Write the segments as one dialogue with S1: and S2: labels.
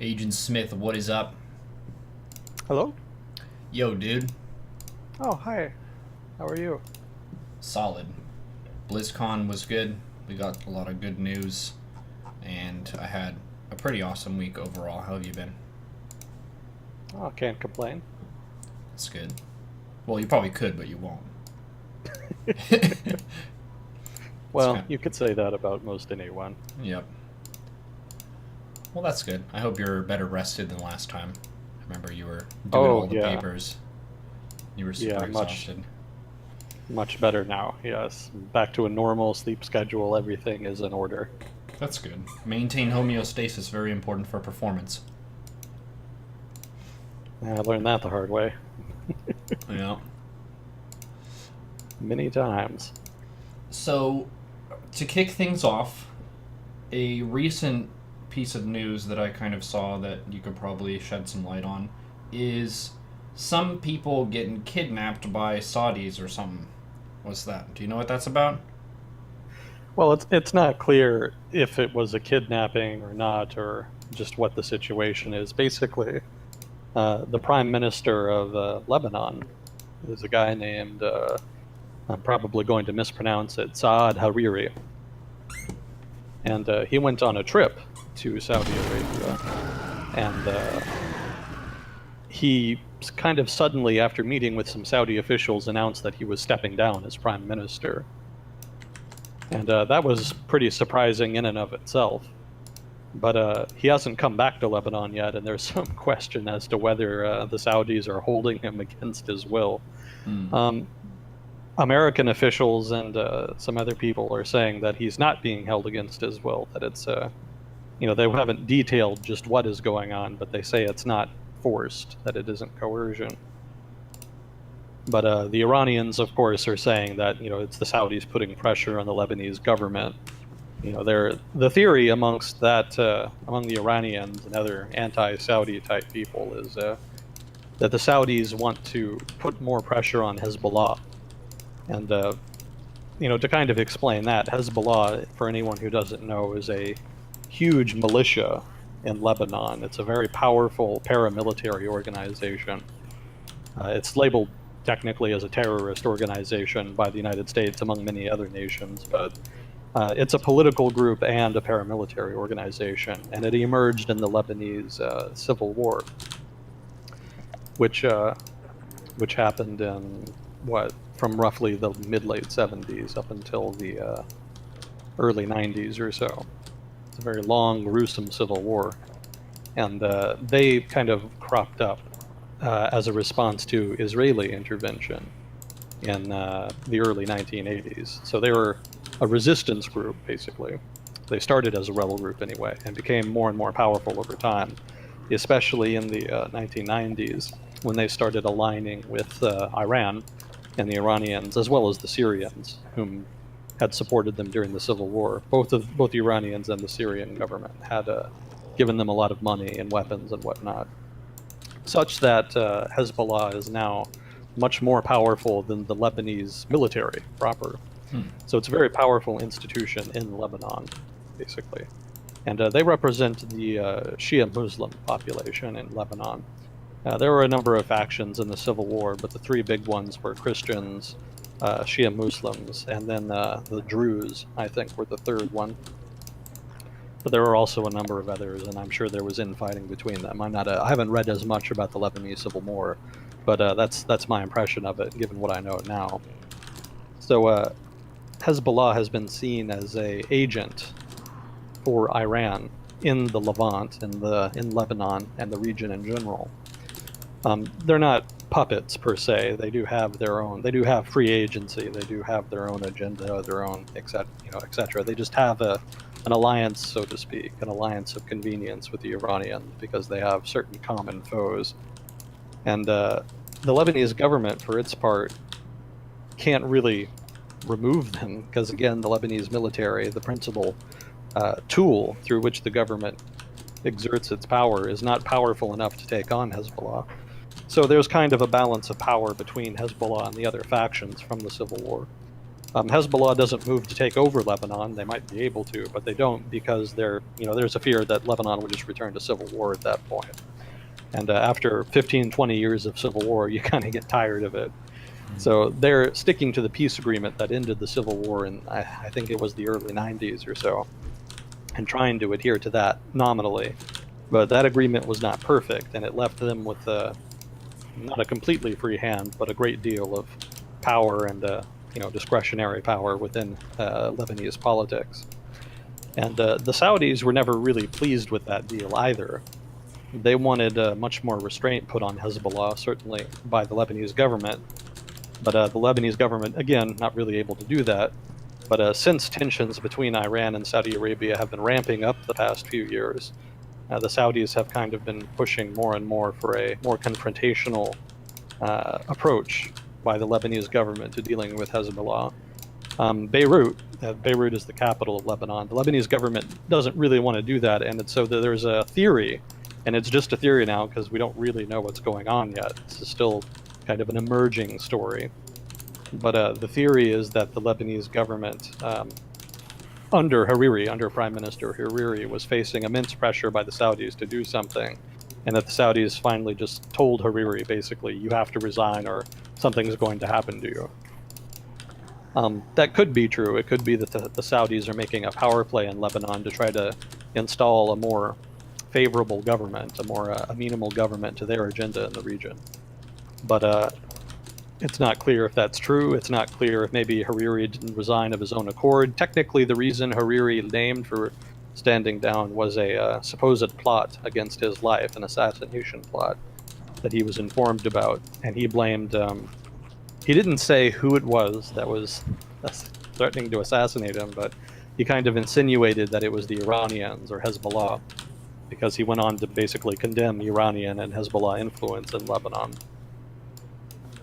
S1: Agent Smith, what is up?
S2: Hello?
S1: Yo, dude.
S2: Oh, hi. How are you?
S1: Solid. BlizzCon was good. We got a lot of good news, and I had a pretty awesome week overall. How have you been?
S2: Oh, can't complain.
S1: That's good. Well, you probably could, but you won't. It's
S2: Well,
S1: kind
S2: you could say that about most anyone.
S1: Yep. Well, that's good. I hope you're better rested than last time. I remember you were doing
S2: Oh,
S1: all the
S2: yeah.
S1: papers. You were super
S2: Yeah,
S1: exhausted.
S2: much better now. Yes. Back to a normal sleep schedule. Everything is in order.
S1: That's good. Maintain homeostasis, very important for performance.
S2: I learned that the hard way
S1: Yeah.
S2: many times.
S1: So, to kick things off, a recent piece of news that I kind of saw that you could probably shed some light on is some people getting kidnapped by Saudis or something. What's that? Do you know what that's about?
S2: Well, it's not clear if it was a kidnapping or not, or just what the situation is. Basically, the prime minister of Lebanon is a guy named I'm probably going to mispronounce it, Saad Hariri, and he went on a trip to Saudi Arabia, and he kind of suddenly, after meeting with some Saudi officials, announced that he was stepping down as prime minister, and that was pretty surprising in and of itself. But he hasn't come back to Lebanon yet, and there's some question as to whether the Saudis are holding him against his will.
S1: Hmm.
S2: Um, American officials and some other people are saying that he's not being held against his will, that it's they haven't detailed just what is going on, but they say it's not forced, that it isn't coercion. But the Iranians, of course, are saying that it's the Saudis putting pressure on the Lebanese government. The theory among the Iranians and other anti-Saudi type people is that the Saudis want to put more pressure on Hezbollah, and to kind of explain that, Hezbollah, for anyone who doesn't know, is a huge militia in Lebanon. It's a very powerful paramilitary organization. It's labeled technically as a terrorist organization by the United States, among many other nations, but it's a political group and a paramilitary organization, and it emerged in the Lebanese civil war, which which happened in from roughly the mid late 70s up until the early 90s or so. It's a very long, gruesome civil war, and they kind of cropped up as a response to Israeli intervention in the early 1980s. So they were a resistance group, basically. They started as a rebel group anyway, and became more and more powerful over time, especially in the 1990s when they started aligning with Iran and the Iranians, as well as the Syrians, whom had supported them during the civil war. Both the Iranians and the Syrian government had given them a lot of money and weapons and whatnot, such that Hezbollah is now much more powerful than the Lebanese military proper.
S1: Hmm.
S2: So it's a very powerful institution in Lebanon, basically. And they represent the Shia Muslim population in Lebanon. There were a number of factions in the Civil War, but the three big ones were Christians, Shia Muslims, and then the Druze, I think, were the third one. But there were also a number of others, and I'm sure there was infighting between them. I haven't read as much about the Lebanese Civil War, but that's my impression of it, given what I know now. So Hezbollah has been seen as a agent for Iran in the Levant, in Lebanon, and the region in general. They're not puppets per se. They do have their own. They do have free agency. They do have their own agenda, their own etc. etc. They just have an alliance, so to speak, an alliance of convenience with the Iranians because they have certain common foes. And the Lebanese government, for its part, can't really remove them because, again, the Lebanese military, the principal tool through which the government exerts its power, is not powerful enough to take on Hezbollah. So there's kind of a balance of power between Hezbollah and the other factions from the civil war. Hezbollah doesn't move to take over Lebanon. They might be able to, but they don't because there's a fear that Lebanon would just return to civil war at that point. And after 15, 20 years of civil war, you kind of get tired of it. So they're sticking to the peace agreement that ended the civil war in, I think it was the early 90s or so, and trying to adhere to that nominally. But that agreement was not perfect, and it left them with not a completely free hand, but a great deal of power and discretionary power within Lebanese politics. And the Saudis were never really pleased with that deal either. They wanted much more restraint put on Hezbollah, certainly by the Lebanese government. But the Lebanese government, again, not really able to do that. But since tensions between Iran and Saudi Arabia have been ramping up the past few years, the Saudis have kind of been pushing more and more for a more confrontational approach by the Lebanese government to dealing with Hezbollah. Beirut is the capital of Lebanon. The Lebanese government doesn't really want to do that, and so there's a theory, and it's just a theory now because we don't really know what's going on yet. This is still kind of an emerging story. But the theory is that the Lebanese government, under Prime Minister Hariri, was facing immense pressure by the Saudis to do something, and that the Saudis finally just told Hariri, basically, you have to resign or something's going to happen to you. That could be true. It could be that the Saudis are making a power play in Lebanon to try to install a more favorable government, a more amenable government to their agenda in the region. But it's not clear if that's true. It's not clear if maybe Hariri didn't resign of his own accord. Technically, the reason Hariri named for standing down was a supposed plot against his life, an assassination plot that he was informed about, and he blamed. He didn't say who it was that was threatening to assassinate him, but he kind of insinuated that it was the Iranians or Hezbollah, because he went on to basically condemn Iranian and Hezbollah influence in Lebanon.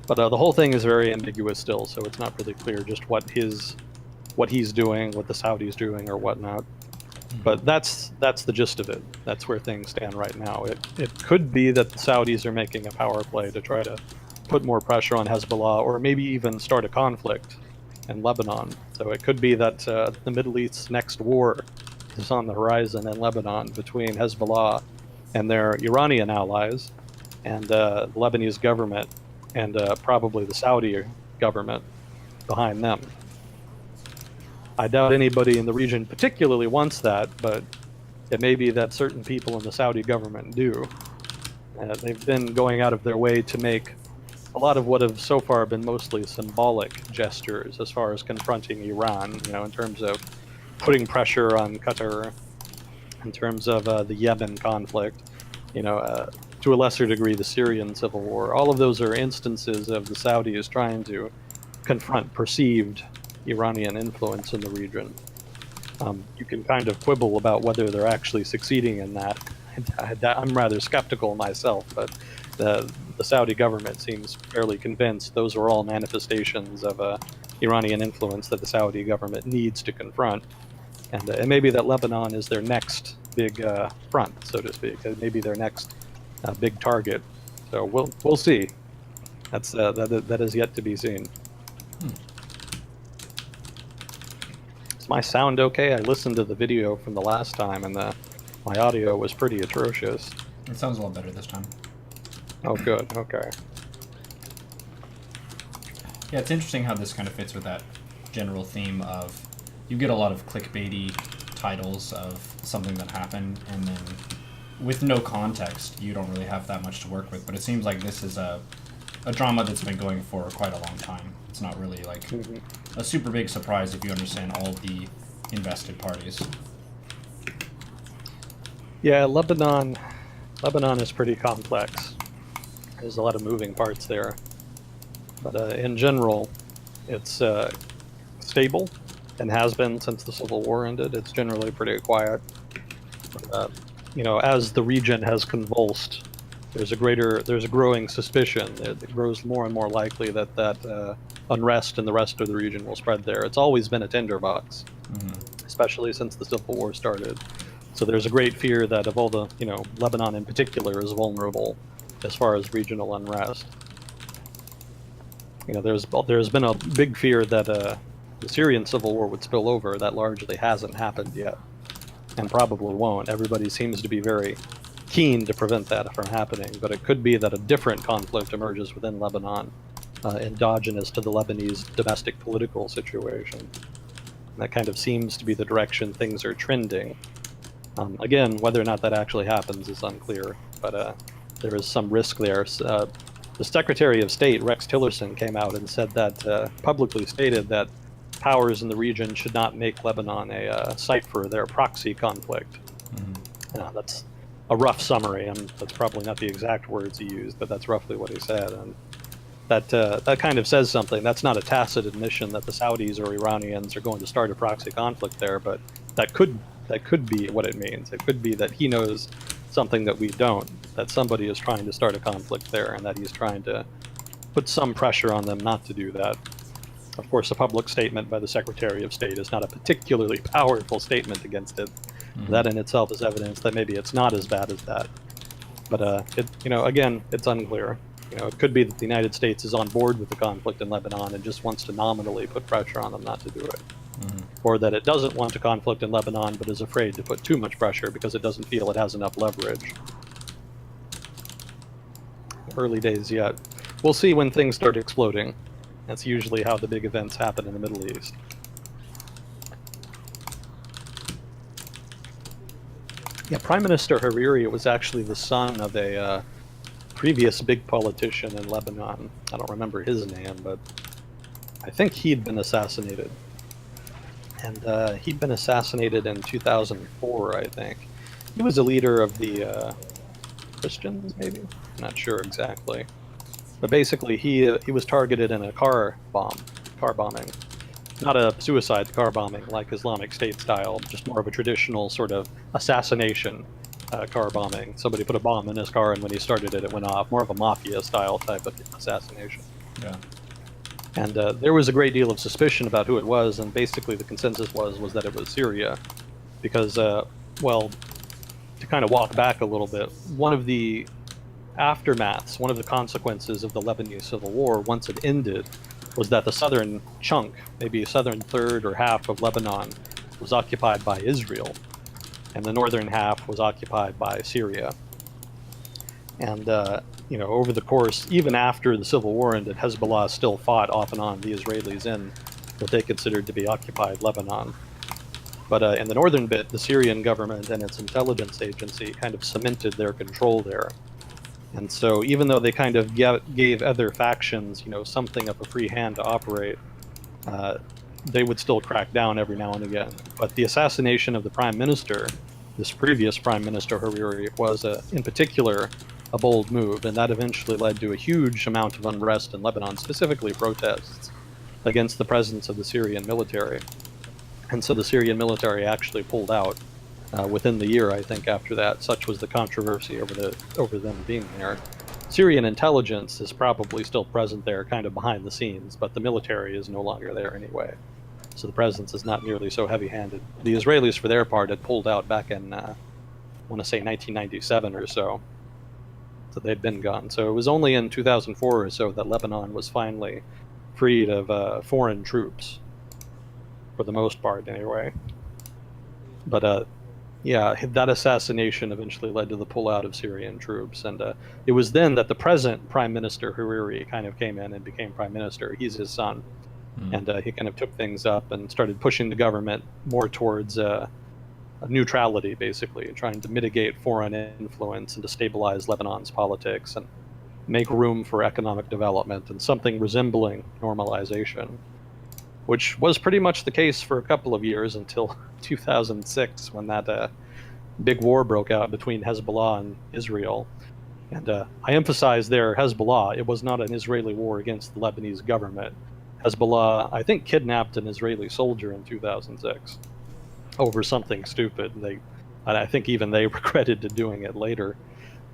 S2: But the whole thing is very ambiguous still, so it's not really clear just what he's doing, what the Saudis doing, or whatnot. But that's the gist of it. That's where things stand right now. It could be that the Saudis are making a power play to try to put more pressure on Hezbollah, or maybe even start a conflict in Lebanon. So it could be that the Middle East's next war is on the horizon in Lebanon between Hezbollah and their Iranian allies, and the Lebanese government, and probably the Saudi government behind them. I doubt anybody in the region particularly wants that, but it may be that certain people in the Saudi government do. They've been going out of their way to make a lot of what have so far been mostly symbolic gestures as far as confronting Iran, in terms of putting pressure on Qatar, in terms of the Yemen conflict, to a lesser degree the Syrian civil war. All of those are instances of the Saudis trying to confront perceived Iranian influence in the region. You can kind of quibble about whether they're actually succeeding in that. I'm rather skeptical myself, but the Saudi government seems fairly convinced those are all manifestations of Iranian influence that the Saudi government needs to confront. And maybe that Lebanon is their next big front, so to speak. Maybe their next big target. So we'll see. That is yet to be seen. Is my sound okay? I listened to the video from the last time, and my audio was pretty atrocious.
S1: It sounds a lot better this time.
S2: Oh, good. Okay.
S1: Yeah, it's interesting how this kind of fits with that general theme of you get a lot of clickbaity titles of something that happened, and then with no context, you don't really have that much to work with. But it seems like this is a drama that's been going for quite a long time. It's not really like a super big surprise if you understand all the invested parties.
S2: Yeah, Lebanon is pretty complex. There's a lot of moving parts there. But in general, it's stable and has been since the Civil War ended. It's generally pretty quiet. As the region has convulsed, there's a growing suspicion. It grows more and more likely that unrest in the rest of the region will spread there. It's always been a tinderbox, especially since the Civil War started. So there's a great fear that of all the, Lebanon in particular is vulnerable as far as regional unrest. There's been a big fear that the Syrian civil war would spill over, that largely hasn't happened yet, and probably won't. Everybody seems to be very keen to prevent that from happening, but it could be that a different conflict emerges within Lebanon, endogenous to the Lebanese domestic political situation. And that kind of seems to be the direction things are trending. Again, whether or not that actually happens is unclear, but there is some risk there. The Secretary of State, Rex Tillerson, came out and said that, publicly stated that powers in the region should not make Lebanon a site for their proxy conflict. That's a rough summary, and that's probably not the exact words he used, but that's roughly what he said. And that kind of says something. That's not a tacit admission that the Saudis or Iranians are going to start a proxy conflict there, but that could be what it means. It could be that he knows something that we don't, that somebody is trying to start a conflict there, and that he's trying to put some pressure on them not to do that. Of course, a public statement by the Secretary of State is not a particularly powerful statement against it. That in itself is evidence that maybe it's not as bad as that. But again, it's unclear. It could be that the United States is on board with the conflict in Lebanon and just wants to nominally put pressure on them not to do it. Or that it doesn't want a conflict in Lebanon but is afraid to put too much pressure because it doesn't feel it has enough leverage. Early days yet. We'll see when things start exploding. That's usually how the big events happen in the Middle East. Yeah, Prime Minister Hariri was actually the son of a previous big politician in Lebanon. I don't remember his name, but I think he'd been assassinated. And he'd been assassinated in 2004, I think. He was a leader of the Christians, maybe? I'm not sure exactly. But basically, he was targeted in a car bombing. Not a suicide car bombing like Islamic State style, just more of a traditional sort of assassination car bombing. Somebody put a bomb in his car, and when he started it, it went off. More of a mafia style type of assassination.
S1: Yeah.
S2: And there was a great deal of suspicion about who it was, and basically the consensus was that it was Syria. Because, well, to kind of walk back a little bit, one of the aftermaths, one of the consequences of the Lebanese civil war, once it ended, was that the southern chunk, maybe a southern third or half of Lebanon, was occupied by Israel, and the northern half was occupied by Syria. And, over the course, even after the civil war ended, Hezbollah still fought off and on the Israelis in what they considered to be occupied Lebanon. But in the northern bit, the Syrian government and its intelligence agency kind of cemented their control there. And so even though they kind of gave other factions, something of a free hand to operate, they would still crack down every now and again. But the assassination of the prime minister, this previous prime minister Hariri, was in particular a bold move, and that eventually led to a huge amount of unrest in Lebanon, specifically protests against the presence of the Syrian military. And so the Syrian military actually pulled out within the year, I think, after that. Such was the controversy over them being there. Syrian intelligence is probably still present there, kind of behind the scenes, but the military is no longer there anyway. So the presence is not nearly so heavy-handed. The Israelis, for their part, had pulled out back in, I want to say 1997 or so. So they'd been gone. So it was only in 2004 or so that Lebanon was finally freed of foreign troops, for the most part anyway. But yeah, that assassination eventually led to the pullout of Syrian troops, and it was then that the present Prime Minister Hariri kind of came in and became Prime Minister. He's his son, and he kind of took things up and started pushing the government more towards neutrality, basically, trying to mitigate foreign influence and to stabilize Lebanon's politics and make room for economic development and something resembling normalization, which was pretty much the case for a couple of years until 2006, when that big war broke out between Hezbollah and Israel. And I emphasize there, Hezbollah, it was not an Israeli war against the Lebanese government. Hezbollah, I think, kidnapped an Israeli soldier in 2006 over something stupid. I think even they regretted doing it later.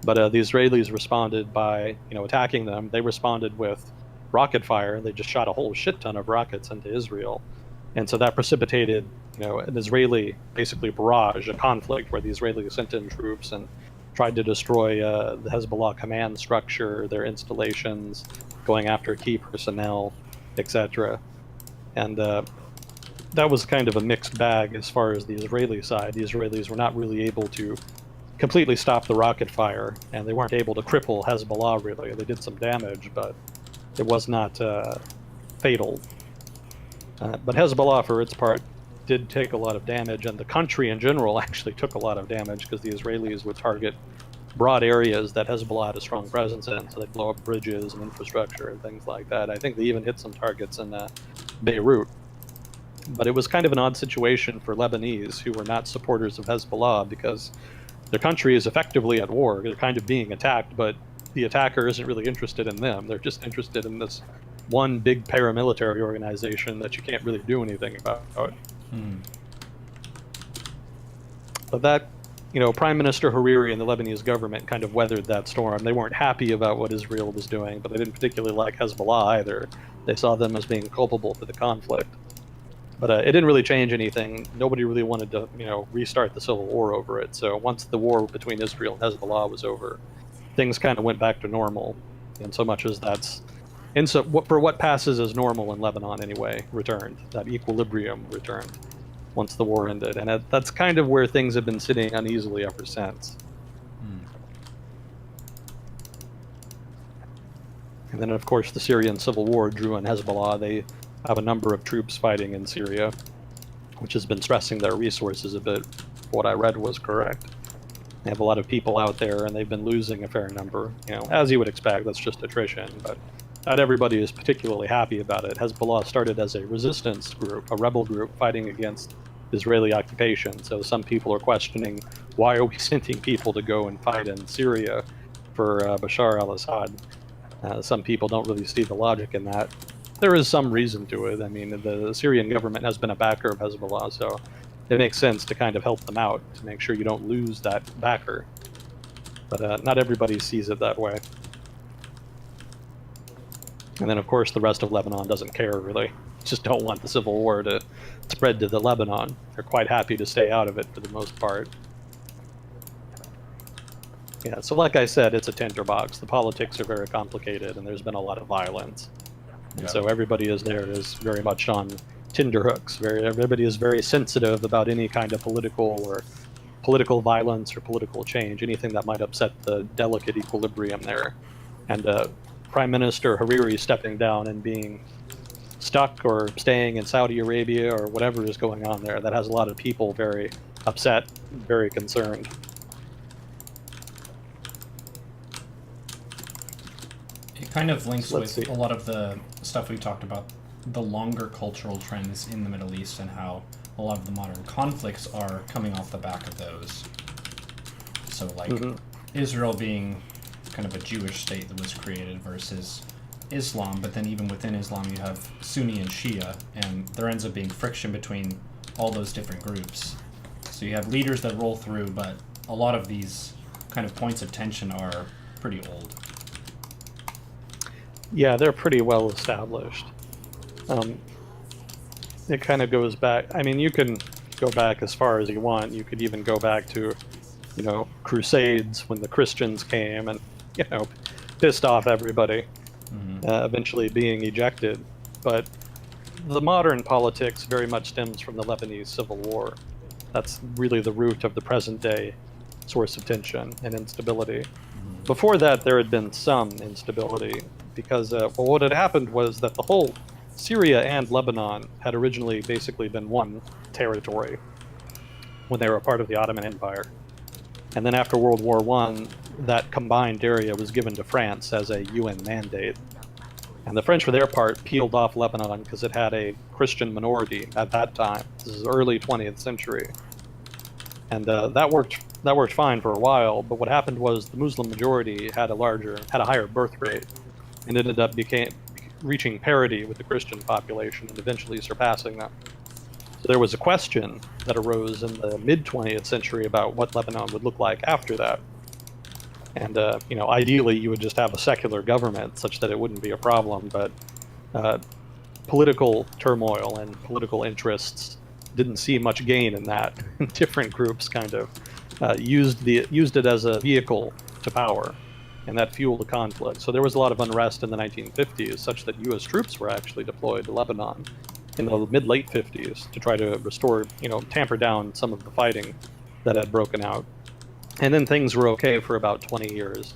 S2: But the Israelis responded by, attacking them. They responded with rocket fire. They just shot a whole shit ton of rockets into Israel. And so that precipitated, an Israeli, basically, barrage, a conflict where the Israelis sent in troops and tried to destroy the Hezbollah command structure, their installations, going after key personnel, etc. And that was kind of a mixed bag as far as the Israeli side. The Israelis were not really able to completely stop the rocket fire, and they weren't able to cripple Hezbollah, really. They did some damage, but it was not fatal. But Hezbollah, for its part, did take a lot of damage, and the country in general actually took a lot of damage because the Israelis would target broad areas that Hezbollah had a strong presence in, so they'd blow up bridges and infrastructure and things like that. I think they even hit some targets in Beirut. But it was kind of an odd situation for Lebanese, who were not supporters of Hezbollah, because their country is effectively at war. They're kind of being attacked, but the attacker isn't really interested in them. They're just interested in this one big paramilitary organization that you can't really do anything about. But that, Prime Minister Hariri and the Lebanese government kind of weathered that storm. They weren't happy about what Israel was doing, but they didn't particularly like Hezbollah either. They saw them as being culpable for the conflict. But it didn't really change anything. Nobody really wanted to, restart the civil war over it. So once the war between Israel and Hezbollah was over, things kind of went back to normal. And so much as for what passes as normal in Lebanon anyway, returned. That equilibrium returned once the war ended. And that's kind of where things have been sitting uneasily ever since. And then, of course, the Syrian civil war drew in Hezbollah. They have a number of troops fighting in Syria, which has been stressing their resources a bit. What I read was correct. They have a lot of people out there, and they've been losing a fair number. As you would expect, that's just attrition, but not everybody is particularly happy about it. Hezbollah started as a resistance group, a rebel group fighting against Israeli occupation. So some people are questioning, why are we sending people to go and fight in Syria for Bashar al-Assad? Some people don't really see the logic in that. There is some reason to it. I mean, the Syrian government has been a backer of Hezbollah, so it makes sense to kind of help them out, to make sure you don't lose that backer. But not everybody sees it that way. And then, of course, the rest of Lebanon doesn't care, really. Just don't want the civil war to spread to the Lebanon. They're quite happy to stay out of it for the most part. Yeah, so like I said, it's a tinderbox. The politics are very complicated, and there's been a lot of violence. And so everybody is very much on tinderhooks. Everybody is very sensitive about any kind of political violence or political change, anything that might upset the delicate equilibrium there. And Prime Minister Hariri stepping down and being stuck or staying in Saudi Arabia or whatever is going on there, that has a lot of people very upset, very concerned.
S1: It kind of links with a lot of the stuff we talked about, the longer cultural trends in the Middle East and how a lot of the modern conflicts are coming off the back of those. So like Israel being kind of a Jewish state that was created versus Islam, but then even within Islam you have Sunni and Shia, and there ends up being friction between all those different groups. So you have leaders that roll through, but a lot of these kind of points of tension are pretty old.
S2: Yeah, they're pretty well established. It kind of goes back. I mean, you can go back as far as you want. You could even go back to, Crusades when the Christians came and, pissed off everybody, eventually being ejected. But the modern politics very much stems from the Lebanese Civil War. That's really the root of the present day source of tension and instability. Before that, there had been some instability because what had happened was that the whole Syria and Lebanon had originally basically been one territory when they were a part of the Ottoman Empire. And then after World War I, that combined area was given to France as a UN mandate. And the French, for their part, peeled off Lebanon because it had a Christian minority at that time. This is early 20th century. And that worked fine for a while, but what happened was the Muslim majority had a higher birth rate, and ended up reaching parity with the Christian population and eventually surpassing them. So there was a question that arose in the mid-20th century about what Lebanon would look like after that. And ideally you would just have a secular government such that it wouldn't be a problem, but political turmoil and political interests didn't see much gain in that. Different groups kind of used it as a vehicle to power, and that fueled the conflict. So there was a lot of unrest in the 1950s, such that U.S. troops were actually deployed to Lebanon in the mid-late 50s to try to restore, tamper down some of the fighting that had broken out. And then things were okay for about 20 years.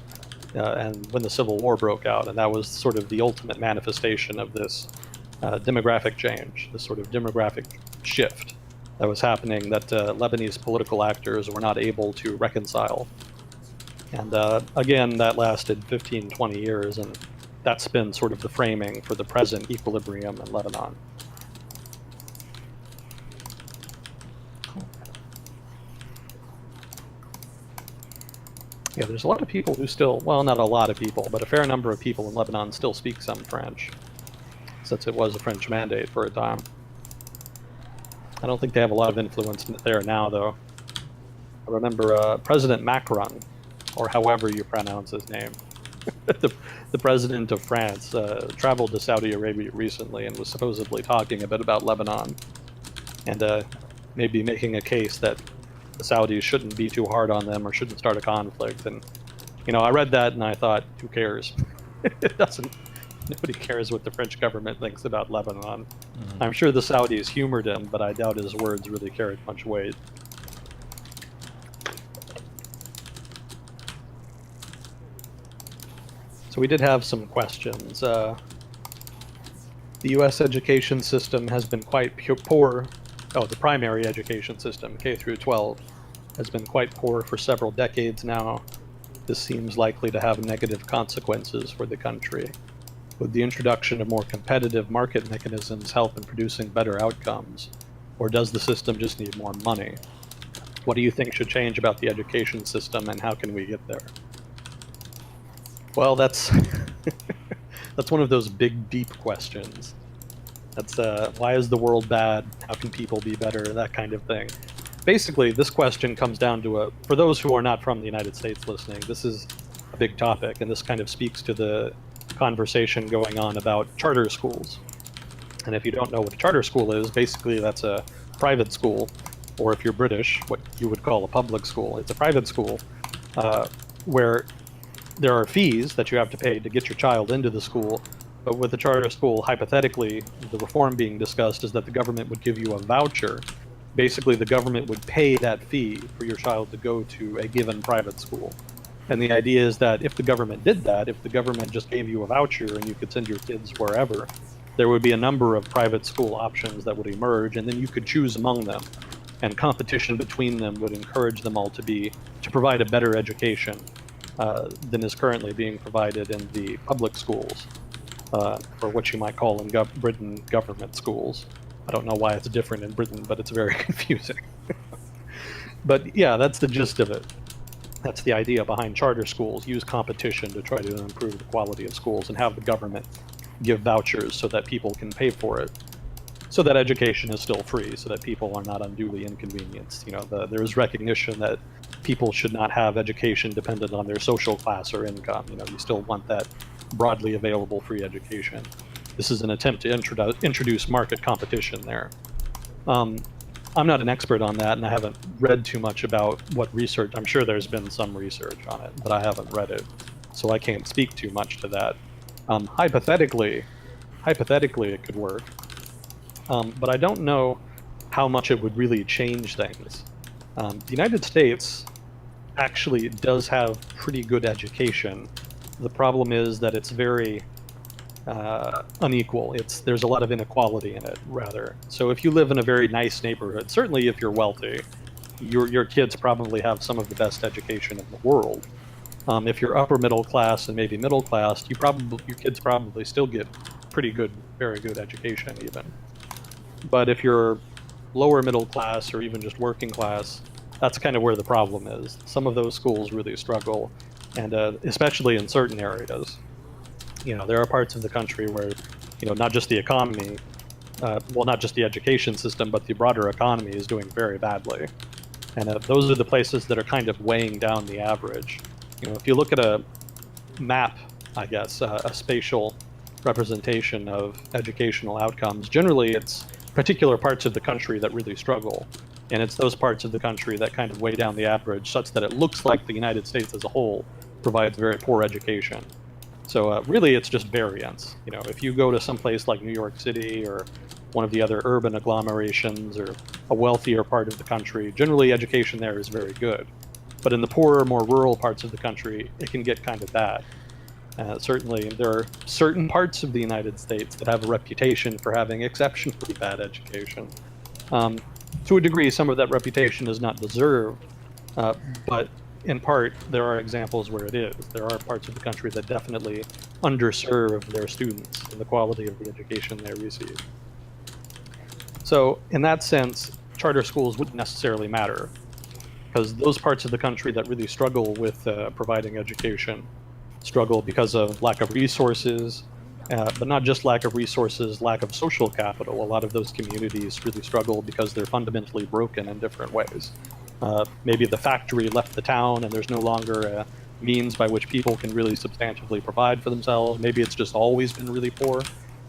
S2: And when the Civil War broke out, and that was sort of the ultimate manifestation of this demographic change, this sort of demographic shift that was happening that Lebanese political actors were not able to reconcile. And again, that lasted 15, 20 years, and that's been sort of the framing for the present equilibrium in Lebanon. Yeah, there's a lot of people who still, well, not a lot of people, but a fair number of people in Lebanon still speak some French, since it was a French mandate for a time. I don't think they have a lot of influence there now, though. I remember President Macron, or however you pronounce his name, the president of France, traveled to Saudi Arabia recently and was supposedly talking a bit about Lebanon, and maybe making a case that the Saudis shouldn't be too hard on them or shouldn't start a conflict. And, I read that and I thought, who cares? It doesn't. Nobody cares what the French government thinks about Lebanon. I'm sure the Saudis humored him, but I doubt his words really carried much weight. So we did have some questions. The U.S. education system has been quite poor. Oh, the primary education system, K through 12, has been quite poor for several decades now. This seems likely to have negative consequences for the country. Would the introduction of more competitive market mechanisms help in producing better outcomes? Or does the system just need more money? What do you think should change about the education system, and how can we get there? Well, that's that's one of those big, deep questions. That's why is the world bad? How can people be better? That kind of thing. Basically, this question comes down to for those who are not from the United States listening, this is a big topic, and this kind of speaks to the conversation going on about charter schools. And if you don't know what a charter school is, basically that's a private school, or if you're British, what you would call a public school. It's a private school where there are fees that you have to pay to get your child into the school. But with the charter school, hypothetically, the reform being discussed is that the government would give you a voucher. Basically, the government would pay that fee for your child to go to a given private school. And the idea is that if the government did that, if the government just gave you a voucher and you could send your kids wherever, there would be a number of private school options that would emerge, and then you could choose among them. And competition between them would encourage them all to provide a better education than is currently being provided in the public schools, or what you might call in Britain government schools. I don't know why it's different in Britain, but it's very confusing. But yeah, that's the gist of it. That's the idea behind charter schools. Use competition to try to improve the quality of schools, and have the government give vouchers so that people can pay for it, so that education is still free, so that people are not unduly inconvenienced. There is recognition that people should not have education dependent on their social class or income. You still want that broadly available free education. This is an attempt to introduce market competition there. I'm not an expert on that, and I haven't read too much about what research. I'm sure there's been some research on it, but I haven't read it, so I can't speak too much to that. Hypothetically, it could work, but I don't know how much it would really change things. The United States actually does have pretty good education. The problem is that it's very unequal. There's a lot of inequality in it, rather. So if you live in a very nice neighborhood, certainly if you're wealthy, your kids probably have some of the best education in the world. If you're upper middle class and maybe middle class, your kids probably still get pretty good, very good education even. But if you're lower middle class or even just working class, that's kind of where the problem is. Some of those schools really struggle, and especially in certain areas. There are parts of the country where, not just the economy, not just the education system, but the broader economy is doing very badly. And those are the places that are kind of weighing down the average. If you look at a map, I guess, a spatial representation of educational outcomes, generally it's particular parts of the country that really struggle. And it's those parts of the country that kind of weigh down the average, such that it looks like the United States as a whole provides very poor education. So really, it's just variance. If you go to some place like New York City or one of the other urban agglomerations or a wealthier part of the country, generally education there is very good. But in the poorer, more rural parts of the country, it can get kind of bad. Certainly, there are certain parts of the United States that have a reputation for having exceptionally bad education. Um, to a degree, some of that reputation is not deserved, uh, but in part, there are examples where it is. There are parts of the country that definitely underserve their students and the quality of the education they receive. So, in that sense, charter schools wouldn't necessarily matter, because those parts of the country that really struggle with providing education struggle because of lack of resources, but not just lack of resources, lack of social capital. A lot of those communities really struggle because they're fundamentally broken in different ways. Maybe the factory left the town and there's no longer a means by which people can really substantially provide for themselves. Maybe it's just always been really poor.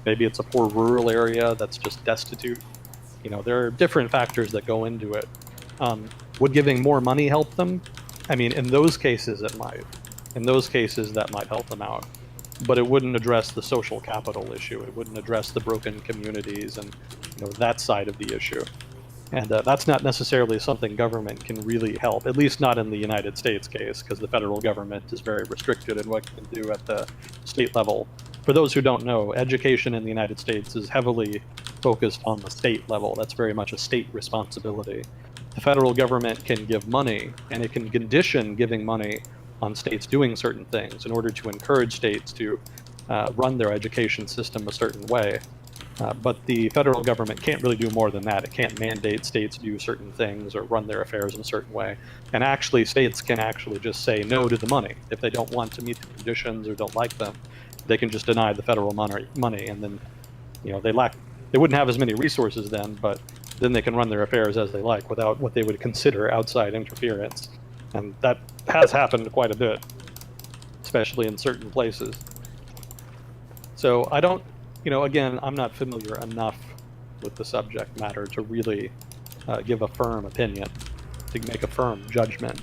S2: Maybe it's a poor rural area that's just destitute. There are different factors that go into it. Would giving more money help them? I mean, in those cases, it might. In those cases, that might help them out. But it wouldn't address the social capital issue. It wouldn't address the broken communities and that side of the issue. And that's not necessarily something government can really help, at least not in the United States case, because the federal government is very restricted in what it can do at the state level. For those who don't know, education in the United States is heavily focused on the state level. That's very much a state responsibility. The federal government can give money, and it can condition giving money on states doing certain things in order to encourage states to run their education system a certain way. But the federal government can't really do more than that. It can't mandate states do certain things or run their affairs in a certain way. And actually, states can actually just say no to the money. If they don't want to meet the conditions or don't like them, they can just deny the federal money, and then they wouldn't have as many resources then, but then they can run their affairs as they like without what they would consider outside interference. And that has happened quite a bit, especially in certain places. So I don't, again, I'm not familiar enough with the subject matter to really give a firm opinion, to make a firm judgment.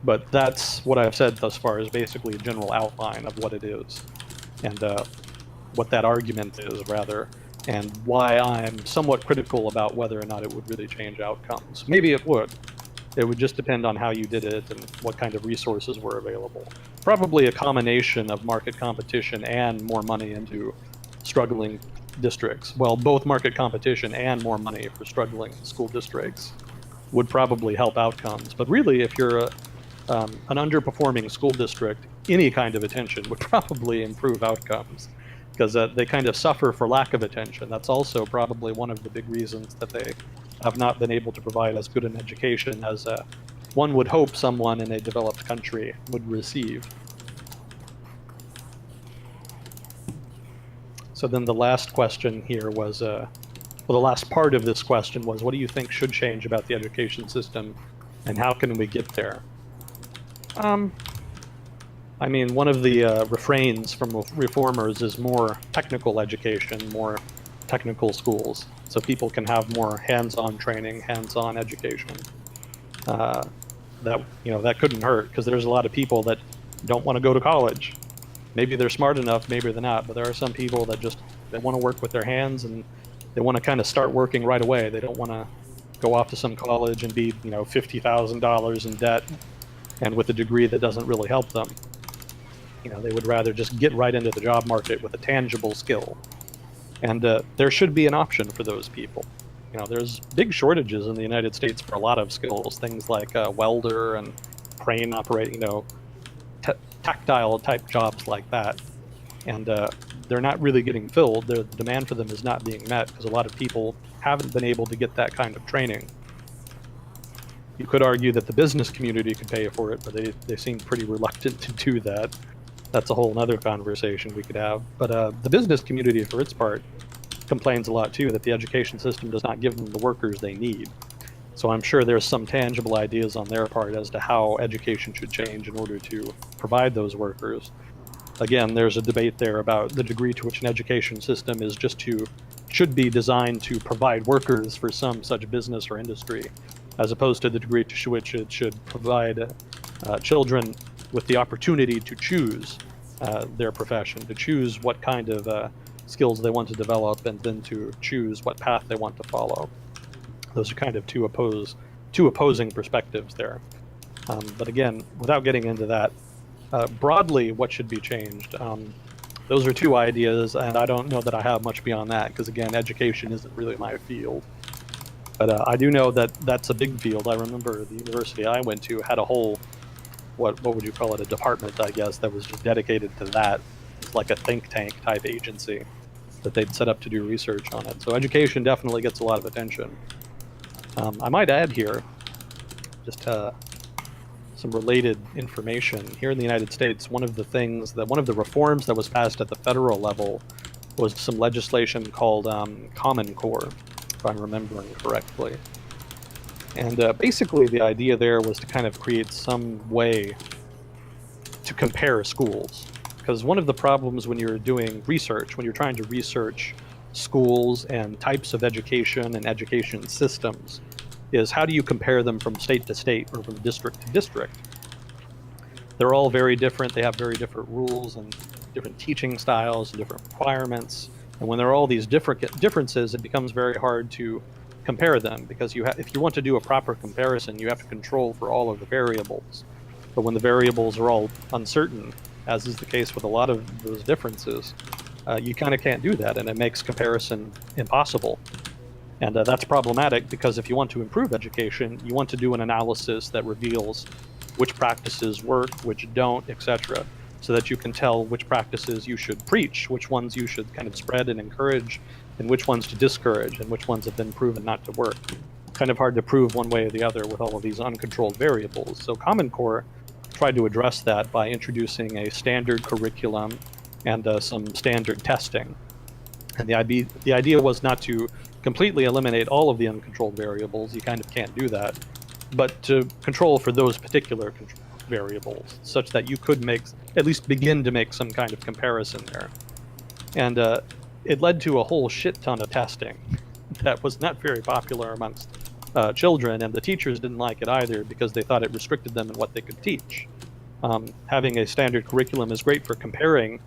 S2: But that's what I've said thus far is basically a general outline of what it is, and what that argument is, rather, and why I'm somewhat critical about whether or not it would really change outcomes. Maybe it would. It would just depend on how you did it and what kind of resources were available. Probably a combination of market competition and more money into struggling districts. Well, both market competition and more money for struggling school districts would probably help outcomes. But really, if you're an underperforming school district, any kind of attention would probably improve outcomes, because they kind of suffer for lack of attention. That's also probably one of the big reasons that they have not been able to provide as good an education as one would hope someone in a developed country would receive. So then the last question here was, the last part of this question was, what do you think should change about the education system, and how can we get there? I mean, one of the refrains from reformers is more technical education, more technical schools, so people can have more hands-on training, hands-on education. That couldn't hurt, because there's a lot of people that don't want to go to college. Maybe they're smart enough, maybe they're not, but there are some people that they want to work with their hands, and they want to kind of start working right away. They don't want to go off to some college and be, $50,000 in debt, and with a degree that doesn't really help them. They would rather just get right into the job market with a tangible skill. And there should be an option for those people. There's big shortages in the United States for a lot of skills, things like welder and crane operating, tactile type jobs like that. And they're not really getting filled. The demand for them is not being met because a lot of people haven't been able to get that kind of training. You could argue that the business community could pay for it, but they seem pretty reluctant to do that. That's a whole other conversation we could have. But the business community, for its part, complains a lot too that the education system does not give them the workers they need. So I'm sure there's some tangible ideas on their part as to how education should change in order to provide those workers. Again, there's a debate there about the degree to which an education system should be designed to provide workers for some such business or industry, as opposed to the degree to which it should provide children with the opportunity to choose their profession, to choose what kind of skills they want to develop, and then to choose what path they want to follow. Those are kind of two opposing perspectives there. But again, without getting into that, broadly, what should be changed? Those are two ideas, and I don't know that I have much beyond that, because again, education isn't really my field. But I do know that that's a big field. I remember the university I went to had a whole, what would you call it, a department, I guess, that was just dedicated to that. It's like a think tank type agency that they'd set up to do research on it. So education definitely gets a lot of attention. I might add here, just some related information. Here in the United States, one of the reforms that was passed at the federal level was some legislation called Common Core, if I'm remembering correctly. And basically the idea there was to kind of create some way to compare schools. Because one of the problems when you're doing research, when you're trying to research schools and types of education and education systems, is how do you compare them from state to state or from district to district? They're all very different. They have very different rules and different teaching styles and different requirements. And when there are all these differences, it becomes very hard to compare them, because if you want to do a proper comparison, you have to control for all of the variables. But when the variables are all uncertain, as is the case with a lot of those differences, you kind of can't do that, and it makes comparison impossible. And that's problematic, because if you want to improve education, you want to do an analysis that reveals which practices work, which don't, etc., so that you can tell which practices you should preach, which ones you should kind of spread and encourage, and which ones to discourage, and which ones have been proven not to work. Kind of hard to prove one way or the other with all of these uncontrolled variables. So Common Core tried to address that by introducing a standard curriculum and some standard testing. And the idea was not to completely eliminate all of the uncontrolled variables. You kind of can't do that, but to control for those particular variables, such that you could at least begin to make some kind of comparison there. And it led to a whole shit ton of testing that was not very popular amongst children, and the teachers didn't like it either, because they thought it restricted them in what they could teach. Having a standard curriculum is great for comparing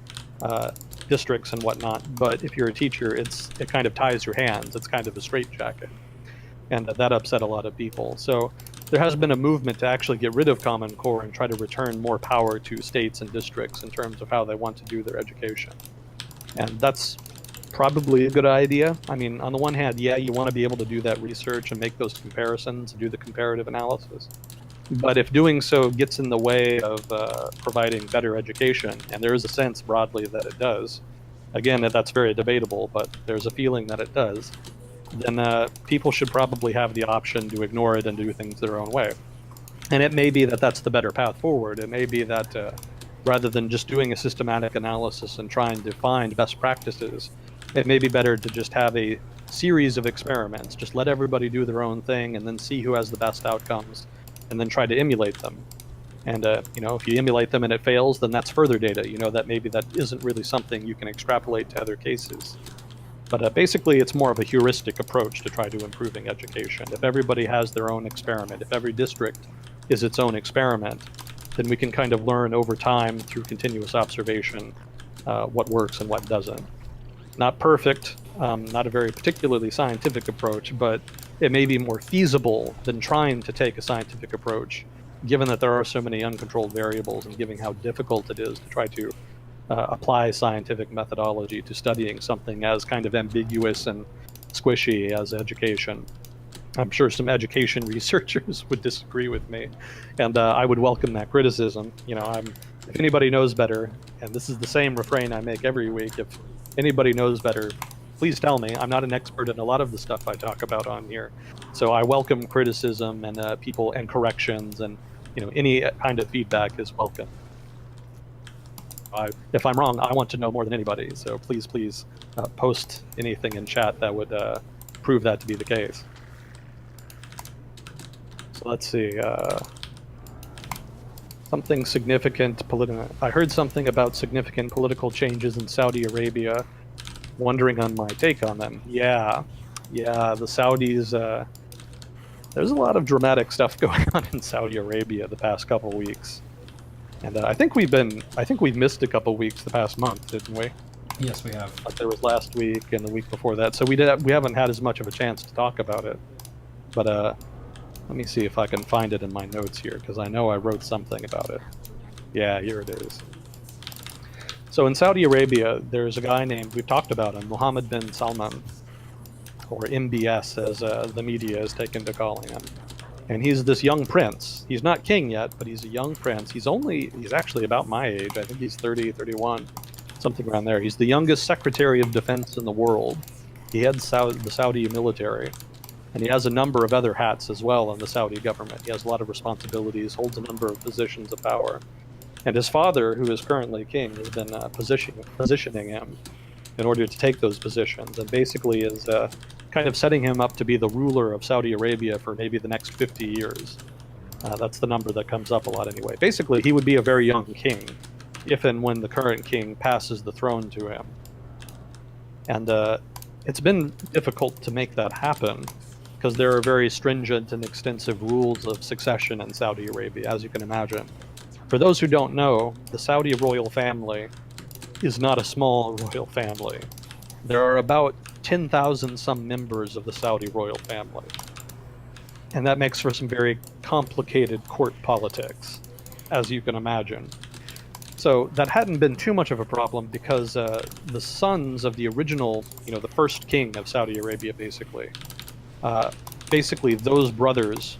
S2: districts and whatnot, but if you're a teacher, it kind of ties your hands. It's kind of a straitjacket, and that upset a lot of people. So there has been a movement to actually get rid of Common Core and try to return more power to states and districts in terms of how they want to do their education. And that's probably a good idea. I mean, on the one hand, yeah, you want to be able to do that research and make those comparisons and do the comparative analysis. But if doing so gets in the way of providing better education, and there is a sense broadly that it does, again, that's very debatable, but there's a feeling that it does, then people should probably have the option to ignore it and do things their own way. And it may be that that's the better path forward. It may be that rather than just doing a systematic analysis and trying to find best practices, it may be better to just have a series of experiments. Just let everybody do their own thing and then see who has the best outcomes, and then try to emulate them. And if you emulate them and it fails, then that's further data. That maybe that isn't really something you can extrapolate to other cases. But basically, it's more of a heuristic approach to try to improving education. If everybody has their own experiment, if every district is its own experiment, then we can kind of learn over time through continuous observation what works and what doesn't. Not perfect, not a very particularly scientific approach, but it may be more feasible than trying to take a scientific approach, given that there are so many uncontrolled variables and given how difficult it is to try to apply scientific methodology to studying something as kind of ambiguous and squishy as education. I'm sure some education researchers would disagree with me, and I would welcome that criticism. If anybody knows better, and this is the same refrain I make every week, if anybody knows better, please tell me. I'm not an expert in a lot of the stuff I talk about on here, so I welcome criticism and people and corrections, and any kind of feedback is welcome. If I'm wrong, I want to know more than anybody, so please post anything in chat that would prove that to be the case. So let's see. Something significant political. I heard something about significant political changes in Saudi Arabia. Wondering on my take on them. Yeah, the Saudis. There's a lot of dramatic stuff going on in Saudi Arabia the past couple weeks, and I think we've missed a couple weeks the past month, didn't we?
S1: Yes, we have.
S2: Like there was last week and the week before that. So we haven't had as much of a chance to talk about it. But let me see if I can find it in my notes here because I know I wrote something about it. Yeah, here it is. So in Saudi Arabia, there's a guy named, we've talked about him, Mohammed bin Salman, or MBS as the media is taken to calling him. And he's this young prince. He's not king yet, but he's a young prince. He's actually about my age. I think he's 30, 31, something around there. He's the youngest Secretary of Defense in the world. He heads the Saudi military. And he has a number of other hats as well in the Saudi government. He has a lot of responsibilities, holds a number of positions of power. And his father, who is currently king, has been positioning him in order to take those positions, and basically is kind of setting him up to be the ruler of Saudi Arabia for maybe the next 50 years. That's the number that comes up a lot anyway. Basically, he would be a very young king if and when the current king passes the throne to him. And it's been difficult to make that happen because there are very stringent and extensive rules of succession in Saudi Arabia, as you can imagine. For those who don't know, the Saudi royal family is not a small royal family. There are about 10,000 some members of the Saudi royal family. And that makes for some very complicated court politics, as you can imagine. So that hadn't been too much of a problem because the sons of the original, the first king of Saudi Arabia, basically those brothers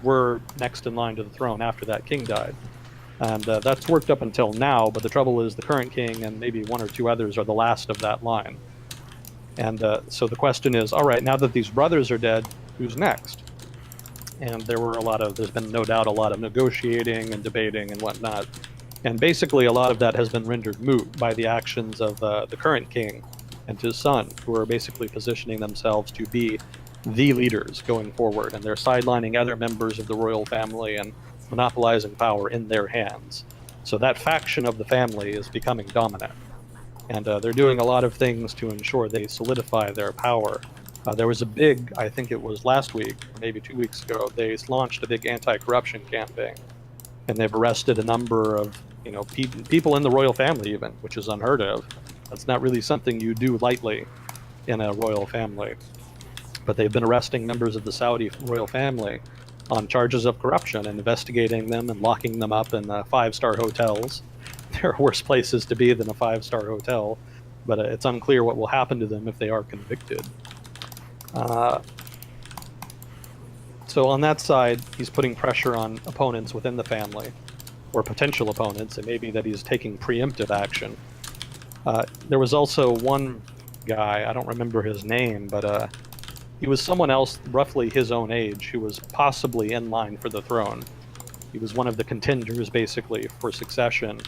S2: were next in line to the throne after that king died. And that's worked up until now, but the trouble is the current king and maybe one or two others are the last of that line. And so the question is, all right, now that these brothers are dead, who's next? And there's been no doubt a lot of negotiating and debating and whatnot. And basically a lot of that has been rendered moot by the actions of the current king and his son, who are basically positioning themselves to be the leaders going forward. And they're sidelining other members of the royal family and monopolizing power in their hands. So that faction of the family is becoming dominant. And they're doing a lot of things to ensure they solidify their power. There was I think it was last week, or maybe 2 weeks ago, they launched a big anti-corruption campaign. And they've arrested a number of people in the royal family even, which is unheard of. That's not really something you do lightly in a royal family. But they've been arresting members of the Saudi royal family on charges of corruption and investigating them and locking them up in five-star hotels. There are worse places to be than a five-star hotel, but it's unclear what will happen to them if they are convicted. So on that side, he's putting pressure on opponents within the family, or potential opponents. It may be that he's taking preemptive action. There was also one guy, I don't remember his name, but he was someone else roughly his own age who was possibly in line for the throne. He was one of the contenders, basically, for succession.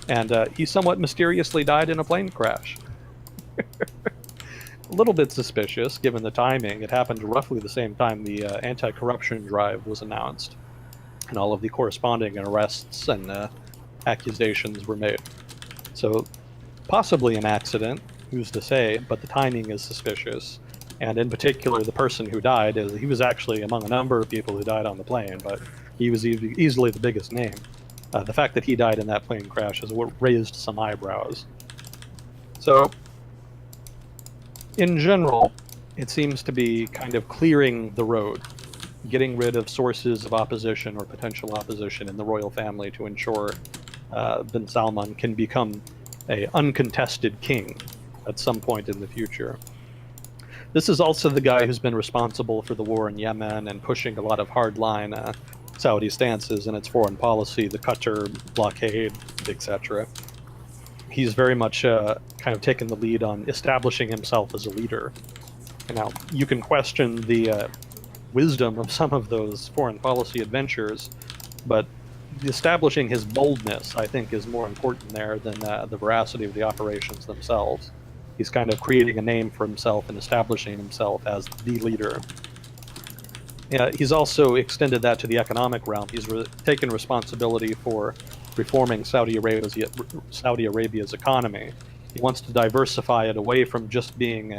S2: And he somewhat mysteriously died in a plane crash. A little bit suspicious, given the timing. It happened roughly the same time the anti-corruption drive was announced. And all of the corresponding arrests and accusations were made. So, possibly an accident, who's to say, but the timing is suspicious. And in particular, the person who died, he was actually among a number of people who died on the plane, but he was easily the biggest name. The fact that he died in that plane crash has raised some eyebrows. So, in general, it seems to be kind of clearing the road, getting rid of sources of opposition or potential opposition in the royal family to ensure bin Salman can become an uncontested king at some point in the future. This is also the guy who's been responsible for the war in Yemen and pushing a lot of hardline Saudi stances in its foreign policy, the Qatar blockade, etc. He's very much kind of taken the lead on establishing himself as a leader. And now, you can question the wisdom of some of those foreign policy adventures, but establishing his boldness, I think, is more important there than the veracity of the operations themselves. He's kind of creating a name for himself and establishing himself as the leader. He's also extended that to the economic realm. He's taken responsibility for reforming Saudi Arabia's economy. He wants to diversify it away from just being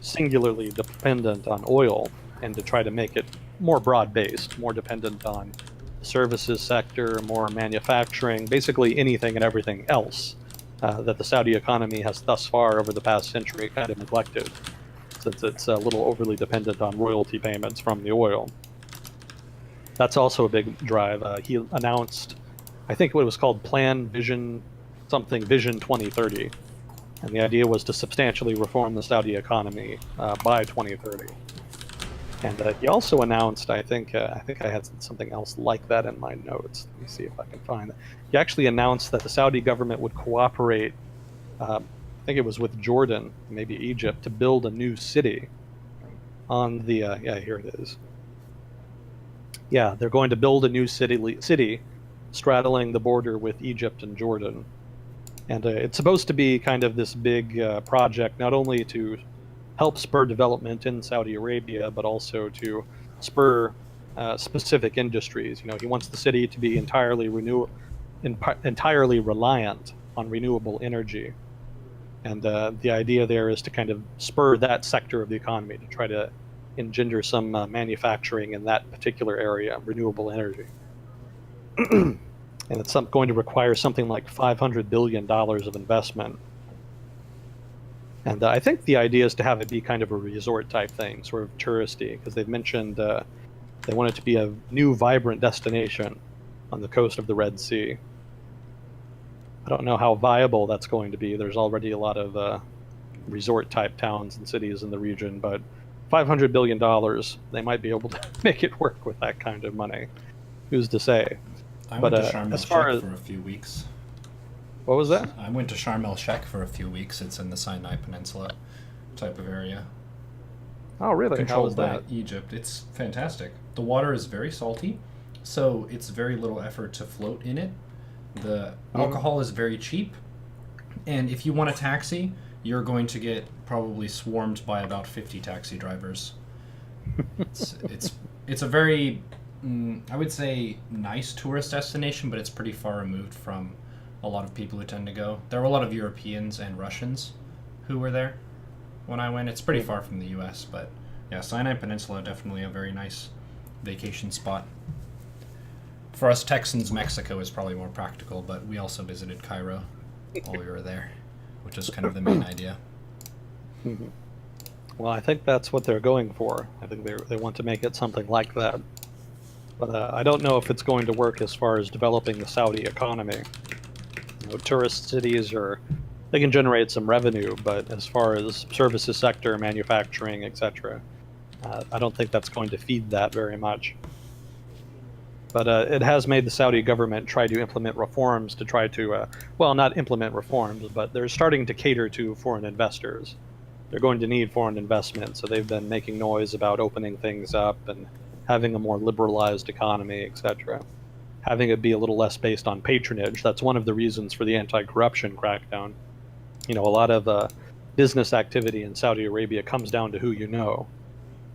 S2: singularly dependent on oil and to try to make it more broad-based, more dependent on the services sector, more manufacturing, basically anything and everything else that the Saudi economy has thus far over the past century kind of neglected, since it's a little overly dependent on royalty payments from the oil. That's also a big drive. He announced, I think what it was called Plan Vision, something Vision 2030, and the idea was to substantially reform the Saudi economy by 2030. And he also announced, I had something else like that in my notes. Let me see if I can find it. He actually announced that the Saudi government would cooperate, I think it was with Jordan, maybe Egypt, to build a new city on the, yeah, here it is. Yeah, they're going to build a new city straddling the border with Egypt and Jordan. And it's supposed to be kind of this big project, not only to help spur development in Saudi Arabia, but also to spur specific industries. You know, he wants the city to be entirely reliant on renewable energy, and the idea there is to kind of spur that sector of the economy to try to engender some manufacturing in that particular area, renewable energy. And it's going to require something like $500 billion of investment. And I think the idea is to have it be kind of a resort type thing, sort of touristy, because they've mentioned they want it to be a new, vibrant destination on the coast of the Red Sea. I don't know how viable that's going to be. There's already a lot of resort type towns and cities in the region, but $500 billion, they might be able to make it work with that kind of money. Who's to say?
S1: I went to Sharm el Sheikh for a few weeks.
S2: What was that?
S1: I went to Sharm el Sheikh for a few weeks. It's in the Sinai Peninsula type of area.
S2: Oh, really? How was that?
S1: Egypt. It's fantastic. The water is very salty, so it's very little effort to float in it. The alcohol is very cheap, and if you want a taxi, you're going to get probably swarmed by about 50 taxi drivers. It's a very, I would say, nice tourist destination, but it's pretty far removed from a lot of people who tend to go. There were a lot of Europeans and Russians who were there when I went. It's pretty far from the U.S., but yeah, Sinai Peninsula, definitely a very nice vacation spot. For us Texans, Mexico is probably more practical, but we also visited Cairo while we were there, which is kind of the main idea.
S2: Mm-hmm. Well, I think that's what they're going for. I think they want to make it something like that. But I don't know if it's going to work as far as developing the Saudi economy. You know, tourist cities they can generate some revenue, but as far as services sector, manufacturing, etc., I don't think that's going to feed that very much. But it has made the Saudi government try to implement reforms to try to, well, not implement reforms, but they're starting to cater to foreign investors. They're going to need foreign investment, so they've been making noise about opening things up and having a more liberalized economy, etc. Having it be a little less based on patronage. That's one of the reasons for the anti-corruption crackdown. You know, a lot of business activity in Saudi Arabia comes down to who you know.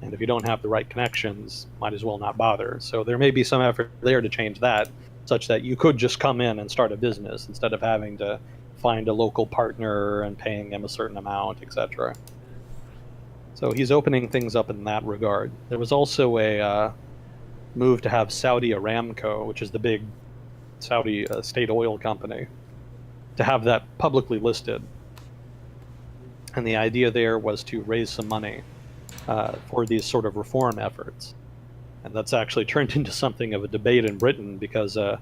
S2: And if you don't have the right connections, might as well not bother. So there may be some effort there to change that, such that you could just come in and start a business instead of having to find a local partner and paying him a certain amount, etc. So he's opening things up in that regard. There was also a move to have Saudi Aramco, which is the big Saudi state oil company, to have that publicly listed. And the idea there was to raise some money for these sort of reform efforts. And that's actually turned into something of a debate in Britain because the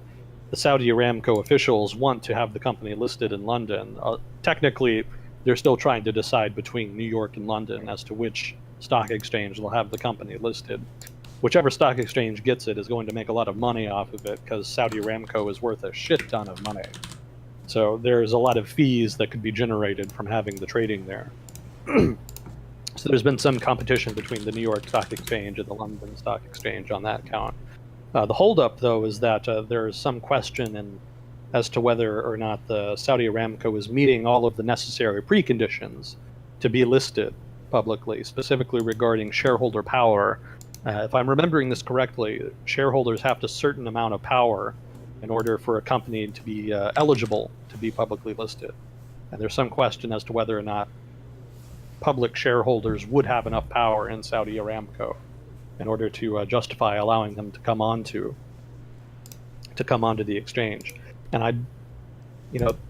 S2: Saudi Aramco officials want to have the company listed in London. Technically, they're still trying to decide between New York and London as to which stock exchange will have the company listed. Whichever stock exchange gets it is going to make a lot of money off of it because Saudi Aramco is worth a shit ton of money. So there's a lot of fees that could be generated from having the trading there. So there's been some competition between the New York Stock Exchange and the London Stock Exchange on that count. The holdup, though, is that there is some question as to whether or not the Saudi Aramco is meeting all of the necessary preconditions to be listed publicly, specifically regarding shareholder power. If I'm remembering this correctly, shareholders have a certain amount of power in order for a company to be eligible to be publicly listed. And there's some question as to whether or not public shareholders would have enough power in Saudi Aramco in order to justify allowing them to come onto the exchange. And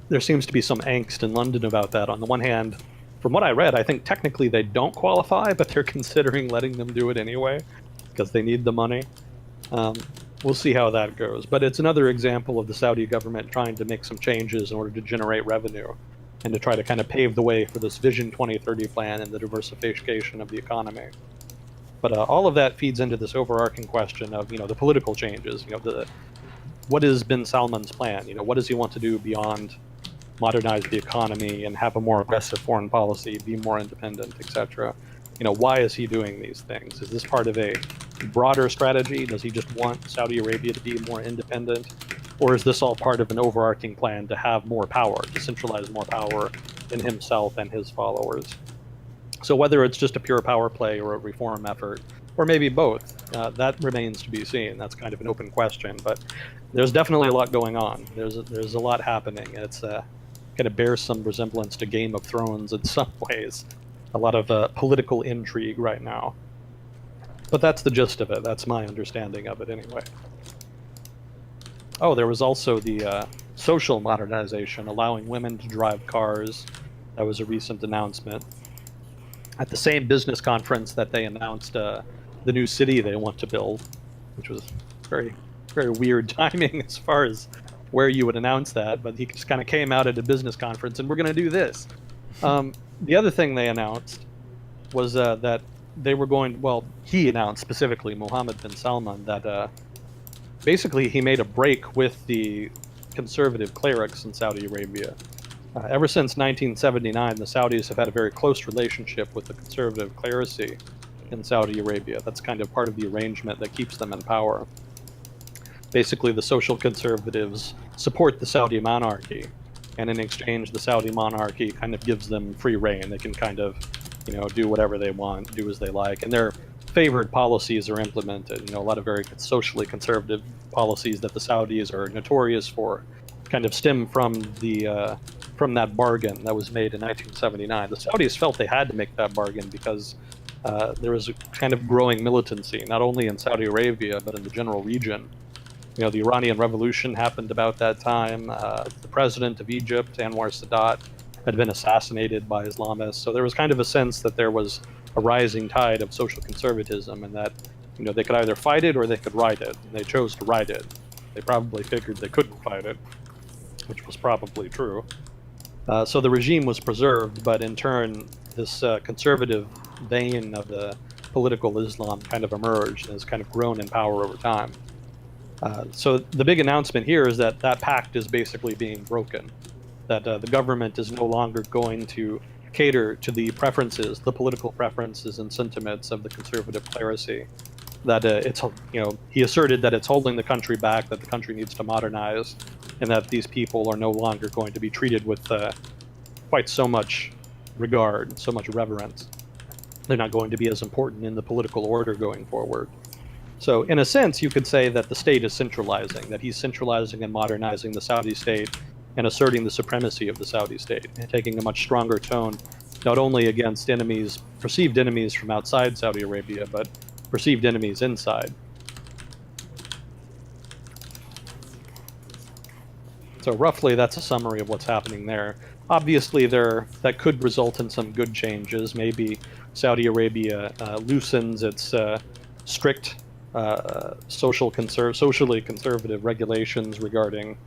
S2: there seems to be some angst in London about that. On the one hand, from what I read, I think technically they don't qualify, but they're considering letting them do it anyway because they need the money. Um, we'll see how that goes. But it's another example of the Saudi government trying to make some changes in order to generate revenue and to try to kind of pave the way for this Vision 2030 plan and the diversification of the economy. But all of that feeds into this overarching question of, the political changes. What is bin Salman's plan? What does he want to do beyond modernize the economy and have a more aggressive foreign policy, be more independent, etc.? Why is he doing these things? Is this part of a broader strategy? Does he just want Saudi Arabia to be more independent? Or is this all part of an overarching plan to have more power, to centralize more power in himself and his followers? So whether it's just a pure power play or a reform effort, or maybe both, that remains to be seen. That's kind of an open question, but there's definitely a lot going on. There's a lot happening. It's kind of bears some resemblance to Game of Thrones in some ways. A lot of political intrigue right now. But that's the gist of it. That's my understanding of it anyway. Oh, there was also the social modernization, allowing women to drive cars. That was a recent announcement. At the same business conference that they announced the new city they want to build, which was very, very weird timing as far as where you would announce that, but he just kind of came out at a business conference and we're going to do this. The other thing they announced was that they were he announced specifically, Mohammed bin Salman, that basically he made a break with the conservative clerics in Saudi Arabia. Ever since 1979, the Saudis have had a very close relationship with the conservative clerisy in Saudi Arabia. That's kind of part of the arrangement that keeps them in power. Basically, the social conservatives support the Saudi monarchy, and in exchange, the Saudi monarchy kind of gives them free reign. They can kind of, do whatever they want, do as they like, and their favored policies are implemented. A lot of very socially conservative policies that the Saudis are notorious for kind of stem from that bargain that was made in 1979. The Saudis felt they had to make that bargain because there was a kind of growing militancy, not only in Saudi Arabia, but in the general region. The Iranian Revolution happened about that time. The president of Egypt, Anwar Sadat, had been assassinated by Islamists. So there was kind of a sense that there was a rising tide of social conservatism and that, they could either fight it or they could ride it. And they chose to ride it. They probably figured they couldn't fight it, which was probably true. So the regime was preserved, but in turn, this conservative vein of the political Islam kind of emerged and has kind of grown in power over time. So the big announcement here is that pact is basically being broken, that the government is no longer going to cater to the preferences, the political preferences and sentiments of the conservative clerisy. That he asserted that it's holding the country back, that the country needs to modernize, and that these people are no longer going to be treated with quite so much regard, so much reverence. They're not going to be as important in the political order going forward. So in a sense, you could say that the state is centralizing, that he's centralizing and modernizing the Saudi state and asserting the supremacy of the Saudi state, and taking a much stronger tone, not only against enemies, perceived enemies from outside Saudi Arabia, but perceived enemies inside. So roughly, that's a summary of what's happening there. Obviously, that could result in some good changes. Maybe Saudi Arabia loosens its strict socially conservative regulations regarding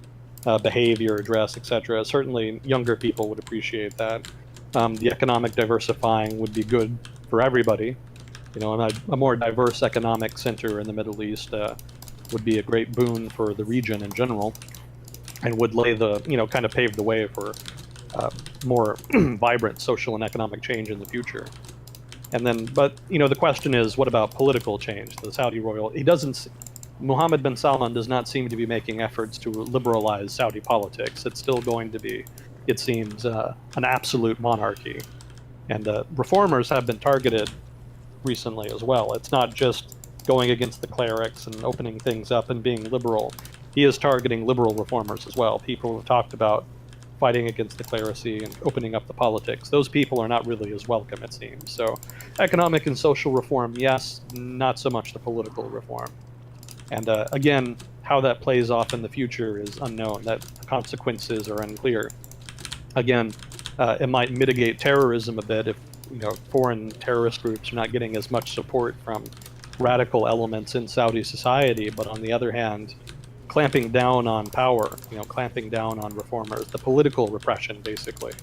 S2: behavior, dress, etc. Certainly, younger people would appreciate that. The economic diversifying would be good for everybody. A more diverse economic center in the Middle East would be a great boon for the region in general, and would lay kind of pave the way for more vibrant social and economic change in the future. But the question is, what about political change? The Saudi royal, Mohammed bin Salman does not seem to be making efforts to liberalize Saudi politics. It's still going to be, it seems, an absolute monarchy. And reformers have been targeted recently as well. It's not just going against the clerics and opening things up and being liberal. He is targeting liberal reformers as well. People who talked about fighting against the clerisy and opening up the politics. Those people are not really as welcome, it seems. So economic and social reform, yes, not so much the political reform. And again, how that plays off in the future is unknown. That the consequences are unclear. Again, it might mitigate terrorism a bit if foreign terrorist groups are not getting as much support from radical elements in Saudi society. But on the other hand, clamping down on power, clamping down on reformers, the political repression, basically,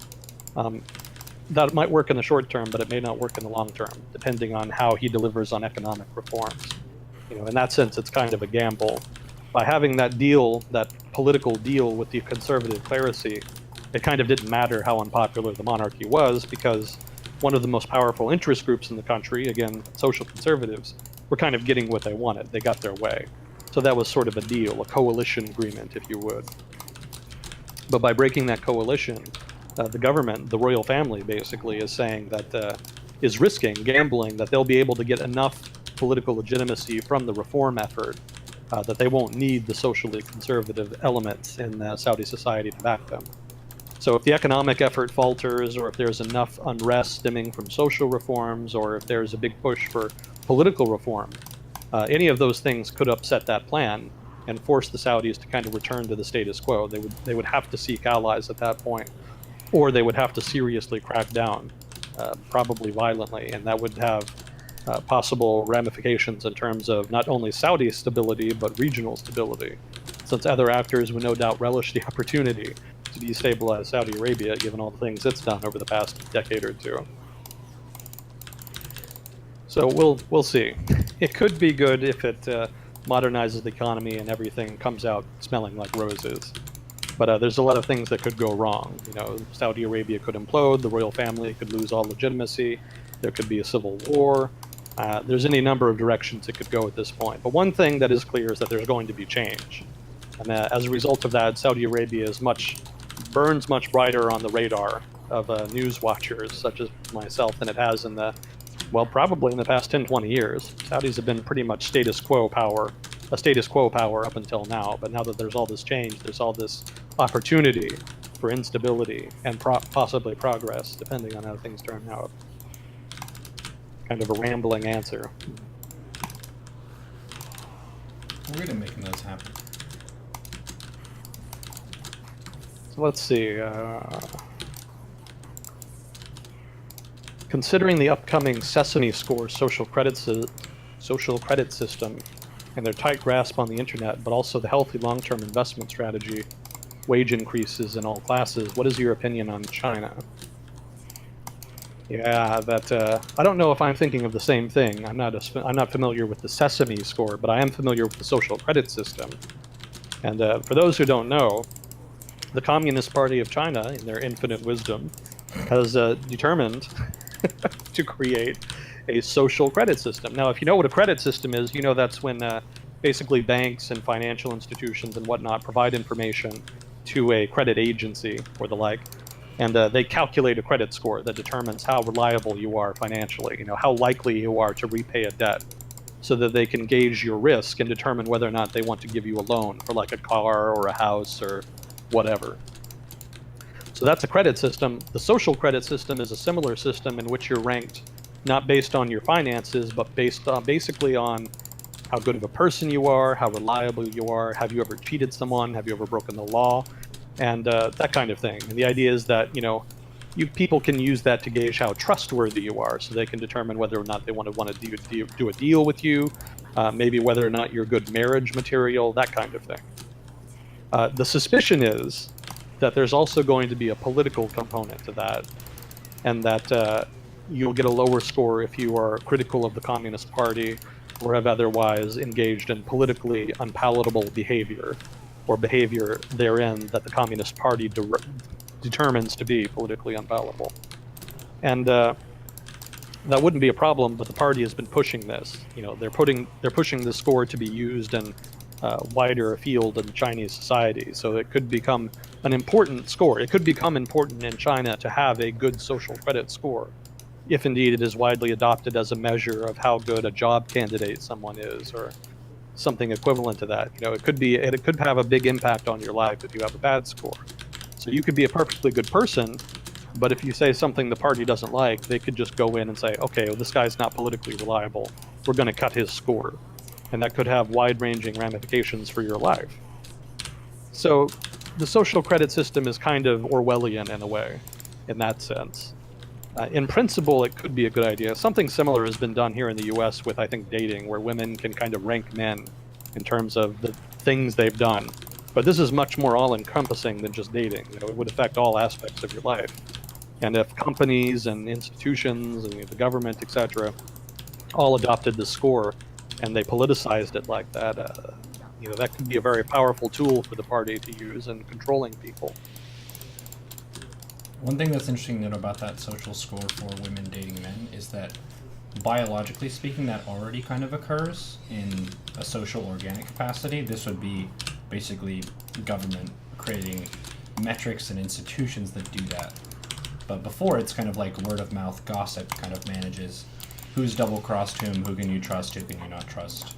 S2: that might work in the short term, but it may not work in the long term, depending on how he delivers on economic reforms. In that sense, it's kind of a gamble. By having that deal, that political deal with the conservative clerisy, it kind of didn't matter how unpopular the monarchy was, because one of the most powerful interest groups in the country, again, social conservatives, were kind of getting what they wanted. They got their way. So that was sort of a deal, a coalition agreement, if you would. But by breaking that coalition, the government, the royal family, basically, is saying that, is risking, gambling, that they'll be able to get enough political legitimacy from the reform effort that they won't need the socially conservative elements in Saudi society to back them. So if the economic effort falters, or if there's enough unrest stemming from social reforms, or if there's a big push for political reform, any of those things could upset that plan and force the Saudis to kind of return to the status quo. They would have to seek allies at that point, or they would have to seriously crack down, probably violently, and that would have possible ramifications in terms of not only Saudi stability, but regional stability, since other actors would no doubt relish the opportunity to destabilize Saudi Arabia, given all the things it's done over the past decade or two. So we'll see. It could be good if it modernizes the economy and everything comes out smelling like roses. But there's a lot of things that could go wrong. Saudi Arabia could implode, the royal family could lose all legitimacy, there could be a civil war. There's any number of directions it could go at this point. But one thing that is clear is that there's going to be change. And as a result of that, Saudi Arabia burns much brighter on the radar of news watchers such as myself than it has probably in the past 10, 20 years. Saudis have been pretty much a status quo power up until now. But now that there's all this change, there's all this opportunity for instability and possibly progress, depending on how things turn out. Kind of a rambling answer.
S1: We're good at making those happen.
S2: So let's see. Considering the upcoming Sesame Score social credit system and their tight grasp on the internet, but also the healthy long-term investment strategy, wage increases in all classes, what is your opinion on China? Yeah, I don't know if I'm thinking of the same thing. I'm not familiar with the Sesame Score, but I am familiar with the social credit system. And for those who don't know, the Communist Party of China, in their infinite wisdom, has determined to create a social credit system. Now, if you know what a credit system is, that's when basically banks and financial institutions and whatnot provide information to a credit agency or the like, and they calculate a credit score that determines how reliable you are financially, how likely you are to repay a debt, so that they can gauge your risk and determine whether or not they want to give you a loan for like a car or a house or whatever. So that's a credit system. The social credit system is a similar system in which you're ranked not based on your finances, but based on basically on how good of a person you are, how reliable you are, have you ever cheated someone, have you ever broken the law, and that kind of thing. And the idea is that you people can use that to gauge how trustworthy you are, so they can determine whether or not they want to do a deal with you, maybe whether or not you're good marriage material, that kind of thing. The suspicion is that there's also going to be a political component to that, and that you'll get a lower score if you are critical of the Communist Party or have otherwise engaged in politically unpalatable behavior, or behavior therein that the Communist Party determines to be politically unpalatable. And that wouldn't be a problem, but the party has been pushing this. They're pushing the score to be used in wider afield in Chinese society. So it could become an important score. It could become important in China to have a good social credit score, if indeed it is widely adopted as a measure of how good a job candidate someone is, or something equivalent to that. It could have a big impact on your life if you have a bad score. So you could be a perfectly good person, but if you say something the party doesn't like, they could just go in and say, okay, well, this guy's not politically reliable, we're going to cut his score. and that could have wide-ranging ramifications for your life. So the social credit system is kind of Orwellian in a way, in that sense. In principle, it could be a good idea. Something similar has been done here in the US with, I think, dating, where women can kind of rank men in terms of the things they've done. But this is much more all-encompassing than just dating. It would affect all aspects of your life. And if companies and institutions and the government, etc., all adopted the score and they politicized it like that, that could be a very powerful tool for the party to use in controlling people.
S1: One thing that's interesting to note about that social score for women dating men is that, biologically speaking, that already kind of occurs in a social organic capacity. This would be basically government creating metrics and institutions that do that. But before, it's kind of like word of mouth gossip kind of manages who's double crossed whom, who can you trust, who can you not trust,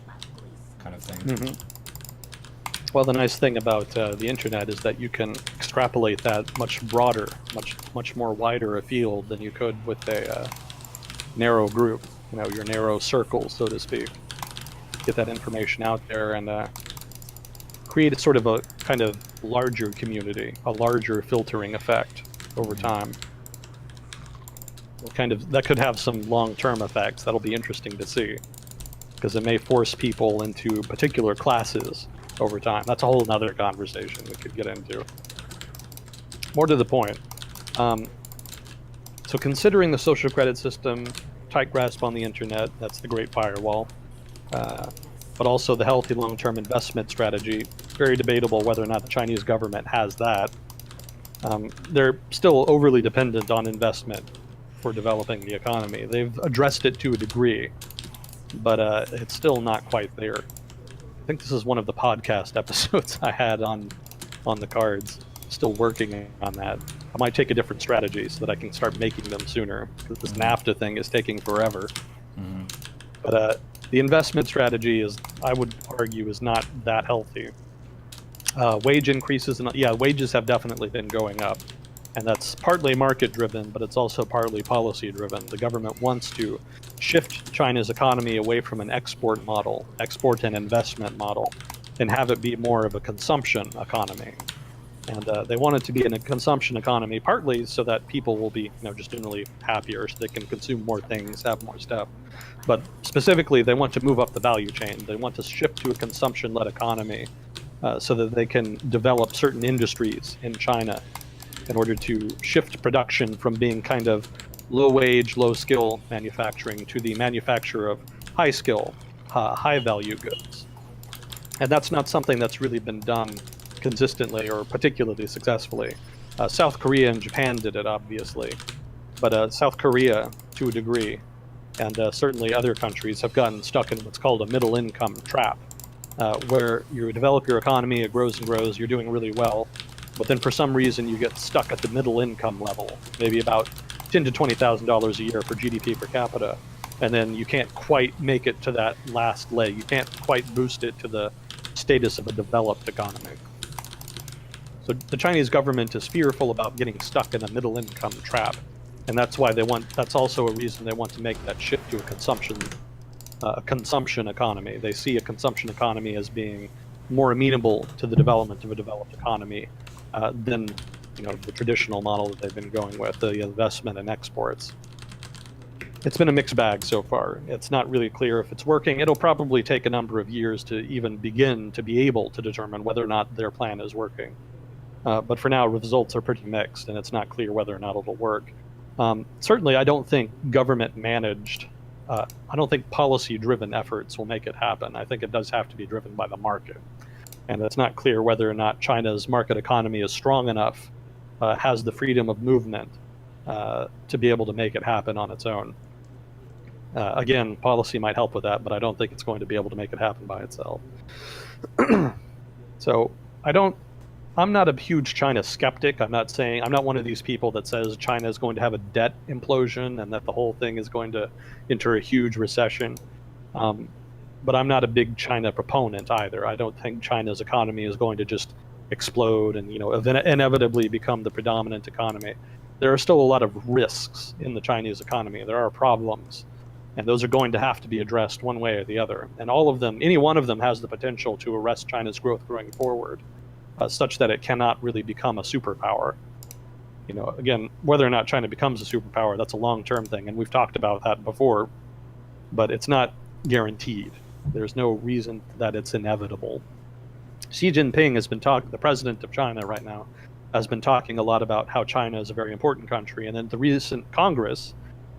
S1: kind of thing.
S2: Mm-hmm. Well, the nice thing about the internet is that you can extrapolate that much broader, much more wider a field than you could with a narrow group, your narrow circle, so to speak. Get that information out there and create a sort of a kind of larger community, a larger filtering effect over time. That could have some long-term effects. That'll be interesting to see, because it may force people into particular classes over time. That's a whole other conversation we could get into. More to the point. So considering the social credit system, tight grasp on the internet, that's the Great Firewall, but also the healthy long-term investment strategy, very debatable whether or not the Chinese government has that. They're still overly dependent on investment for developing the economy. They've addressed it to a degree, but it's still not quite there. I think this is one of the podcast episodes I had on the cards. Still working on that. I might take a different strategy so that I can start making them sooner, because this NAFTA thing is taking forever. Mm-hmm. But the investment strategy I would argue, is not that healthy. Wage increases, wages have definitely been going up. And that's partly market-driven, but it's also partly policy-driven. The government wants to shift China's economy away from an export and investment model, and have it be more of a consumption economy. And they want it to be in a consumption economy, partly so that people will be, just generally happier, so they can consume more things, have more stuff. But specifically, they want to move up the value chain. They want to shift to a consumption-led economy so that they can develop certain industries in China in order to shift production from being kind of low-wage, low-skill manufacturing to the manufacture of high-skill, high-value goods. And that's not something that's really been done consistently or particularly successfully. South Korea and Japan did it, obviously, but South Korea, to a degree, and certainly other countries, have gotten stuck in what's called a middle-income trap, where you develop your economy, it grows and grows, you're doing really well, but then for some reason you get stuck at the middle income level, maybe about $10,000 to $20,000 a year for GDP per capita, and then you can't quite make it to that last leg. You can't quite boost it to the status of a developed economy. So the Chinese government is fearful about getting stuck in a middle income trap, and that's why that's also a reason they want to make that shift to a consumption economy. They see a consumption economy as being more amenable to the development of a developed economy than the traditional model that they've been going with, the investment and exports. It's been a mixed bag so far. It's not really clear if it's working. It'll probably take a number of years to even begin to be able to determine whether or not their plan is working. But for now, results are pretty mixed, and it's not clear whether or not it'll work. Certainly, I don't think government-managed, I don't think policy-driven efforts will make it happen. I think it does have to be driven by the market. And it's not clear whether or not China's market economy is strong enough, has the freedom of movement to be able to make it happen on its own. Again, policy might help with that, but I don't think it's going to be able to make it happen by itself. So I'm not a huge China skeptic. I'm not one of these people that says China is going to have a debt implosion and that the whole thing is going to enter a huge recession. But I'm not a big China proponent either. I don't think China's economy is going to just explode and inevitably become the predominant economy. There are still a lot of risks in the Chinese economy. There are problems. And those are going to have to be addressed one way or the other. And all of them, any one of them, has the potential to arrest China's growth going forward, such that it cannot really become a superpower. Again, whether or not China becomes a superpower, that's a long-term thing, and we've talked about that before, but it's not guaranteed. There's no reason that it's inevitable. Xi Jinping has been talking, the president of China right now, has been talking a lot about how China is a very important country. And then the recent Congress,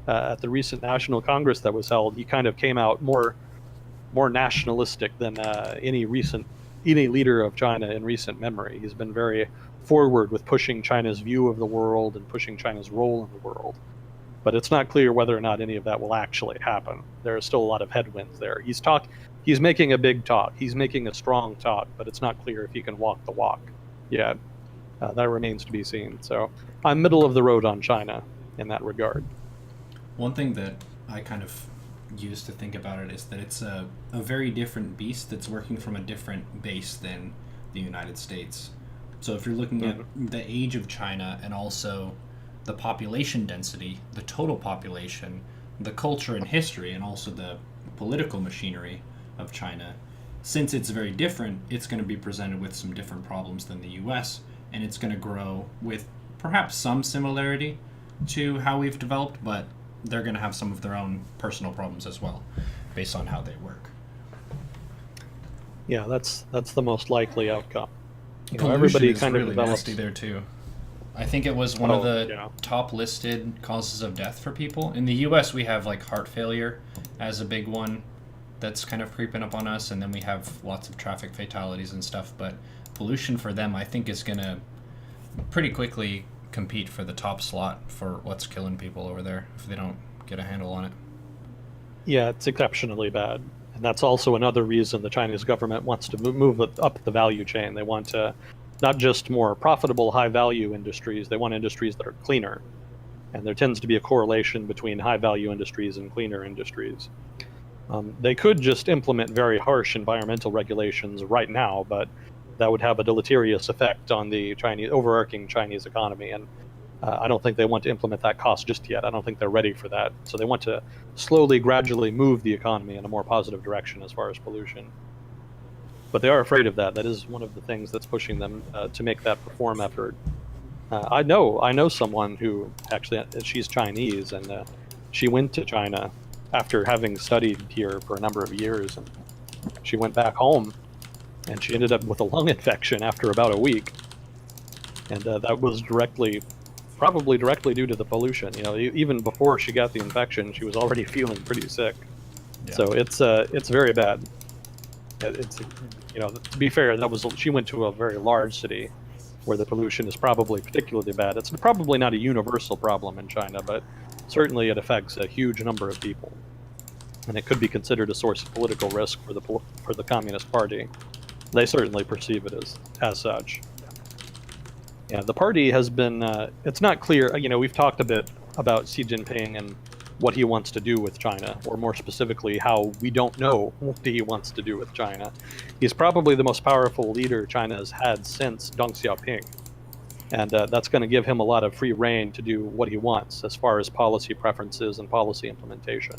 S2: at the recent National Congress that was held, he kind of came out more nationalistic than any leader of China in recent memory. He's been very forward with pushing China's view of the world and pushing China's role in the world. But it's not clear whether or not any of that will actually happen. There are still a lot of headwinds there. He's making a big talk. He's making a strong talk, but it's not clear if he can walk the walk yet. That remains to be seen. So I'm middle of the road on China in that regard.
S1: One thing that I kind of use to think about it is that it's a very different beast that's working from a different base than the United States. So if you're looking at the age of China and also the population density, the total population, the culture and history, and also the political machinery of China, since it's very different, it's going to be presented with some different problems than the US, and it's going to grow with perhaps some similarity to how we've developed, but they're going to have some of their own personal problems as well, based on how they work.
S2: Yeah, that's the most likely outcome.
S1: Everybody is kind of really nasty there too. I think it was one of the top listed causes of death for people. In the US, we have like heart failure as a big one that's kind of creeping up on us, and then we have lots of traffic fatalities and stuff, but pollution for them, I think, is going to pretty quickly compete for the top slot for what's killing people over there if they don't get a handle on it.
S2: Yeah, it's exceptionally bad. And that's also another reason the Chinese government wants to move up the value chain. They want not just more profitable, high-value industries, they want industries that are cleaner. And there tends to be a correlation between high-value industries and cleaner industries. They could just implement very harsh environmental regulations right now, but that would have a deleterious effect on the overarching Chinese economy. And I don't think they want to implement that cost just yet. I don't think they're ready for that. So they want to slowly, gradually move the economy in a more positive direction as far as pollution. But they are afraid of that. That is one of the things that's pushing them to make that reform effort. I know someone who actually, she's Chinese, and she went to China after having studied here for a number of years. And she went back home, and she ended up with a lung infection after about a week. And that was probably directly due to the pollution. Even before she got the infection, she was already feeling pretty sick. Yeah. So it's very bad. It's to be fair, she went to a very large city where the pollution is probably particularly bad. It's probably not a universal problem in China, but certainly it affects a huge number of people, and it could be considered a source of political risk for the Communist Party. They certainly perceive it as such. Yeah, the party has been, it's not clear, we've talked a bit about Xi Jinping and what he wants to do with China, or more specifically, how we don't know what he wants to do with China. He's probably the most powerful leader China has had since Deng Xiaoping, and that's going to give him a lot of free rein to do what he wants as far as policy preferences and policy implementation.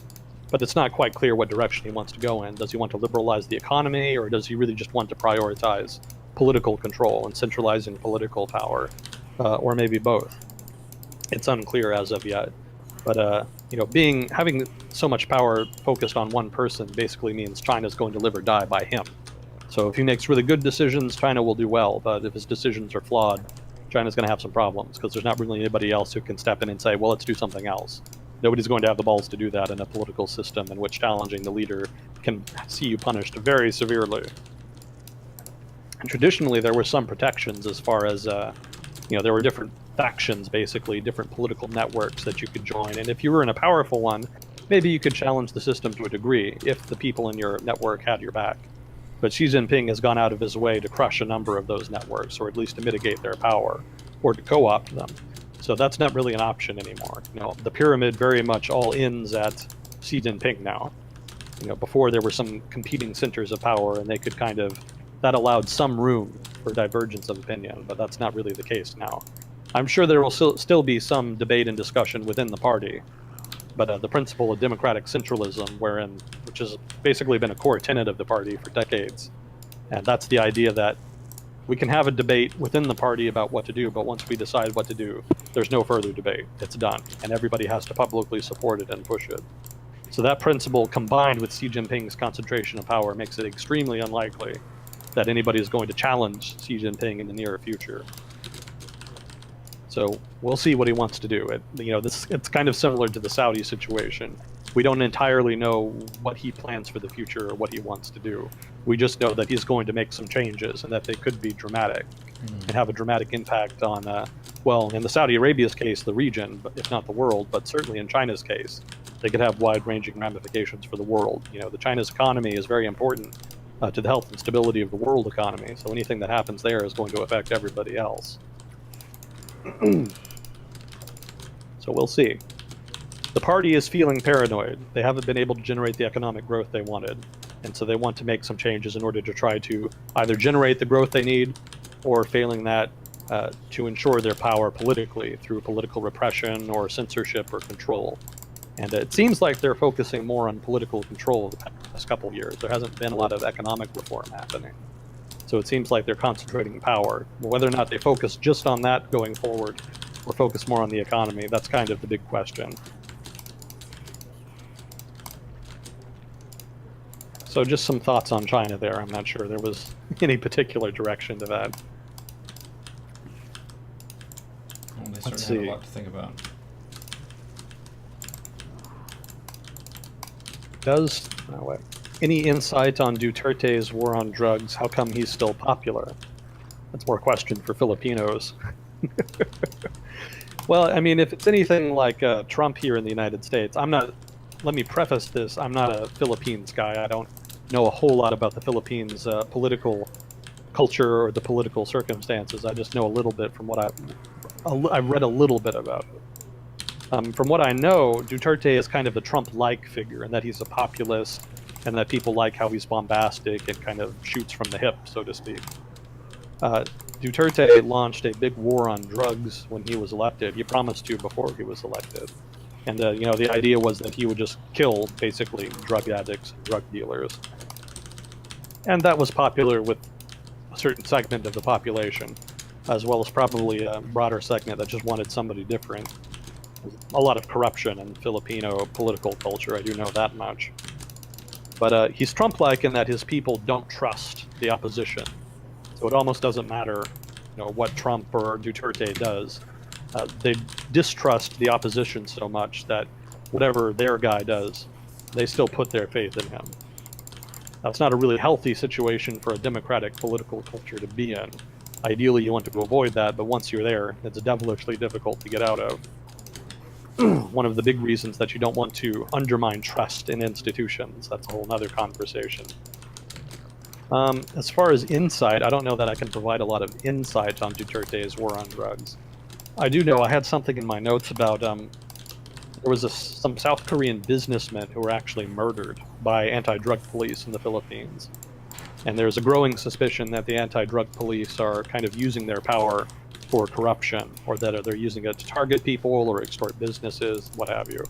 S2: But it's not quite clear what direction he wants to go in. Does he want to liberalize the economy, or does he really just want to prioritize political control and centralizing political power, or maybe both? It's unclear as of yet. But having so much power focused on one person basically means China's going to live or die by him. So if he makes really good decisions, China will do well. But if his decisions are flawed, China's going to have some problems, because there's not really anybody else who can step in and say, well, let's do something else. Nobody's going to have the balls to do that in a political system in which challenging the leader can see you punished very severely. And traditionally, there were some protections as far as, there were different factions, basically, different political networks that you could join. And if you were in a powerful one, maybe you could challenge the system to a degree if the people in your network had your back. But Xi Jinping has gone out of his way to crush a number of those networks, or at least to mitigate their power, or to co-opt them. So that's not really an option anymore. The pyramid very much all ends at Xi Jinping now. Before there were some competing centers of power, and they could that allowed some room for divergence of opinion, but that's not really the case now. I'm sure there will still be some debate and discussion within the party, But the principle of democratic centralism, which has basically been a core tenet of the party for decades, and that's the idea that we can have a debate within the party about what to do, but once we decide what to do, there's no further debate. It's done, and everybody has to publicly support it and push it. So that principle, combined with Xi Jinping's concentration of power, makes it extremely unlikely that anybody is going to challenge Xi Jinping in the near future. So we'll see what he wants to do. It's kind of similar to the Saudi situation. We don't entirely know what he plans for the future or what he wants to do. We just know that he's going to make some changes and that they could be dramatic and have a dramatic impact on, in the Saudi Arabia's case, the region, if not the world, but certainly in China's case, they could have wide-ranging ramifications for the world. The China's economy is very important to the health and stability of the world economy, so anything that happens there is going to affect everybody else. So we'll see. The party is feeling paranoid. They haven't been able to generate the economic growth they wanted, and so they want to make some changes in order to try to either generate the growth they need, or failing that, to ensure their power politically through political repression or censorship or control. And it seems like they're focusing more on political control the past couple of years. There hasn't been a lot of economic reform happening. So it seems like they're concentrating power. Whether or not they focus just on that going forward, or focus more on the economy, that's kind of the big question. So just some thoughts on China there. I'm not sure there was any particular direction to that.
S1: Well, they certainly have a lot to think about. Any insight on Duterte's war on drugs? How come he's still popular? That's more a question for Filipinos. Well, I mean, if it's anything like Trump here in the United States, let me preface this, I'm not a Philippines guy. I don't know a whole lot about the Philippines political culture or the political circumstances. I just know a little bit from what I've read a little bit about it. From what I know, Duterte is kind of a Trump-like figure, and that he's a populist, and that people like how he's bombastic and kind of shoots from the hip, so to speak. Duterte launched a big war on drugs when he was elected. He promised to before he was elected. And the idea was that he would just kill, basically, drug addicts and drug dealers. And that was popular with a certain segment of the population, as well as probably a broader segment that just wanted somebody different. A lot of corruption in Filipino political culture, I do know that much. But he's Trump-like in that his people don't trust the opposition. So it almost doesn't matter, what Trump or Duterte does. They distrust the opposition so much that whatever their guy does, they still put their faith in him. That's not a really healthy situation for a democratic political culture to be in. Ideally, you want to avoid that, but once you're there, it's devilishly difficult to get out of. One of the big reasons that you don't want to undermine trust in institutions. That's a whole other conversation. As far as insight, I don't know that I can provide a lot of insight on Duterte's war on drugs. I do know I had something in my notes about there was some South Korean businessmen who were actually murdered by anti-drug police in the Philippines. And there's a growing suspicion that the anti-drug police are kind of using their power for corruption, or that they're using it to target people or extort businesses, what have you.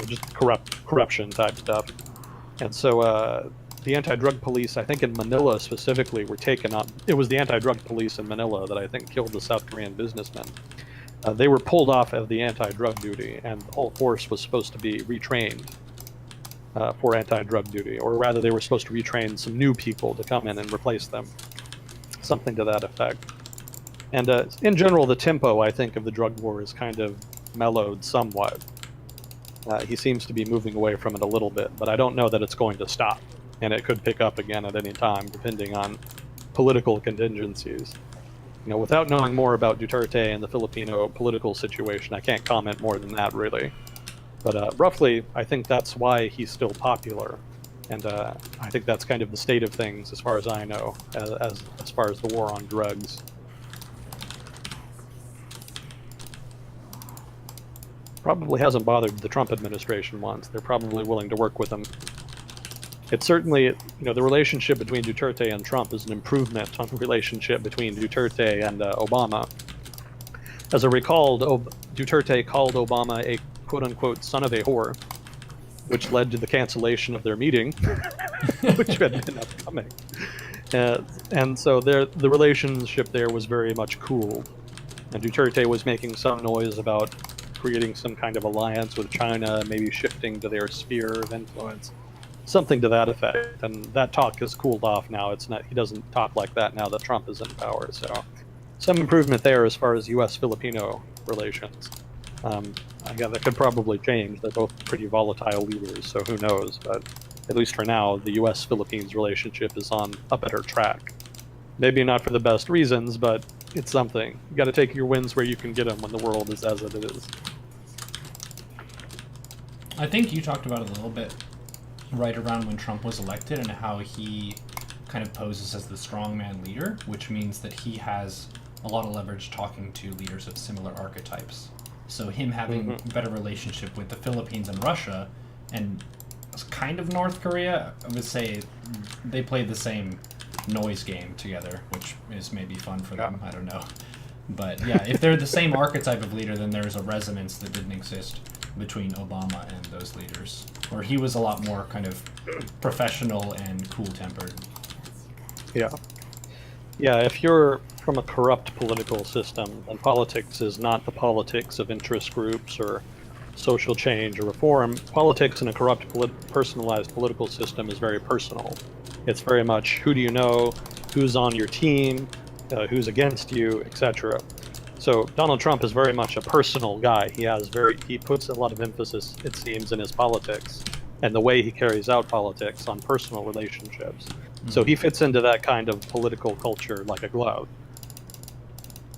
S1: Just corruption type stuff. And so the anti-drug police, I think in Manila specifically, were taken up. It was the anti-drug police in Manila that I think killed the South Korean businessmen. They were pulled off of the anti-drug duty, and the whole force was supposed to be retrained for anti-drug duty, or rather they were supposed to retrain some new people to come in and replace them. Something to that effect. And in general, the tempo, I think, of the drug war is kind of mellowed somewhat. He seems to be moving away from it a little bit, but I don't know that it's going to stop. And it could pick up again at any time, depending on political contingencies. Without knowing more about Duterte and the Filipino political situation, I can't comment more than that, really. But roughly, I think that's why he's still popular. And I think that's kind of the state of things, as far as I know, as far as the war on drugs. Probably hasn't bothered the Trump administration once. They're probably willing to work with him. It's certainly, the relationship between Duterte and Trump is an improvement on the relationship between Duterte and Obama. As I recall, Duterte called Obama a
S2: quote-unquote son of a whore, which led to the cancellation of their meeting, which had been upcoming. And so the relationship there was very much cooled. And Duterte was making some noise about creating some kind of alliance with China, maybe shifting to their sphere of influence, something to that effect. And that talk has cooled off now. It's not, he doesn't talk like that now that Trump is in power. So some improvement there as far as U.S.-Filipino relations. Again, that could probably change. They're both pretty volatile leaders, so who knows? But at least for now, the U.S.-Philippines relationship is on a better track. Maybe not for the best reasons, but it's something. You got to take your wins where you can get them when the world is as it is.
S1: I think you talked about it a little bit right around when Trump was elected and how he kind of poses as the strongman leader, which means that he has a lot of leverage talking to leaders of similar archetypes. So him having a better relationship with the Philippines and Russia and kind of North Korea, I would say they played the same noise game together, which is maybe fun for them. I don't know. But yeah, if they're the same archetype of leader, then there's a resonance that didn't exist between Obama and those leaders, where he was a lot more kind of professional and cool-tempered.
S2: Yeah. Yeah, if you're from a corrupt political system, then politics is not the politics of interest groups or social change or reform. Politics in a corrupt, personalized political system is very personal. It's very much who do you know, who's on your team, who's against you, etc. So Donald Trump is very much a personal guy. He puts a lot of emphasis, it seems, in his politics and the way he carries out politics on personal relationships. So he fits into that kind of political culture like a glove.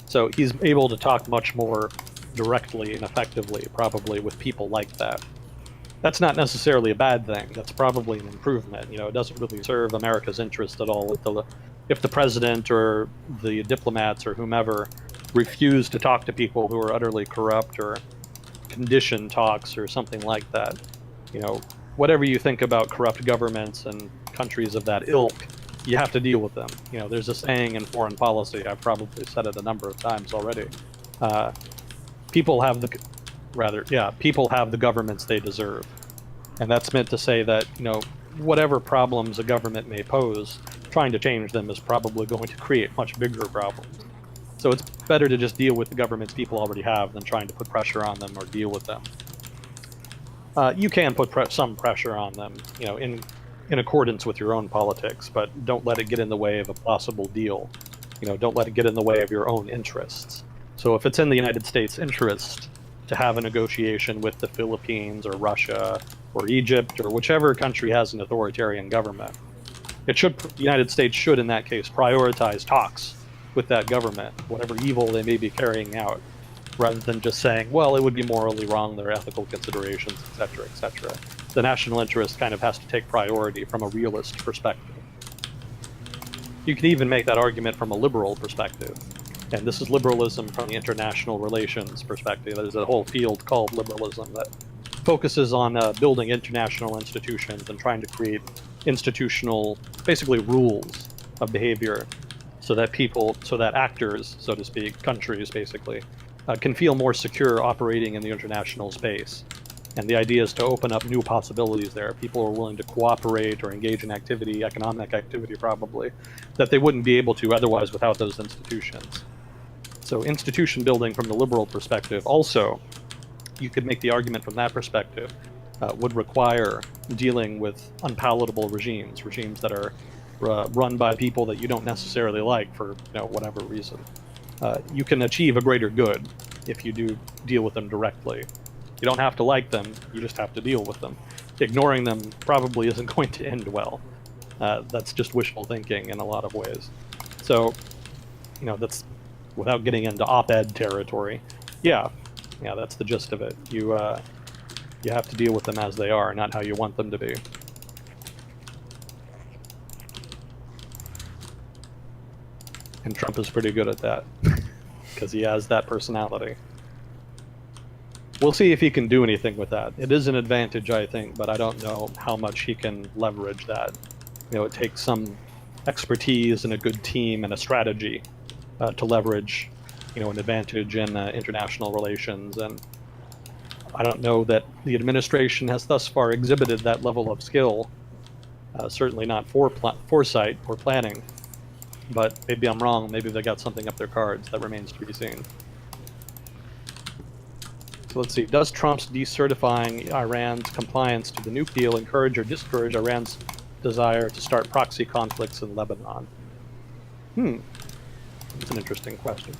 S2: So he's able to talk much more directly and effectively, probably, with people like that. That's not necessarily a bad thing. That's probably an improvement. It doesn't really serve America's interest at all if the president or the diplomats or whomever refuse to talk to people who are utterly corrupt or condition talks or something like that. Whatever you think about corrupt governments and countries of that ilk, you have to deal with them. There's a saying in foreign policy, I've probably said it a number of times already. People have the governments they deserve. And that's meant to say that, whatever problems a government may pose, trying to change them is probably going to create much bigger problems. So it's better to just deal with the governments people already have than trying to put pressure on them or deal with them. You can put some pressure on them, in accordance with your own politics, but don't let it get in the way of a possible deal. Don't let it get in the way of your own interests. So if it's in the United States' interest to have a negotiation with the Philippines or Russia or Egypt or whichever country has an authoritarian government, the United States should, in that case, prioritize talks with that government, whatever evil they may be carrying out, rather than just saying, well, it would be morally wrong, there are ethical considerations, etc., etc. The national interest kind of has to take priority from a realist perspective. You can even make that argument from a liberal perspective. And this is liberalism from the international relations perspective. There's a whole field called liberalism that focuses on building international institutions and trying to create institutional, basically rules of behavior so that actors, so to speak, countries basically, can feel more secure operating in the international space. And the idea is to open up new possibilities there. People are willing to cooperate or engage in activity, economic activity probably, that they wouldn't be able to otherwise without those institutions. So institution building from the liberal perspective also, you could make the argument from that perspective, would require dealing with unpalatable regimes that are run by people that you don't necessarily like for whatever reason. You can achieve a greater good if you do deal with them directly. You don't have to like them, you just have to deal with them. Ignoring them probably isn't going to end well. That's just wishful thinking in a lot of ways. So, that's without getting into op-ed territory. Yeah, that's the gist of it. You have to deal with them as they are, not how you want them to be. And Trump is pretty good at that, because he has that personality. We'll see if he can do anything with that. It is an advantage, I think, but I don't know how much he can leverage that. It takes some expertise and a good team and a strategy to leverage, an advantage in international relations. And I don't know that the administration has thus far exhibited that level of skill, certainly not for foresight or planning, but maybe I'm wrong. Maybe they got something up their cards. That remains to be seen. So let's see. Does Trump's decertifying Iran's compliance to the nuke deal encourage or discourage Iran's desire to start proxy conflicts in Lebanon? That's an interesting question.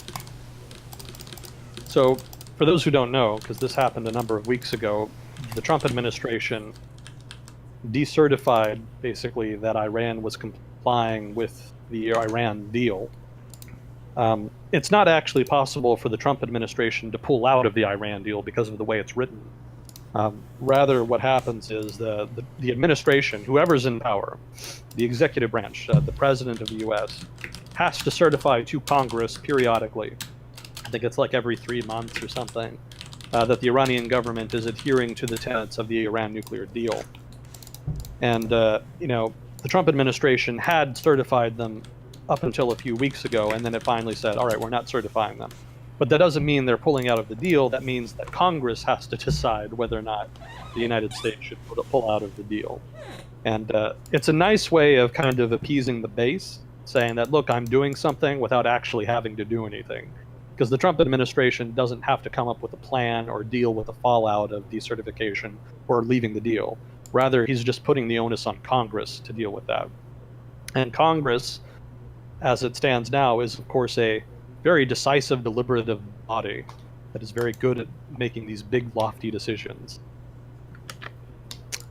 S2: So, for those who don't know, because this happened a number of weeks ago, the Trump administration decertified basically that Iran was complying with the Iran deal. It's not actually possible for the Trump administration to pull out of the Iran deal because of the way it's written. Rather, what happens is the administration, whoever's in power, the executive branch, the president of the U.S., has to certify to Congress periodically, I think it's like every 3 months or something, that the Iranian government is adhering to the tenets of the Iran nuclear deal. And, the Trump administration had certified them up until a few weeks ago, and then it finally said, all right, we're not certifying them. But that doesn't mean they're pulling out of the deal. That means that Congress has to decide whether or not the United States should pull out of the deal. And it's a nice way of kind of appeasing the base, saying that, look, I'm doing something without actually having to do anything. Because the Trump administration doesn't have to come up with a plan or deal with the fallout of decertification or leaving the deal. Rather, he's just putting the onus on Congress to deal with that. And Congress, as it stands now, is, of course, a very decisive, deliberative body that is very good at making these big, lofty decisions.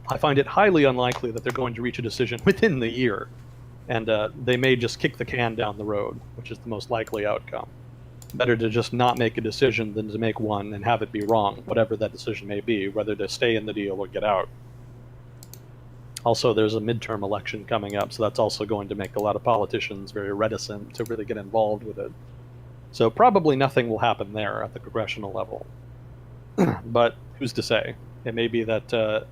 S2: I find it highly unlikely that they're going to reach a decision within the year, and they may just kick the can down the road, which is the most likely outcome. Better to just not make a decision than to make one and have it be wrong, whatever that decision may be, whether to stay in the deal or get out. Also, there's a midterm election coming up, so that's also going to make a lot of politicians very reticent to really get involved with it. So probably nothing will happen there at the congressional level. But who's to say? It may be that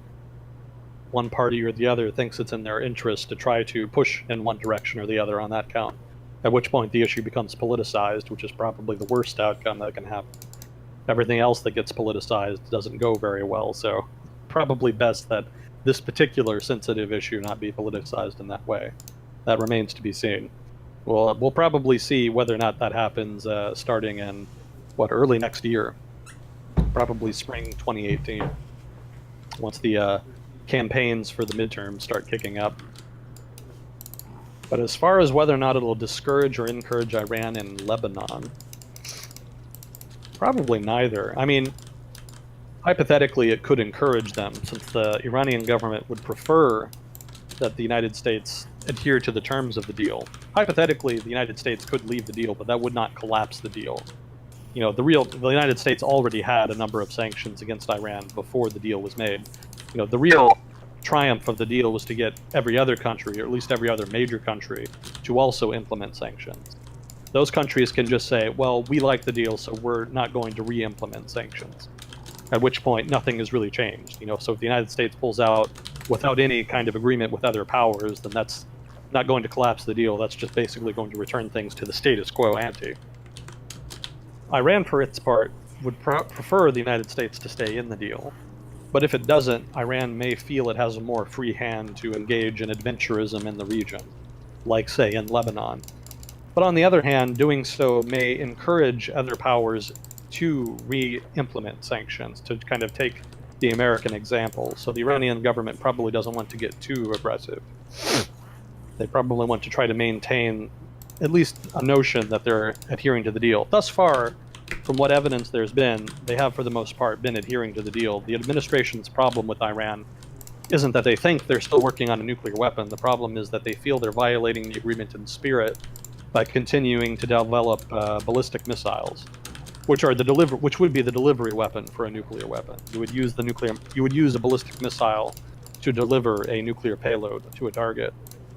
S2: one party or the other thinks it's in their interest to try to push in one direction or the other on that count, at which point the issue becomes politicized, which is probably the worst outcome that can happen. Everything else that gets politicized doesn't go very well, so probably best that this particular sensitive issue not be politicized in that way. That remains to be seen. We'll probably see whether or not that happens starting in, early next year. Probably spring 2018, once the campaigns for the midterms start kicking up. But as far as whether or not it'll discourage or encourage Iran in Lebanon, probably neither. I mean, hypothetically, it could encourage them, since the Iranian government would prefer that the United States adhere to the terms of the deal. Hypothetically, the United States could leave the deal, but that would not collapse the deal. The United States already had a number of sanctions against Iran before the deal was made. The real triumph of the deal was to get every other country, or at least every other major country, to also implement sanctions. Those countries can just say, well, we like the deal, so we're not going to re-implement sanctions. At which point, nothing has really changed. So if the United States pulls out without any kind of agreement with other powers, then that's not going to collapse the deal. That's just basically going to return things to the status quo ante. Iran, for its part, would prefer the United States to stay in the deal. But if it doesn't, Iran may feel it has a more free hand to engage in adventurism in the region, like, say, in Lebanon. But on the other hand, doing so may encourage other powers to re-implement sanctions, to kind of take the American example. So the Iranian government probably doesn't want to get too aggressive. They probably want to try to maintain at least a notion that they're adhering to the deal. Thus far, from what evidence there's been, they have for the most part been adhering to the deal. The administration's problem with Iran isn't that they think they're still working on a nuclear weapon. The problem is that they feel they're violating the agreement in spirit by continuing to develop ballistic missiles, which would be the delivery weapon for a nuclear weapon. You would use a ballistic missile to deliver a nuclear payload to a target.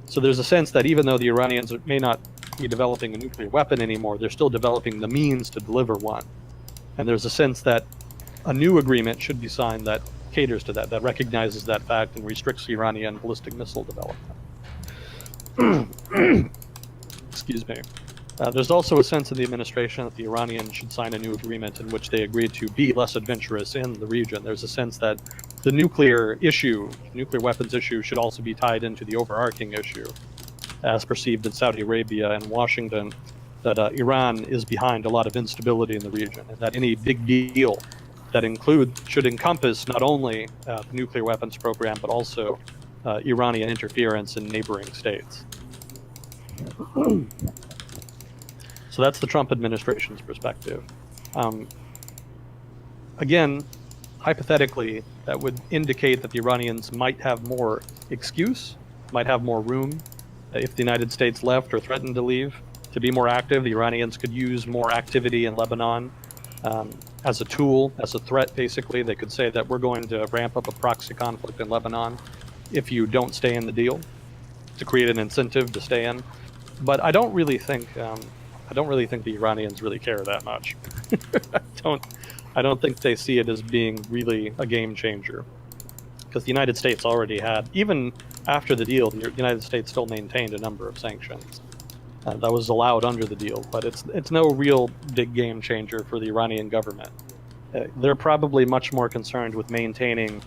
S2: So there's a sense that even though the Iranians may not be developing a nuclear weapon anymore, they're still developing the means to deliver one. And there's a sense that a new agreement should be signed that caters to that recognizes that fact and restricts Iranian ballistic missile development. Excuse me. There's also a sense in the administration that the Iranians should sign a new agreement in which they agree to be less adventurous in the region. There's a sense that the nuclear weapons issue, should also be tied into the overarching issue, as perceived in Saudi Arabia and Washington, that Iran is behind a lot of instability in the region, and that any big deal that should encompass not only the nuclear weapons program, but also Iranian interference in neighboring states. So that's the Trump administration's perspective. Again, hypothetically, that would indicate that the Iranians might have more excuse, might have more room if the United States left or threatened to leave to be more active. The Iranians could use more activity in Lebanon as a tool, as a threat, basically. They could say that we're going to ramp up a proxy conflict in Lebanon if you don't stay in the deal, to create an incentive to stay in. But I don't really think the Iranians really care that much. I don't think they see it as being really a game changer, because the United States already had, even after the deal, the United States still maintained a number of sanctions that was allowed under the deal. But it's no real big game changer for the Iranian government. They're probably much more concerned with maintaining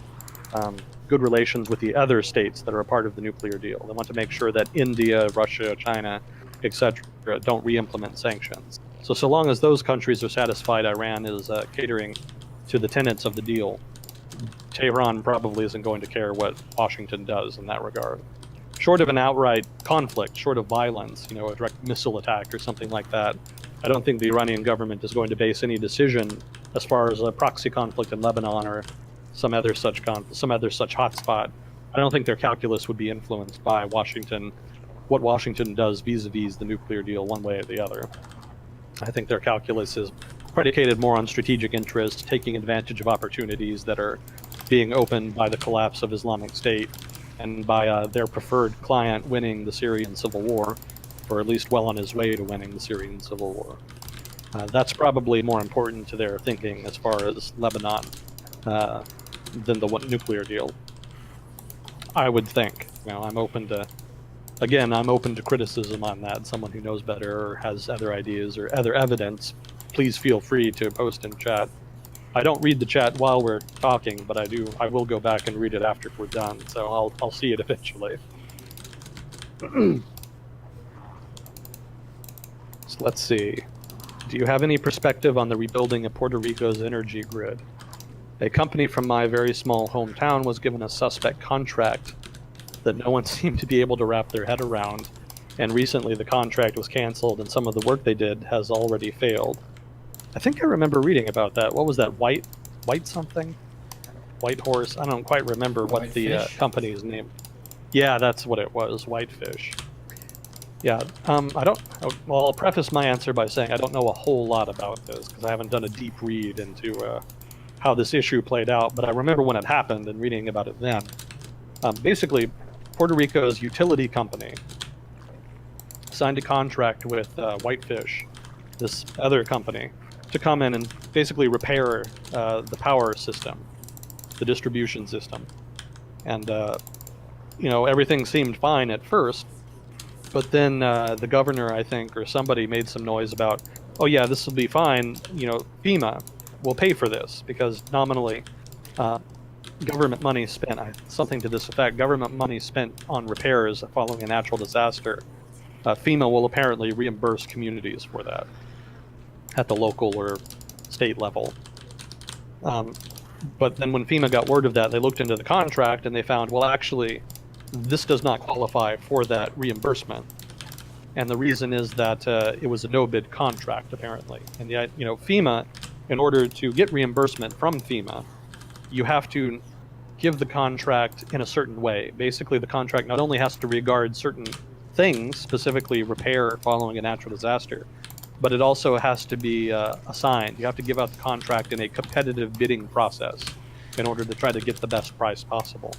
S2: good relations with the other states that are a part of the nuclear deal. They want to make sure that India, Russia, China, etc., don't re-implement sanctions. So long as those countries are satisfied Iran is catering to the tenets of the deal, Tehran probably isn't going to care what Washington does in that regard. Short of an outright conflict, short of violence, a direct missile attack or something like that, I don't think the Iranian government is going to base any decision as far as a proxy conflict in Lebanon or some other such hotspot. I don't think their calculus would be influenced by what Washington does vis-a-vis the nuclear deal, one way or the other. I think their calculus is predicated more on strategic interests, taking advantage of opportunities that are being opened by the collapse of Islamic State and by their preferred client winning the Syrian civil war, or at least well on his way to winning the Syrian civil war. That's probably more important to their thinking as far as Lebanon than the nuclear deal, I would think. I'm open to criticism on that. Someone who knows better or has other ideas or other evidence, please feel free to post in chat. I don't read the chat while we're talking, but I will go back and read it after we're done, so I'll see it eventually. So let's see. Do you have any perspective on the rebuilding of Puerto Rico's energy grid? A company from my very small hometown was given a suspect contract that no one seemed to be able to wrap their head around, and recently the contract was canceled and some of the work they did has already failed. I think I remember reading about that. What was that, White something? White Horse? I don't quite remember what the company's name. Yeah, that's what it was, Whitefish. Yeah, I'll preface my answer by saying I don't know a whole lot about this, because I haven't done a deep read into how this issue played out, but I remember when it happened and reading about it then. Basically, Puerto Rico's utility company signed a contract with Whitefish, this other company, to come in and basically repair the power system, the distribution system. And, everything seemed fine at first, but then the governor, I think, or somebody made some noise about, oh yeah, this will be fine, FEMA will pay for this, because nominally government money spent, something to this effect, government money spent on repairs following a natural disaster, FEMA will apparently reimburse communities for that at the local or state level. But then when FEMA got word of that, they looked into the contract and they found, well, actually, this does not qualify for that reimbursement. And the reason is that it was a no-bid contract, apparently. And FEMA, in order to get reimbursement from FEMA, you have to give the contract in a certain way. Basically, the contract not only has to regard certain things, specifically repair following a natural disaster, but it also has to be assigned. You have to give out the contract in a competitive bidding process in order to try to get the best price possible.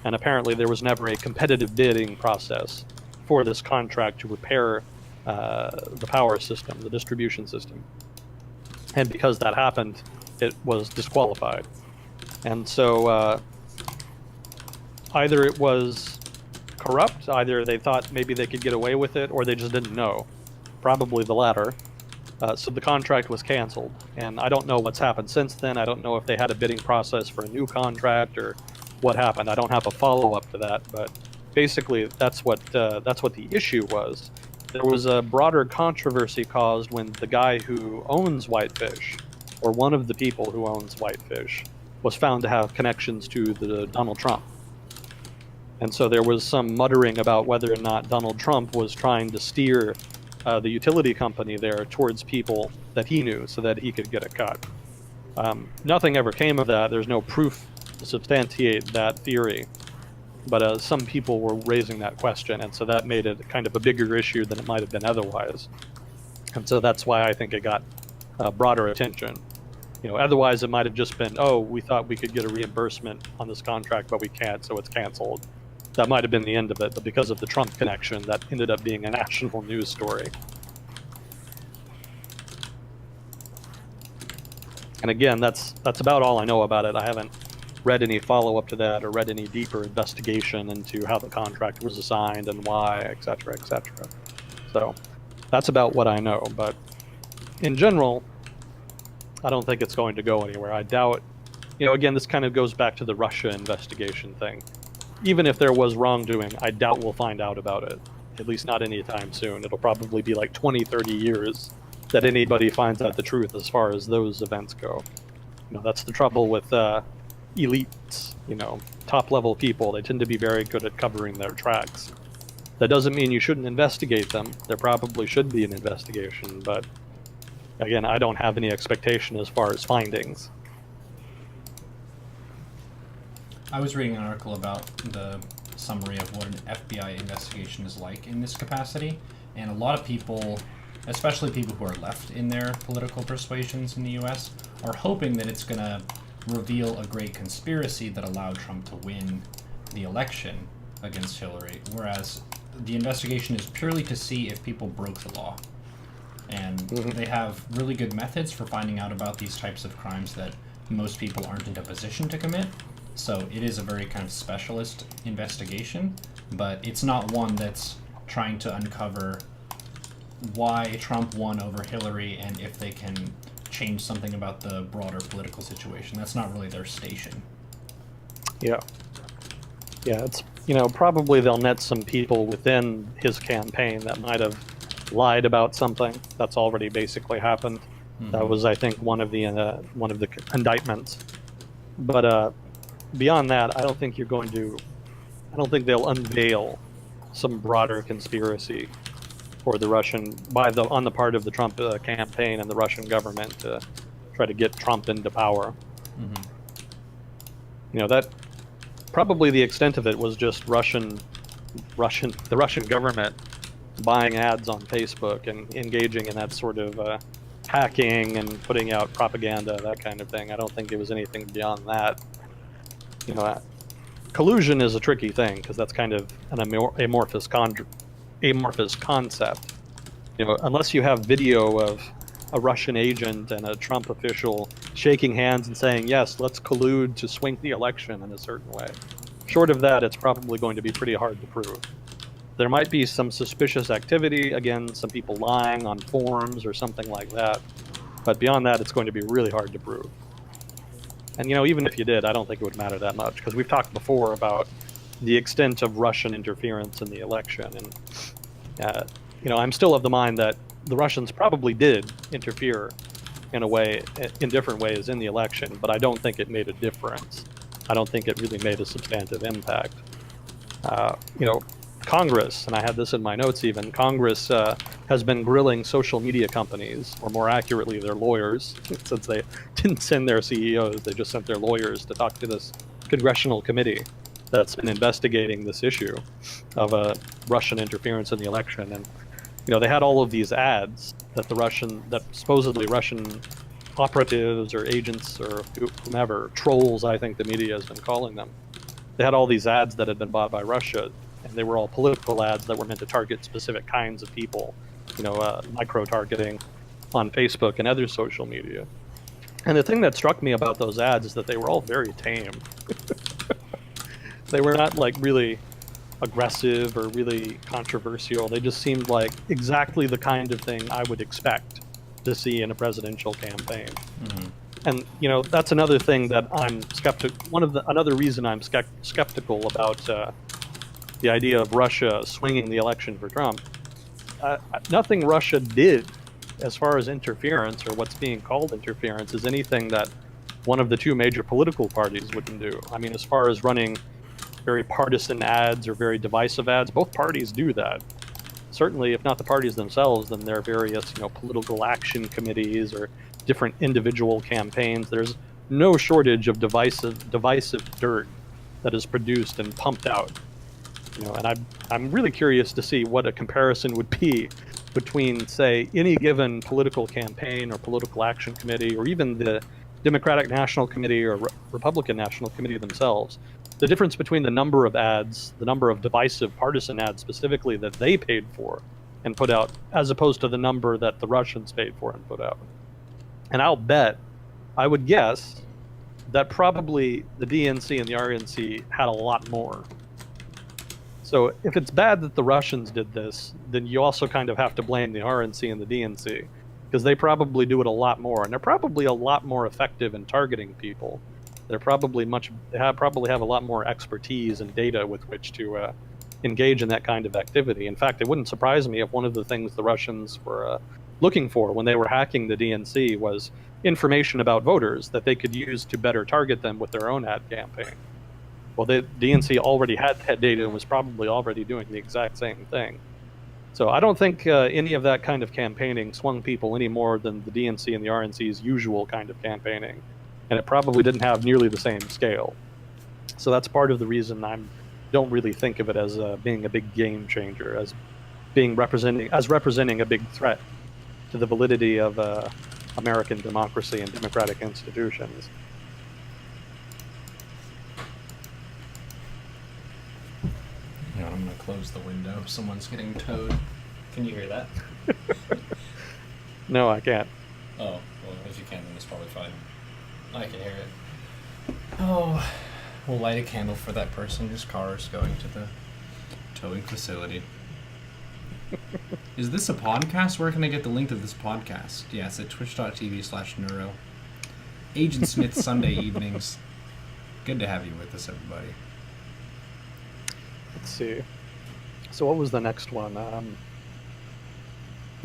S2: And apparently there was never a competitive bidding process for this contract to repair the power system, the distribution system. And because that happened, it was disqualified. And so either it was corrupt, either they thought maybe they could get away with it, or they just didn't know. probably the latter. So the contract was canceled, and I don't know what's happened since then. I don't know if they had a bidding process for a new contract or what happened. I don't have a follow up to that, but basically that's what the issue was. There was a broader controversy caused when the guy who owns Whitefish, or one of the people who owns Whitefish, was found to have connections to the Donald Trump. And so there was some muttering about whether or not Donald Trump was trying to steer the utility company there towards people that he knew so that he could get a cut. Nothing ever came of that. There's no proof to substantiate that theory. But some people were raising that question, and so that made it kind of a bigger issue than it might have been otherwise. And so that's why I think it got broader attention. Otherwise it might have just been, oh, we thought we could get a reimbursement on this contract, but we can't, so it's canceled. That might have been the end of it, but because of the Trump connection, that ended up being a national news story. And again, that's about all I know about it. I haven't read any follow-up to that or read any deeper investigation into how the contract was assigned and why, et cetera, et cetera. So that's about what I know. But in general, I don't think it's going to go anywhere. I doubt, again, this kind of goes back to the Russia investigation thing. Even if there was wrongdoing, I doubt we'll find out about it, at least not anytime soon. It'll probably be like 20, 30 years that anybody finds out the truth as far as those events go. That's the trouble with elites, top-level people. They tend to be very good at covering their tracks. That doesn't mean you shouldn't investigate them. There probably should be an investigation, but again, I don't have any expectation as far as findings.
S1: I was reading an article about the summary of what an FBI investigation is like in this capacity, and a lot of people, especially people who are left in their political persuasions in the US, are hoping that it's going to reveal a great conspiracy that allowed Trump to win the election against Hillary, whereas the investigation is purely to see if people broke the law. And they have really good methods for finding out about these types of crimes that most people aren't in a position to commit. So it is a very kind of specialist investigation, but it's not one that's trying to uncover why Trump won over Hillary and if they can change something about the broader political situation. That's not really their station.
S2: Yeah, it's, probably they'll net some people within his campaign that might have lied about something. That's already basically happened. Mm-hmm. That was, I think, one of the indictments. But beyond that, I don't think they'll unveil some broader conspiracy for the Russian on the part of the Trump campaign and the Russian government to try to get Trump into power. Mm-hmm. That probably the extent of it was just the Russian government buying ads on Facebook and engaging in that sort of hacking and putting out propaganda, that kind of thing. I don't think it was anything beyond that. Collusion is a tricky thing because that's kind of an amorphous concept. Unless you have video of a Russian agent and a Trump official shaking hands and saying, yes, let's collude to swing the election in a certain way. Short of that, it's probably going to be pretty hard to prove. There might be some suspicious activity, again, some people lying on forums or something like that. But beyond that, it's going to be really hard to prove. And, even if you did, I don't think it would matter that much, because we've talked before about the extent of Russian interference in the election. And, I'm still of the mind that the Russians probably did interfere in different ways in the election, but I don't think it made a difference. I don't think it really made a substantive impact. Congress, and I had this in my notes even, Congress has been grilling social media companies, or more accurately, their lawyers, since they didn't send their CEOs, they just sent their lawyers to talk to this congressional committee that's been investigating this issue of Russian interference in the election. And, they had all of these ads that supposedly Russian operatives or agents or whomever, trolls, I think the media has been calling them. They had all these ads that had been bought by Russia, and they were all political ads that were meant to target specific kinds of people, micro-targeting on Facebook and other social media. And the thing that struck me about those ads is that they were all very tame. They were not really aggressive or really controversial. They just seemed like exactly the kind of thing I would expect to see in a presidential campaign. And that's another thing that I'm skeptical. Another reason I'm skeptical about the idea of Russia swinging the election for Trump. Nothing Russia did, as far as interference or what's being called interference, is anything that one of the two major political parties wouldn't do. I mean, as far as running very partisan ads or very divisive ads, both parties do that. Certainly, if not the parties themselves, then their various, political action committees or different individual campaigns. There's no shortage of divisive dirt that is produced and pumped out. And I'm really curious to see what a comparison would be between, say, any given political campaign or political action committee, or even the Democratic National Committee or Republican National Committee themselves. The difference between the number of ads, the number of divisive partisan ads specifically that they paid for and put out, as opposed to the number that the Russians paid for and put out. And I would guess, that probably the DNC and the RNC had a lot more. So if it's bad that the Russians did this, then you also kind of have to blame the RNC and the DNC, because they probably do it a lot more, and they're probably a lot more effective in targeting people. They probably have a lot more expertise and data with which to engage in that kind of activity. In fact, it wouldn't surprise me if one of the things the Russians were looking for when they were hacking the DNC was information about voters that they could use to better target them with their own ad campaign. Well, the DNC already had that data and was probably already doing the exact same thing. So I don't think any of that kind of campaigning swung people any more than the DNC and the RNC's usual kind of campaigning. And it probably didn't have nearly the same scale. So that's part of the reason I don't really think of it as being a big game changer, as representing a big threat to the validity of American democracy and democratic institutions.
S1: I'm going to close the window. Someone's getting towed. Can you hear that?
S2: No, I can't.
S1: Oh, well, if you can, then it's probably fine. I can hear it. Oh, we'll light a candle for that person whose car is going to the towing facility. Is this a podcast? Where can I get the link to this podcast? Yes, at twitch.tv/Neuro. Agent Smith Sunday evenings. Good to have you with us, everybody.
S2: Let's see. So what was the next one?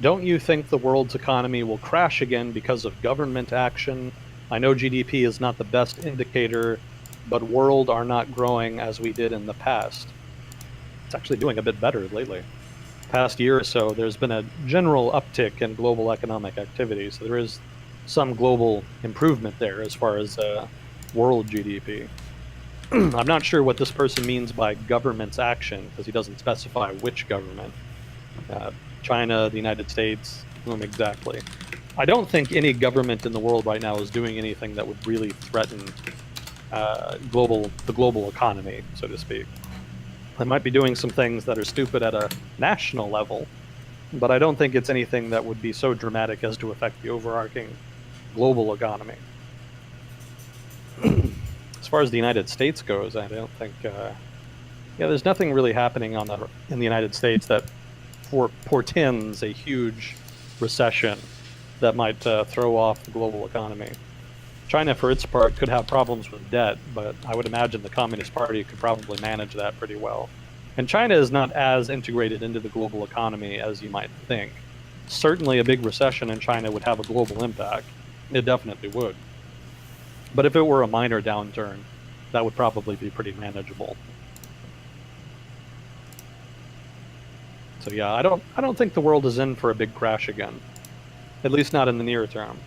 S2: Don't you think the world's economy will crash again because of government action? I know GDP is not the best indicator, but world are not growing as we did in the past. It's actually doing a bit better lately. Past year or so, there's been a general uptick in global economic activity, so there is some global improvement there as far as world GDP. I'm not sure what this person means by government's action, because he doesn't specify which government. China, the United States, whom exactly. I don't think any government in the world right now is doing anything that would really threaten the global economy, so to speak. They might be doing some things that are stupid at a national level, but I don't think it's anything that would be so dramatic as to affect the overarching global economy. As far as the United States goes, I don't think, there's nothing really happening in the United States that portends a huge recession that might throw off the global economy. China, for its part, could have problems with debt, but I would imagine the Communist Party could probably manage that pretty well. And China is not as integrated into the global economy as you might think. Certainly a big recession in China would have a global impact. It definitely would. But if it were a minor downturn, that would probably be pretty manageable. So yeah, I don't think the world is in for a big crash again. At least not in the near term.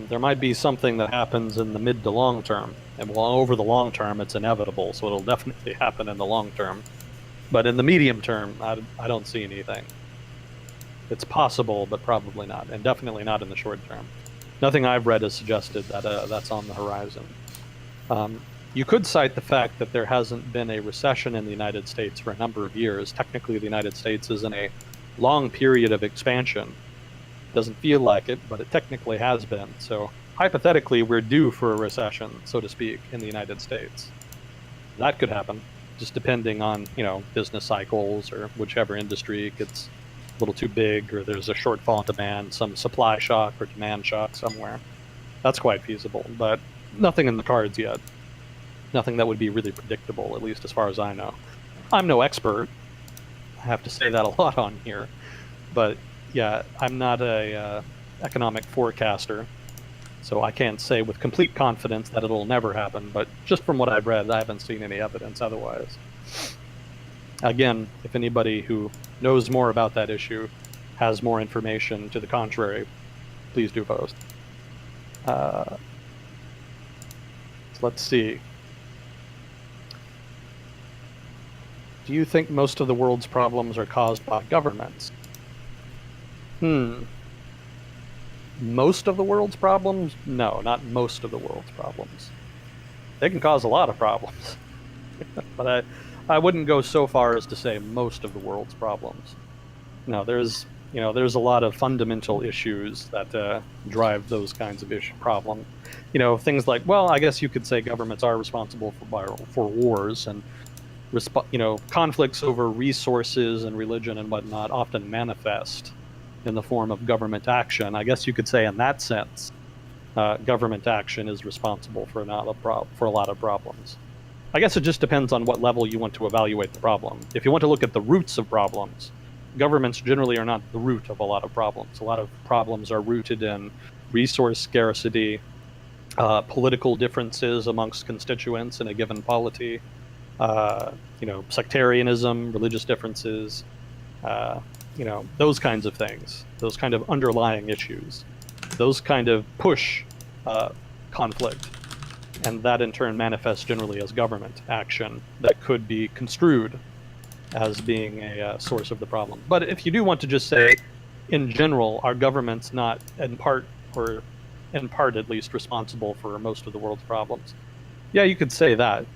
S2: There might be something that happens in the mid to long term, and well, over the long term, it's inevitable, so it'll definitely happen in the long term. But in the medium term, I don't see anything. It's possible, but probably not, and definitely not in the short term. Nothing I've read has suggested that that's on the horizon. You could cite the fact that there hasn't been a recession in the United States for a number of years. Technically, the United States is in a long period of expansion. Doesn't feel like it, but it technically has been. So hypothetically, we're due for a recession, so to speak, in the United States. That could happen. just depending on, business cycles or whichever industry gets a little too big, or there's a shortfall in demand, some supply shock or demand shock somewhere. That's quite feasible, but nothing in the cards yet. Nothing that would be really predictable, at least as far as I know. I'm no expert. I have to say that a lot on here, but yeah, I'm not a economic forecaster, so I can't say with complete confidence that it'll never happen. But just from what I've read, I haven't seen any evidence otherwise. Again, if anybody who knows more about that issue has more information to the contrary, please do post. So let's see. Do you think most of the world's problems are caused by governments? Most of the world's problems? No, not most of the world's problems. They can cause a lot of problems. But I wouldn't go so far as to say most of the world's problems. No, there's a lot of fundamental issues that drive those kinds of problem. Things like, well, I guess you could say governments are responsible for wars, and conflicts over resources and religion and whatnot often manifest in the form of government action. I guess you could say, in that sense, government action is responsible for a lot of problems. I guess it just depends on what level you want to evaluate the problem. If you want to look at the roots of problems, governments generally are not the root of a lot of problems. A lot of problems are rooted in resource scarcity, political differences amongst constituents in a given polity, sectarianism, religious differences, those kinds of things, those kind of underlying issues, those kind of push conflict. And that in turn manifests generally as government action that could be construed as being a source of the problem. But if you do want to just say, in general, are governments not in part at least responsible for most of the world's problems? Yeah, you could say that,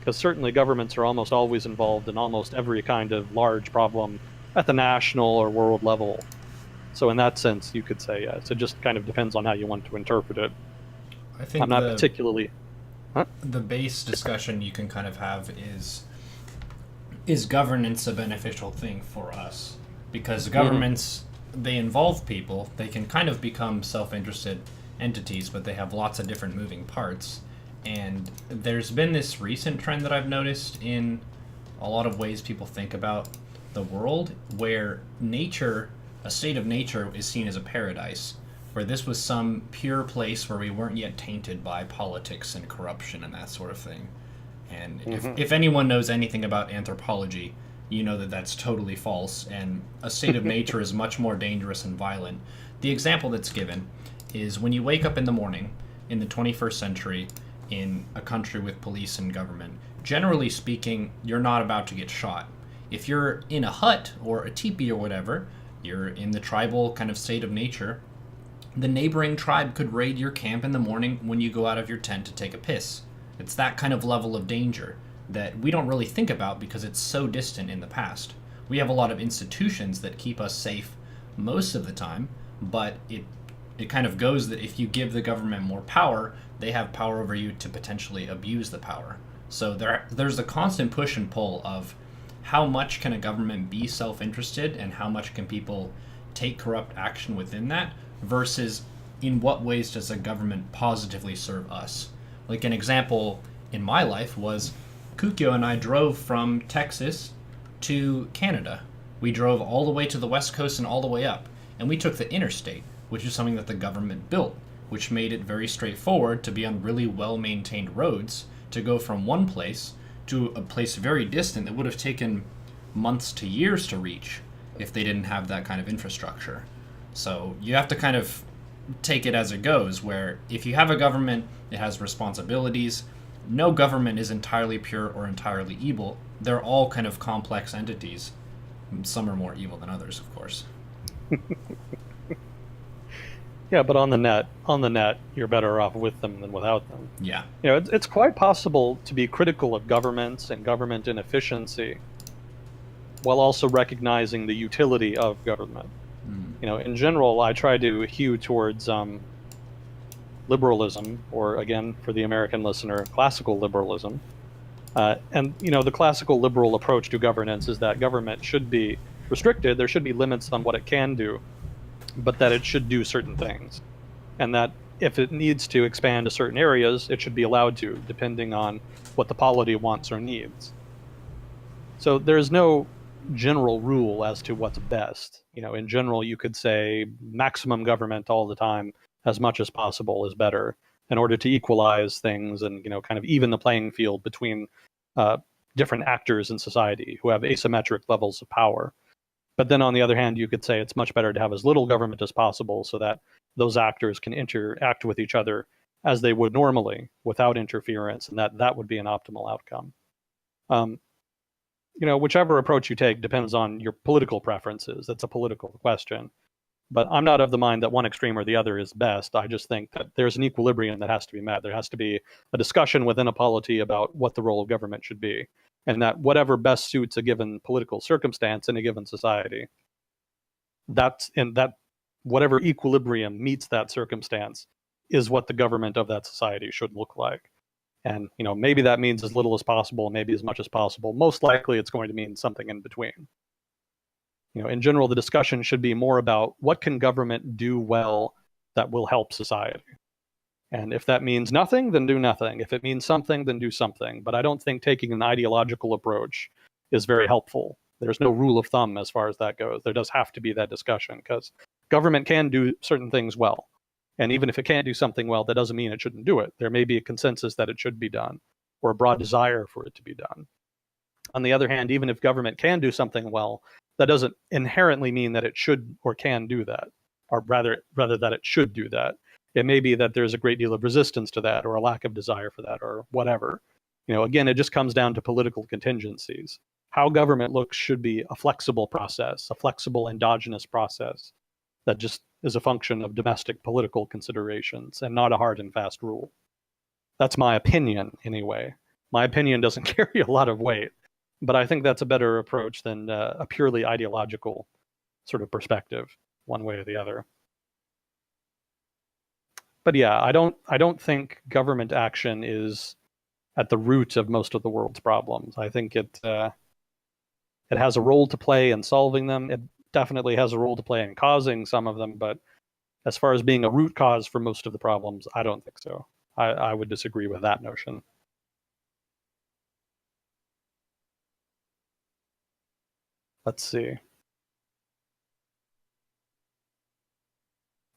S2: because certainly governments are almost always involved in almost every kind of large problem at the national or world level. So in that sense, you could say yes. It just kind of depends on how you want to interpret it.
S1: I think
S2: I'm not particularly...
S1: The base discussion you can kind of have is governance a beneficial thing for us? Because governments, they involve people. They can kind of become self-interested entities, but they have lots of different moving parts. And there's been this recent trend that I've noticed in a lot of ways people think about the world, where nature, a state of nature, is seen as a paradise, where this was some pure place where we weren't yet tainted by politics and corruption and that sort of thing. And if anyone knows anything about anthropology, you know that that's totally false, and a state of nature is much more dangerous and violent. The example that's given is when you wake up in the morning in the 21st century in a country with police and government, generally speaking, you're not about to get shot. If you're in a hut or a teepee or whatever, you're in the tribal kind of state of nature, the neighboring tribe could raid your camp in the morning when you go out of your tent to take a piss. It's that kind of level of danger that we don't really think about because it's so distant in the past. We have a lot of institutions that keep us safe most of the time, but it kind of goes that if you give the government more power, they have power over you to potentially abuse the power. So there's a constant push and pull of how much can a government be self-interested and how much can people take corrupt action within that, versus in what ways does a government positively serve us. Like an example in my life was Kukyo and I drove from Texas to Canada. We drove all the way to the West Coast and all the way up, and we took the interstate, which is something that the government built, which made it very straightforward to be on really well-maintained roads to go from one place to a place very distant that would have taken months to years to reach if they didn't have that kind of infrastructure. So you have to kind of take it as it goes, where if you have a government, it has responsibilities. No government is entirely pure or entirely evil. They're all kind of complex entities. Some are more evil than others, of course.
S2: Yeah, but on the net, you're better off with them than without them.
S1: Yeah.
S2: It's quite possible to be critical of governments and government inefficiency while also recognizing the utility of government. In general, I try to hew towards liberalism, or again, for the American listener, classical liberalism. And the classical liberal approach to governance is that government should be restricted. There should be limits on what it can do, but that it should do certain things, and that if it needs to expand to certain areas, it should be allowed to, depending on what the polity wants or needs. So there's no general rule as to what's best. In general, you could say maximum government all the time, as much as possible, is better in order to equalize things and kind of even the playing field between uh, different actors in society who have asymmetric levels of power. But then on the other hand, you could say it's much better to have as little government as possible so that those actors can interact with each other as they would normally without interference, and that would be an optimal outcome. Um, whichever approach you take depends on your political preferences. That's a political question. But I'm not of the mind that one extreme or the other is best. I just think that there's an equilibrium that has to be met. There has to be a discussion within a polity about what the role of government should be, and that whatever best suits a given political circumstance in a given society, that whatever equilibrium meets that circumstance is what the government of that society should look like. And maybe that means as little as possible, maybe as much as possible. Most likely, it's going to mean something in between. In general, the discussion should be more about what can government do well that will help society. And if that means nothing, then do nothing. If it means something, then do something. But I don't think taking an ideological approach is very helpful. There's no rule of thumb as far as that goes. There does have to be that discussion because government can do certain things well. And even if it can't do something well, that doesn't mean it shouldn't do it. There may be a consensus that it should be done or a broad desire for it to be done. On the other hand, even if government can do something well, that doesn't inherently mean that it should or can do that, or rather that it should do that. It may be that there's a great deal of resistance to that or a lack of desire for that or whatever. Again, it just comes down to political contingencies. How government looks should be a flexible process, a flexible endogenous process that just is a function of domestic political considerations and not a hard and fast rule. That's my opinion, anyway. My opinion doesn't carry a lot of weight, but I think that's a better approach than a purely ideological sort of perspective, one way or the other. But yeah, I don't think government action is at the root of most of the world's problems. I think it has a role to play in solving them. It definitely has a role to play in causing some of them, but as far as being a root cause for most of the problems, I don't think so. I would disagree with that notion. Let's see.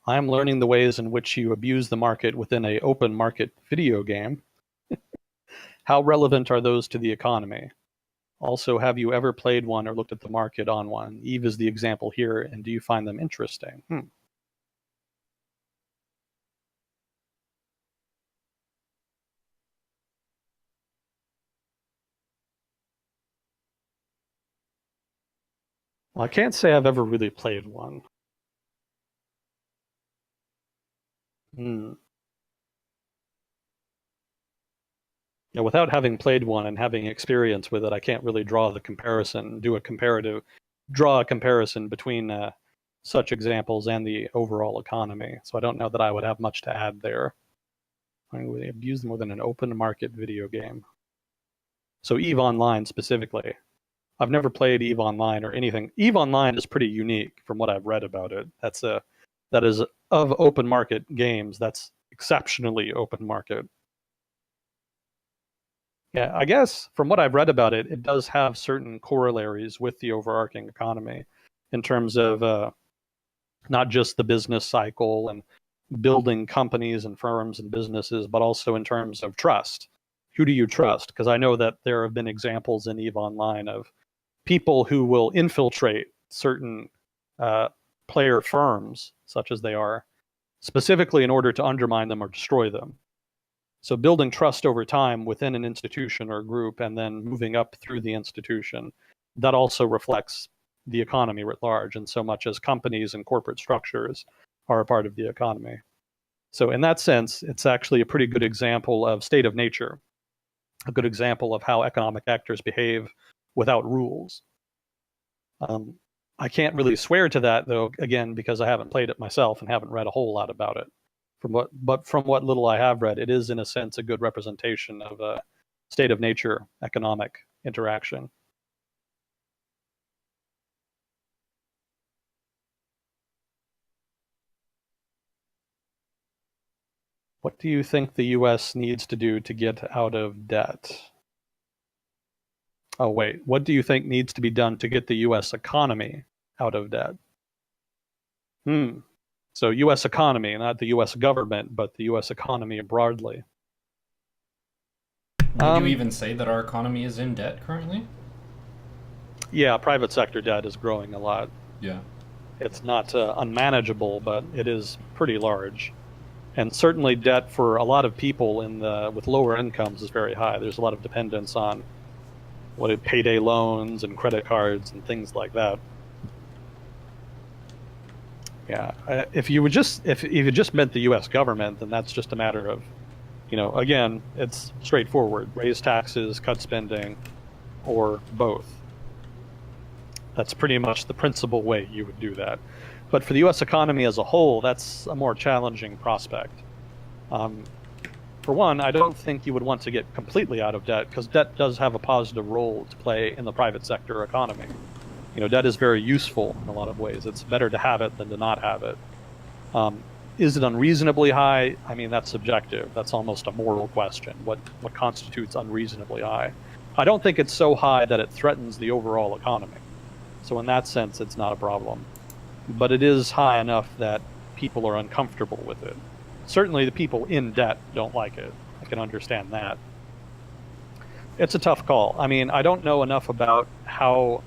S2: I am learning the ways in which you abuse the market within a open market video game. How relevant are those to the economy? Also, have you ever played one or looked at the market on one? Eve is the example here, and do you find them interesting? Well, I can't say I've ever really played one. Hmm. Yeah, without having played one and having experience with it, I can't really draw the comparison, draw a comparison between such examples and the overall economy. So I don't know that I would have much to add there. I would abuse more than an open market video game. So Eve Online specifically. I've never played Eve Online or anything. Eve Online is pretty unique from what I've read about it. That is of open market games. That's exceptionally open market. Yeah, I guess from what I've read about it, it does have certain corollaries with the overarching economy in terms of not just the business cycle and building companies and firms and businesses, but also in terms of trust. Who do you trust? Because I know that there have been examples in EVE Online of people who will infiltrate certain uh, player firms, such as they are, specifically in order to undermine them or destroy them. So building trust over time within an institution or group and then moving up through the institution, that also reflects the economy writ large, in so much as companies and corporate structures are a part of the economy. So in that sense, it's actually a pretty good example of state of nature, a good example of how economic actors behave without rules. I can't really swear to that, though, again, because I haven't played it myself and haven't read a whole lot about it. But from what little I have read, it is in a sense a good representation of state of nature economic interaction. What do you think the US needs to do to get out of debt? Oh, wait. What do you think needs to be done to get the US economy out of debt? Hmm. So, US economy, not the US government, but the US economy broadly.
S1: Would you even say that our economy is in debt currently?
S2: Yeah, private sector debt is growing a lot.
S1: Yeah.
S2: It's not unmanageable, but it is pretty large. And certainly debt for a lot of people with lower incomes is very high. There's a lot of dependence on payday loans and credit cards and things like that. Yeah, if you just meant the U.S. government, then that's just a matter of, again, it's straightforward: raise taxes, cut spending, or both. That's pretty much the principal way you would do that. But for the U.S. economy as a whole, that's a more challenging prospect. For one, I don't think you would want to get completely out of debt, because debt does have a positive role to play in the private sector economy. Debt is very useful in a lot of ways. It's better to have it than to not have it. Is it unreasonably high? I mean, that's subjective. That's almost a moral question. What constitutes unreasonably high? I don't think it's so high that it threatens the overall economy. So in that sense, it's not a problem. But it is high enough that people are uncomfortable with it. Certainly the people in debt don't like it. I can understand that. It's a tough call. I mean, I don't know enough about how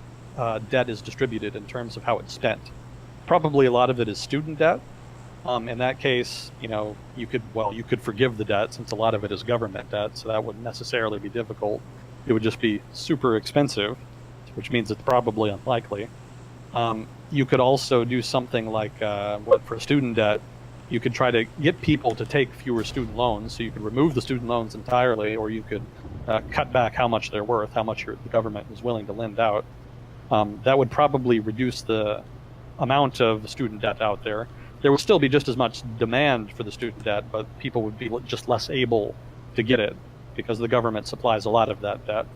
S2: debt is distributed in terms of how it's spent. Probably a lot of it is student debt. In that case, you could forgive the debt, since a lot of it is government debt, so that wouldn't necessarily be difficult. It would just be super expensive, which means it's probably unlikely. You could also do something like, for student debt, you could try to get people to take fewer student loans. So you could remove the student loans entirely, or you could cut back how much they're worth, how much the government is willing to lend out. That would probably reduce the amount of student debt out there. There would still be just as much demand for the student debt, but people would be just less able to get it because the government supplies a lot of that debt.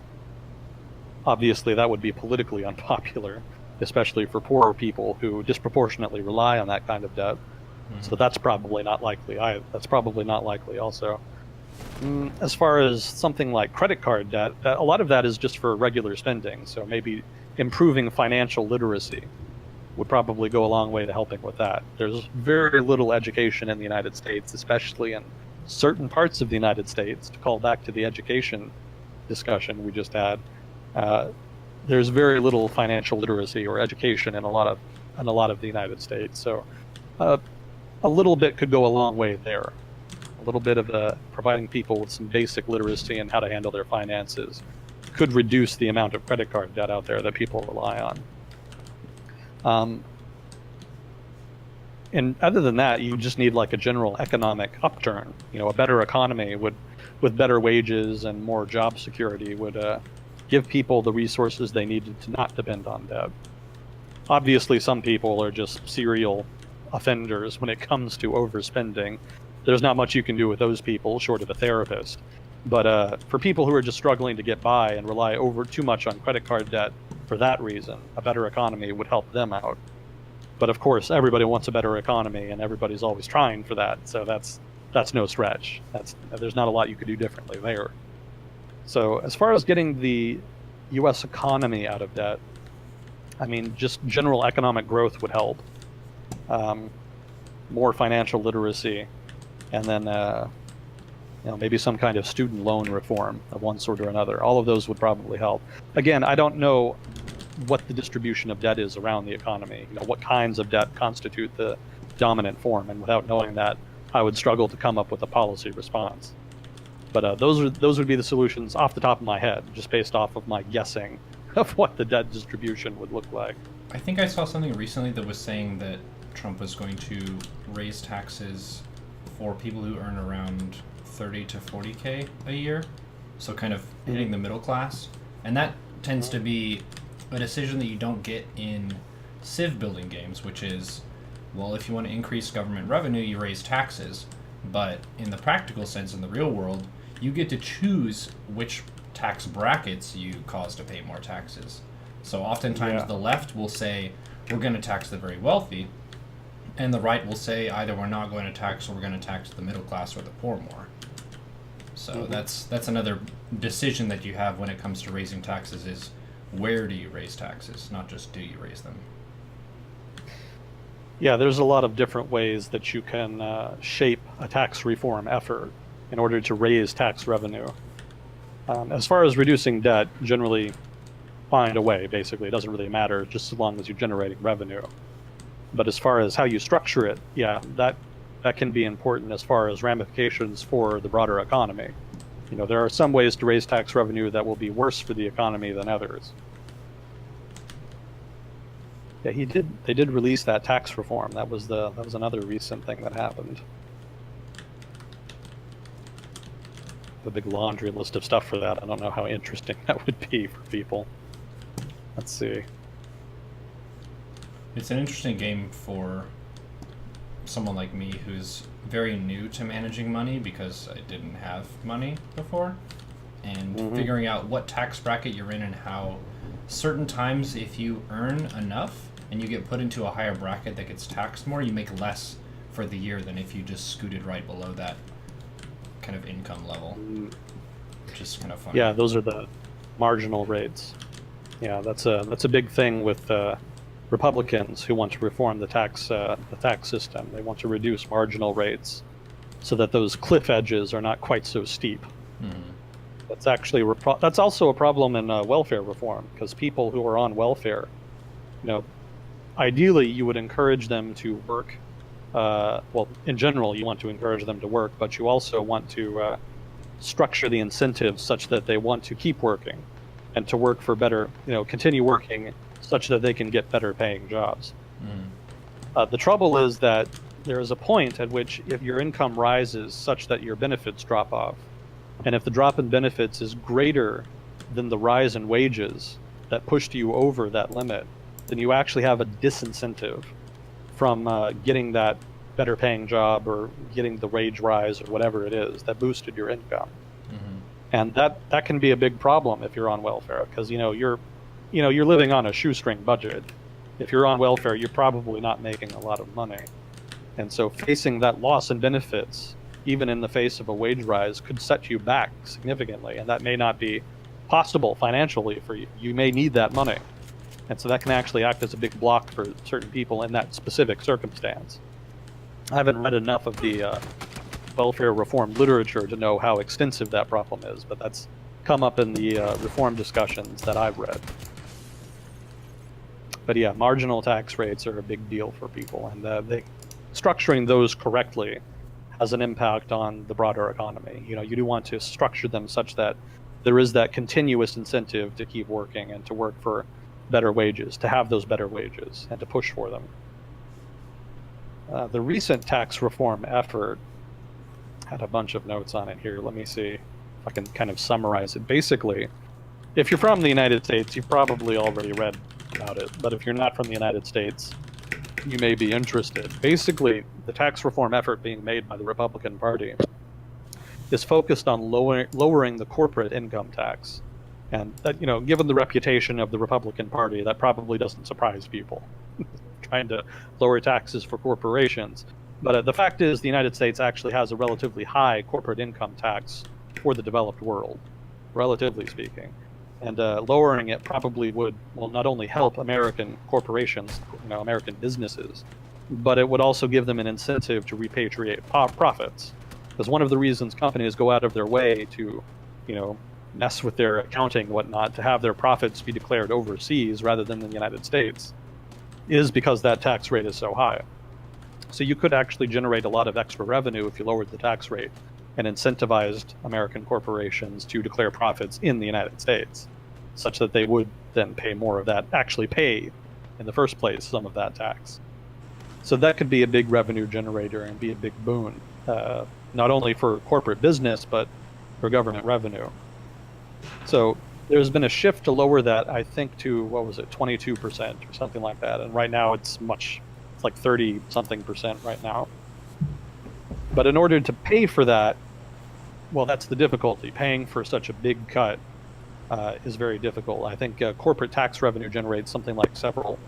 S2: Obviously, that would be politically unpopular, especially for poorer people who disproportionately rely on that kind of debt. Mm-hmm. So that's probably not likely. That's probably not likely also. As far as something like credit card debt, a lot of that is just for regular spending. So maybe improving financial literacy would probably go a long way to helping with that. There's very little education in the United States, especially in certain parts of the United States. To call back to the education discussion we just had, there's very little financial literacy or education in a lot of the United States. So a little bit could go a long way there. A little bit of providing people with some basic literacy and how to handle their finances could reduce the amount of credit card debt out there that people rely on. And other than that, you just need like a general economic upturn. A better economy with better wages and more job security would give people the resources they needed to not depend on debt. Obviously, some people are just serial offenders when it comes to overspending. There's not much you can do with those people, short of a therapist. But for people who are just struggling to get by and rely too much on credit card debt for that reason, a better economy would help them out. But of course, everybody wants a better economy, and everybody's always trying for that. So that's no stretch. There's not a lot you could do differently there. So as far as getting the U.S. economy out of debt, I mean, just general economic growth would help. More financial literacy, and then maybe some kind of student loan reform of one sort or another. All of those would probably help. Again, I don't know what the distribution of debt is around the economy. What kinds of debt constitute the dominant form, and without knowing that, I would struggle to come up with a policy response. But those would be the solutions off the top of my head, just based off of my guessing of what the debt distribution would look like.
S1: I think I saw something recently that was saying that Trump was going to raise taxes for people who earn around 30 to 40K a year, so kind of hitting the middle class. And that tends to be a decision that you don't get in civ building games, which is, well, if you want to increase government revenue, you raise taxes. But in the practical sense, in the real world, you get to choose which tax brackets you cause to pay more taxes. So oftentimes the left will say we're going to tax the very wealthy, and the right will say either we're not going to tax or we're going to tax the middle class or the poor more. So that's another decision that you have when it comes to raising taxes is where do you raise taxes, not just do you raise them.
S2: Yeah, there's a lot of different ways that you can shape a tax reform effort in order to raise tax revenue. As far as reducing debt, generally find a way, basically. It doesn't really matter, just as long as you're generating revenue. But as far as how you structure it, yeah, that can be important as far as ramifications for the broader economy. There are some ways to raise tax revenue that will be worse for the economy than others. Yeah, they did release that tax reform. That was another recent thing that happened. The big laundry list of stuff for that. I don't know how interesting that would be for people. Let's see.
S1: It's an interesting game for someone like me who's very new to managing money because I didn't have money before, and figuring out what tax bracket you're in and how certain times if you earn enough and you get put into a higher bracket that gets taxed more, you make less for the year than if you just scooted right below that kind of income level, which is kind of funny.
S2: Yeah, those are the marginal rates. Yeah, that's a big thing with Republicans who want to reform the tax system. They want to reduce marginal rates so that those cliff edges are not quite so steep. That's actually that's also a problem in welfare reform, because people who are on welfare, ideally you would encourage them to work. Well, in general, you want to encourage them to work, but you also want to structure the incentives such that they want to keep working and to work for better, continue working such that they can get better paying jobs. The trouble is that there is a point at which if your income rises such that your benefits drop off, and if the drop in benefits is greater than the rise in wages that pushed you over that limit, then you actually have a disincentive from getting that better paying job or getting the wage rise or whatever it is that boosted your income. And that can be a big problem if you're on welfare, because you're living on a shoestring budget. If you're on welfare, you're probably not making a lot of money. And so facing that loss in benefits, even in the face of a wage rise, could set you back significantly. And that may not be possible financially for you. You may need that money. And so that can actually act as a big block for certain people in that specific circumstance. I haven't read enough of the welfare reform literature to know how extensive that problem is, but that's come up in the reform discussions that I've read. But yeah, marginal tax rates are a big deal for people, and structuring those correctly has an impact on the broader economy. You do want to structure them such that there is that continuous incentive to keep working and to work for better wages, to have those better wages, and to push for them. The recent tax reform effort had a bunch of notes on it here. Let me see if I can kind of summarize it. Basically, if you're from the United States, you've probably already read about it, but if you're not from the United States, you may be interested. Basically, the tax reform effort being made by the Republican Party is focused on lowering the corporate income tax. And that, given the reputation of the Republican Party, that probably doesn't surprise people. Trying to lower taxes for corporations. But the fact is, the United States actually has a relatively high corporate income tax for the developed world, relatively speaking. And lowering it probably would, not only help American corporations, American businesses, but it would also give them an incentive to repatriate profits. Because one of the reasons companies go out of their way to, mess with their accounting and whatnot, to have their profits be declared overseas rather than in the United States, is because that tax rate is so high. So you could actually generate a lot of extra revenue if you lowered the tax rate and incentivized American corporations to declare profits in the United States, such that they would then pay more of that, actually pay in the first place some of that tax. So that could be a big revenue generator and be a big boon, not only for corporate business, but for government revenue. So there's been a shift to lower that, I think, to, 22% or something like that. And right now it's like 30-something% right now. But in order to pay for that, that's the difficulty, paying for such a big cut is very difficult. I think corporate tax revenue generates something like several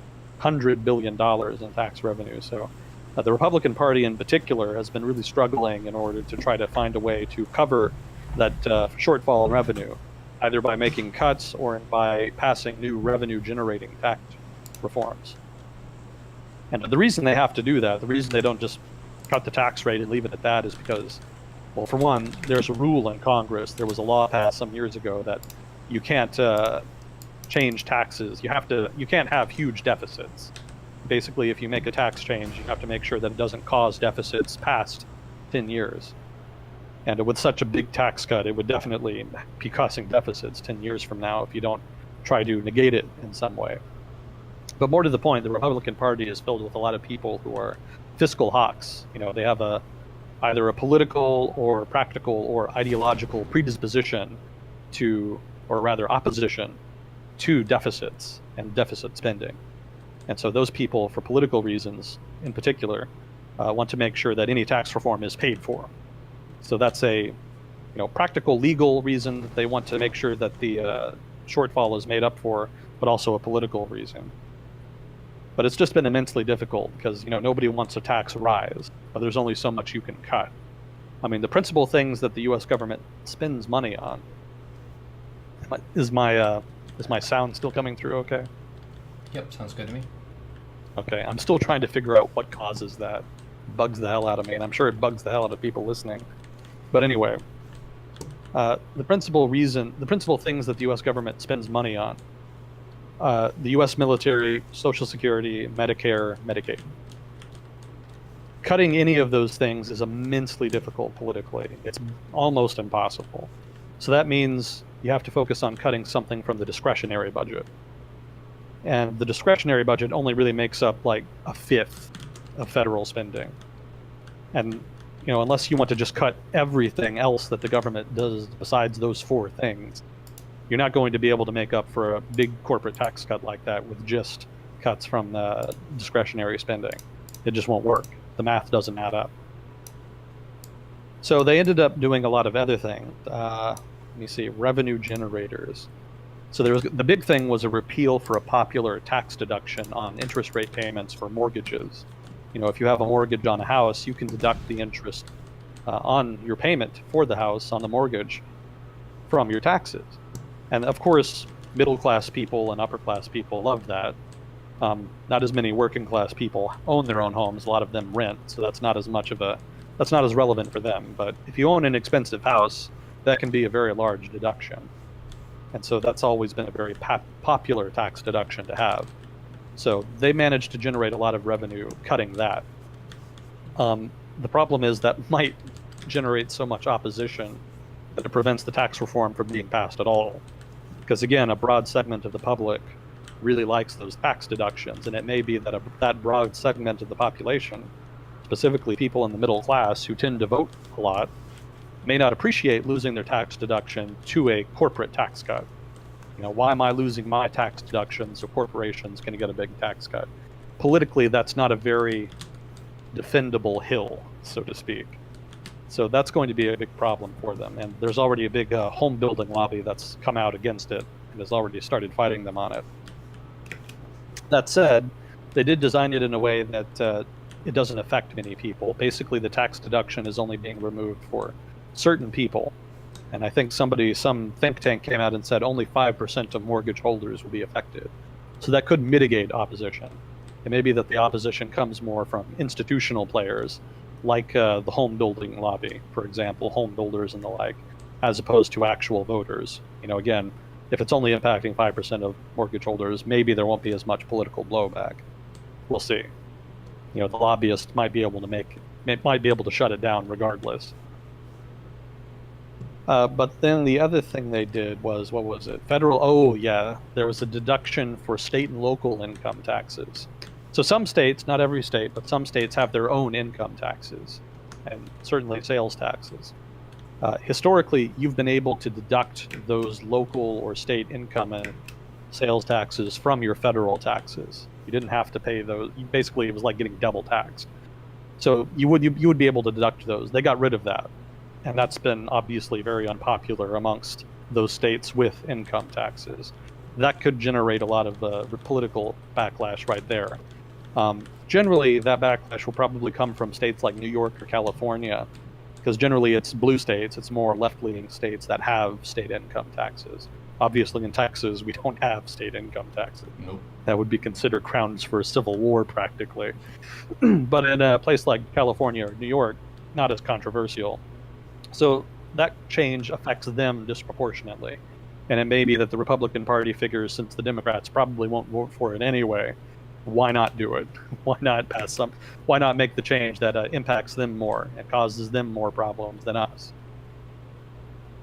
S2: $100 billion in tax revenue. So the Republican Party in particular has been really struggling in order to try to find a way to cover that shortfall in revenue, either by making cuts or by passing new revenue generating tax reforms. And the reason they have to do that, the reason they don't just cut the tax rate and leave it at that, is because, well, for one, there's a rule in Congress. There was a law passed some years ago that you can't change taxes. You can't have huge deficits. Basically, if you make a tax change, you have to make sure that it doesn't cause deficits past 10 years. And with such a big tax cut, it would definitely be causing deficits 10 years from now if you don't try to negate it in some way. But more to the point, the Republican Party is filled with a lot of people who are fiscal hawks. They have either a political or practical or ideological predisposition to, or rather opposition to, deficits and deficit spending. And so those people, for political reasons in particular, want to make sure that any tax reform is paid for. So that's a practical legal reason that they want to make sure that the shortfall is made up for, but also a political reason. But it's just been immensely difficult because nobody wants a tax rise, but there's only so much you can cut. I mean, the principal things that the U.S. government spends money on. Is my sound still coming through okay?
S1: Yep, sounds good to me.
S2: Okay, I'm still trying to figure out what causes that. Bugs the hell out of me, and I'm sure it bugs the hell out of people listening. But anyway, the principal things that the U.S. government spends money on: the U.S. military, Social Security, Medicare, Medicaid. Cutting any of those things is immensely difficult politically. It's almost impossible. So that means you have to focus on cutting something from the discretionary budget. And the discretionary budget only really makes up like a fifth of federal spending. And unless you want to just cut everything else that the government does besides those four things, you're not going to be able to make up for a big corporate tax cut like that with just cuts from the discretionary spending. It just won't work. The math doesn't add up. So they ended up doing a lot of other things. Let me see, revenue generators. So the big thing was a repeal for a popular tax deduction on interest rate payments for mortgages. If you have a mortgage on a house, you can deduct the interest on your payment for the house on the mortgage from your taxes. And of course, middle-class people and upper-class people love that. Not as many working-class people own their own homes. A lot of them rent, so that's not as relevant for them. But if you own an expensive house, that can be a very large deduction. And so that's always been a very popular tax deduction to have. So they managed to generate a lot of revenue cutting that. The problem is that might generate so much opposition that it prevents the tax reform from being passed at all. Because again, a broad segment of the public really likes those tax deductions, and it may be that that broad segment of the population, specifically people in the middle class who tend to vote a lot, may not appreciate losing their tax deduction to a corporate tax cut. Why am I losing my tax deduction so corporations can get a big tax cut? Politically, that's not a very defendable hill, so to speak. So that's going to be a big problem for them. And there's already a big home building lobby that's come out against it and has already started fighting them on it. That said, they did design it in a way that it doesn't affect many people. Basically, the tax deduction is only being removed for certain people. And I think some think tank came out and said only 5% of mortgage holders will be affected. So that could mitigate opposition. It may be that the opposition comes more from institutional players, like the home building lobby, for example, home builders and the like, as opposed to actual voters. Again, if it's only impacting 5% of mortgage holders, maybe there won't be as much political blowback. We'll see. The lobbyists might be able to shut it down regardless. But then the other thing they did was, what was it? There was a deduction for state and local income taxes. So some states, not every state, but some states have their own income taxes, and certainly sales taxes. Historically, you've been able to deduct those local or state income and sales taxes from your federal taxes. You didn't have to pay those. Basically, it was like getting double taxed. So you would be able to deduct those. They got rid of that. And that's been obviously very unpopular amongst those states with income taxes. That could generate a lot of political backlash right there. Generally, that backlash will probably come from states like New York or California, because generally it's blue states, it's more left-leaning states that have state income taxes. Obviously, in Texas, we don't have state income taxes.
S1: Nope.
S2: That would be considered grounds for a civil war, practically. But in a place like California or New York, not as controversial. So that change affects them disproportionately. And it may be that the Republican Party figures, since the Democrats probably won't vote for it anyway, why not do it? Why not pass some? Why not make the change that impacts them more and causes them more problems than us?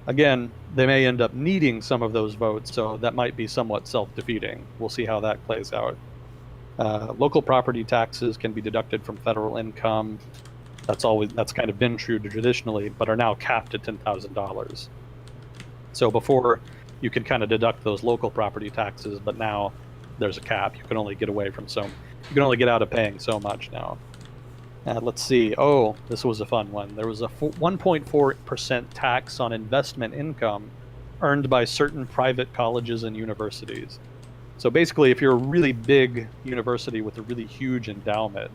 S2: Again, they may end up needing some of those votes, so that might be somewhat self-defeating. We'll see how that plays out. Local property taxes can be deducted from federal income. That's kind of been true traditionally, but are now capped at $10,000. So before, you could kind of deduct those local property taxes, but now there's a cap. You can only get out of paying so much now. Let's see. Oh, this was a fun one. There was a 1.4% tax on investment income earned by certain private colleges and universities. So basically, if you're a really big university with a really huge endowment,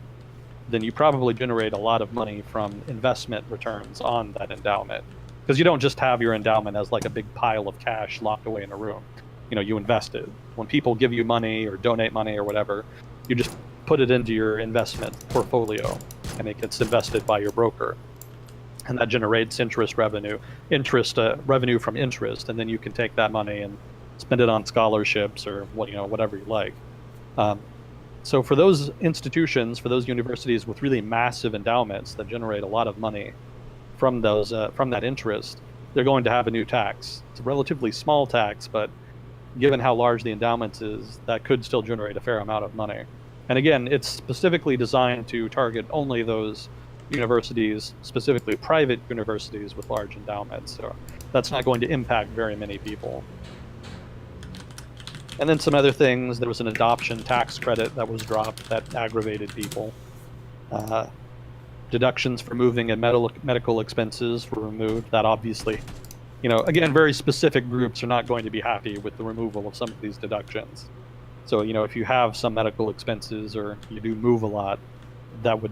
S2: then you probably generate a lot of money from investment returns on that endowment. Because you don't just have your endowment as like a big pile of cash locked away in a room. You invest it. When people give you money or donate money or whatever, you just put it into your investment portfolio, and it gets invested by your broker. And that generates revenue from interest, and then you can take that money and spend it on scholarships or whatever you like. So for those institutions, for those universities with really massive endowments that generate a lot of money from that interest, they're going to have a new tax. It's a relatively small tax, but given how large the endowment is, that could still generate a fair amount of money. And again, it's specifically designed to target only those universities, specifically private universities with large endowments. So that's not going to impact very many people. And then some other things. There was an adoption tax credit that was dropped that aggravated people. Deductions for moving and medical expenses were removed. That obviously, again, very specific groups are not going to be happy with the removal of some of these deductions. So, if you have some medical expenses or you do move a lot, that would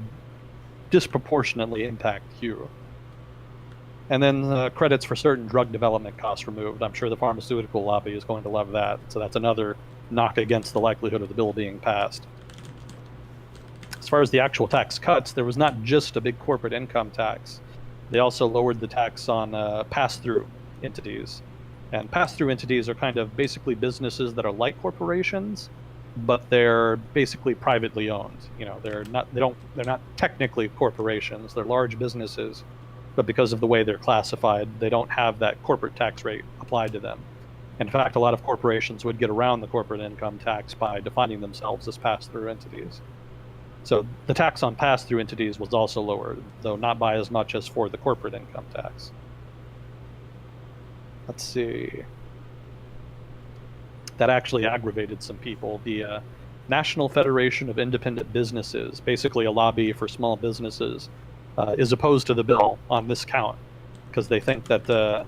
S2: disproportionately impact you. And then credits for certain drug development costs removed. I'm sure the pharmaceutical lobby is going to love that. So that's another knock against the likelihood of the bill being passed. As far as the actual tax cuts, there was not just a big corporate income tax. They also lowered the tax on pass-through entities. And pass-through entities are kind of basically businesses that are like corporations, but they're basically privately owned. They're not technically corporations. They're large businesses, but because of the way they're classified, they don't have that corporate tax rate applied to them. In fact, a lot of corporations would get around the corporate income tax by defining themselves as pass-through entities. So the tax on pass-through entities was also lowered, though not by as much as for the corporate income tax. Let's see. That actually aggravated some people. The National Federation of Independent Businesses, basically a lobby for small businesses, is opposed to the bill on this count because they think that the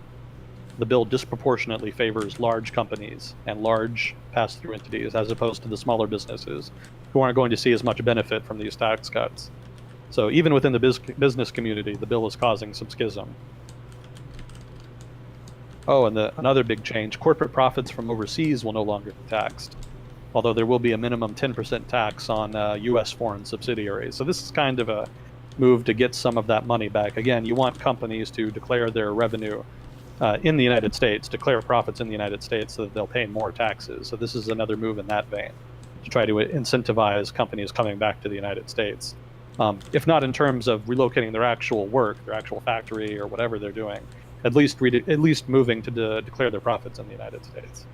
S2: bill disproportionately favors large companies and large pass-through entities as opposed to the smaller businesses who aren't going to see as much benefit from these tax cuts. So even within the business community, the bill is causing some schism. Oh, and another big change, corporate profits from overseas will no longer be taxed, although there will be a minimum 10% tax on U.S. foreign subsidiaries. So this is kind of a move to get some of that money back. Again, you want companies to declare their revenue in the United States, declare profits in the United States so that they'll pay more taxes. So this is another move in that vein to try to incentivize companies coming back to the United States. If not in terms of relocating their actual work, their actual factory or whatever they're doing, at least moving to declare their profits in the United States.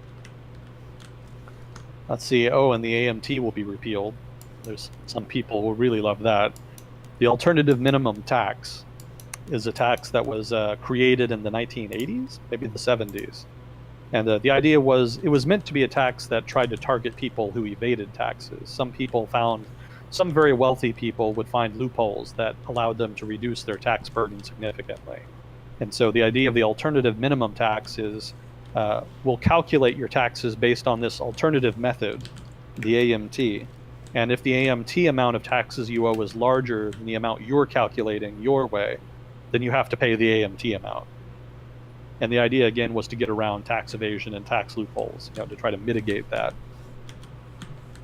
S2: Let's see. Oh, and the AMT will be repealed. There's some people who really love that. The alternative minimum tax is a tax that was created in the 1980s, maybe the 70s. And the idea was it was meant to be a tax that tried to target people who evaded taxes. Some very wealthy people would find loopholes that allowed them to reduce their tax burden significantly. And so the idea of the alternative minimum tax is will calculate your taxes based on this alternative method, the AMT. And if the AMT amount of taxes you owe is larger than the amount you're calculating your way, then you have to pay the AMT amount. And the idea, again, was to get around tax evasion and tax loopholes, to try to mitigate that.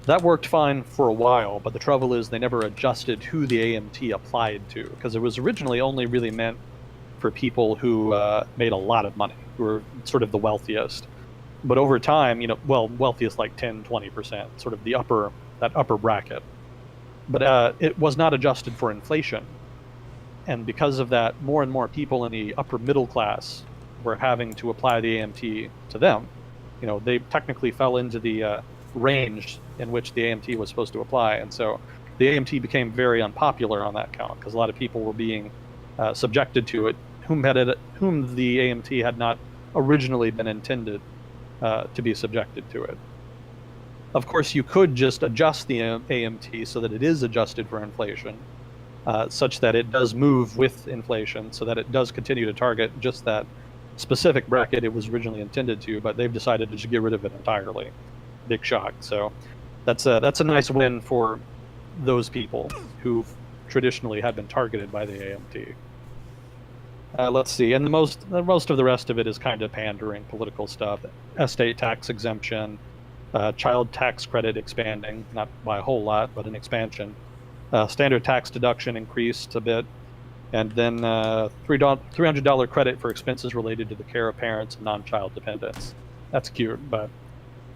S2: That worked fine for a while, but the trouble is they never adjusted who the AMT applied to, because it was originally only really meant for people who made a lot of money, who were sort of the wealthiest. But over time, wealthiest like 10, 20%, sort of that upper bracket. But it was not adjusted for inflation. And because of that, more and more people in the upper middle class were having to apply the AMT to them. They technically fell into the range in which the AMT was supposed to apply. And so the AMT became very unpopular on that count because a lot of people were being subjected to it, whom the AMT had not originally been intended to be subjected to it. Of course, you could just adjust the AMT so that it is adjusted for inflation, such that it does move with inflation, so that it does continue to target just that specific bracket it was originally intended to, but they've decided to just get rid of it entirely. Big shock. So that's a nice win for those people who traditionally had been targeted by the AMT. Let's see, and most of the rest of it is kind of pandering political stuff. Estate tax exemption, child tax credit expanding, not by a whole lot, but an expansion. Standard tax deduction increased a bit, and then $300 credit for expenses related to the care of parents and non-child dependents. That's cute, but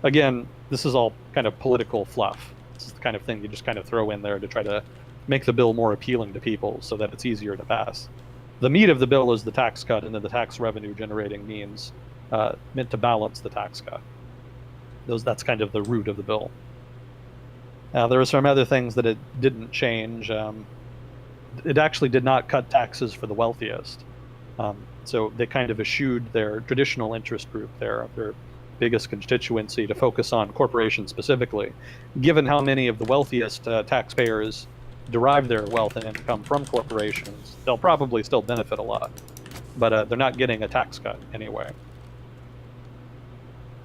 S2: again, this is all kind of political fluff. This is the kind of thing you just kind of throw in there to try to make the bill more appealing to people so that it's easier to pass. The meat of the bill is the tax cut, and then the tax revenue generating means meant to balance the tax cut. That's kind of the root of the bill. There are some other things that it didn't change. It actually did not cut taxes for the wealthiest. So they kind of eschewed their traditional interest group, their biggest constituency, to focus on corporations specifically. Given how many of the wealthiest taxpayers derive their wealth and income from corporations, they'll probably still benefit a lot. But they're not getting a tax cut anyway.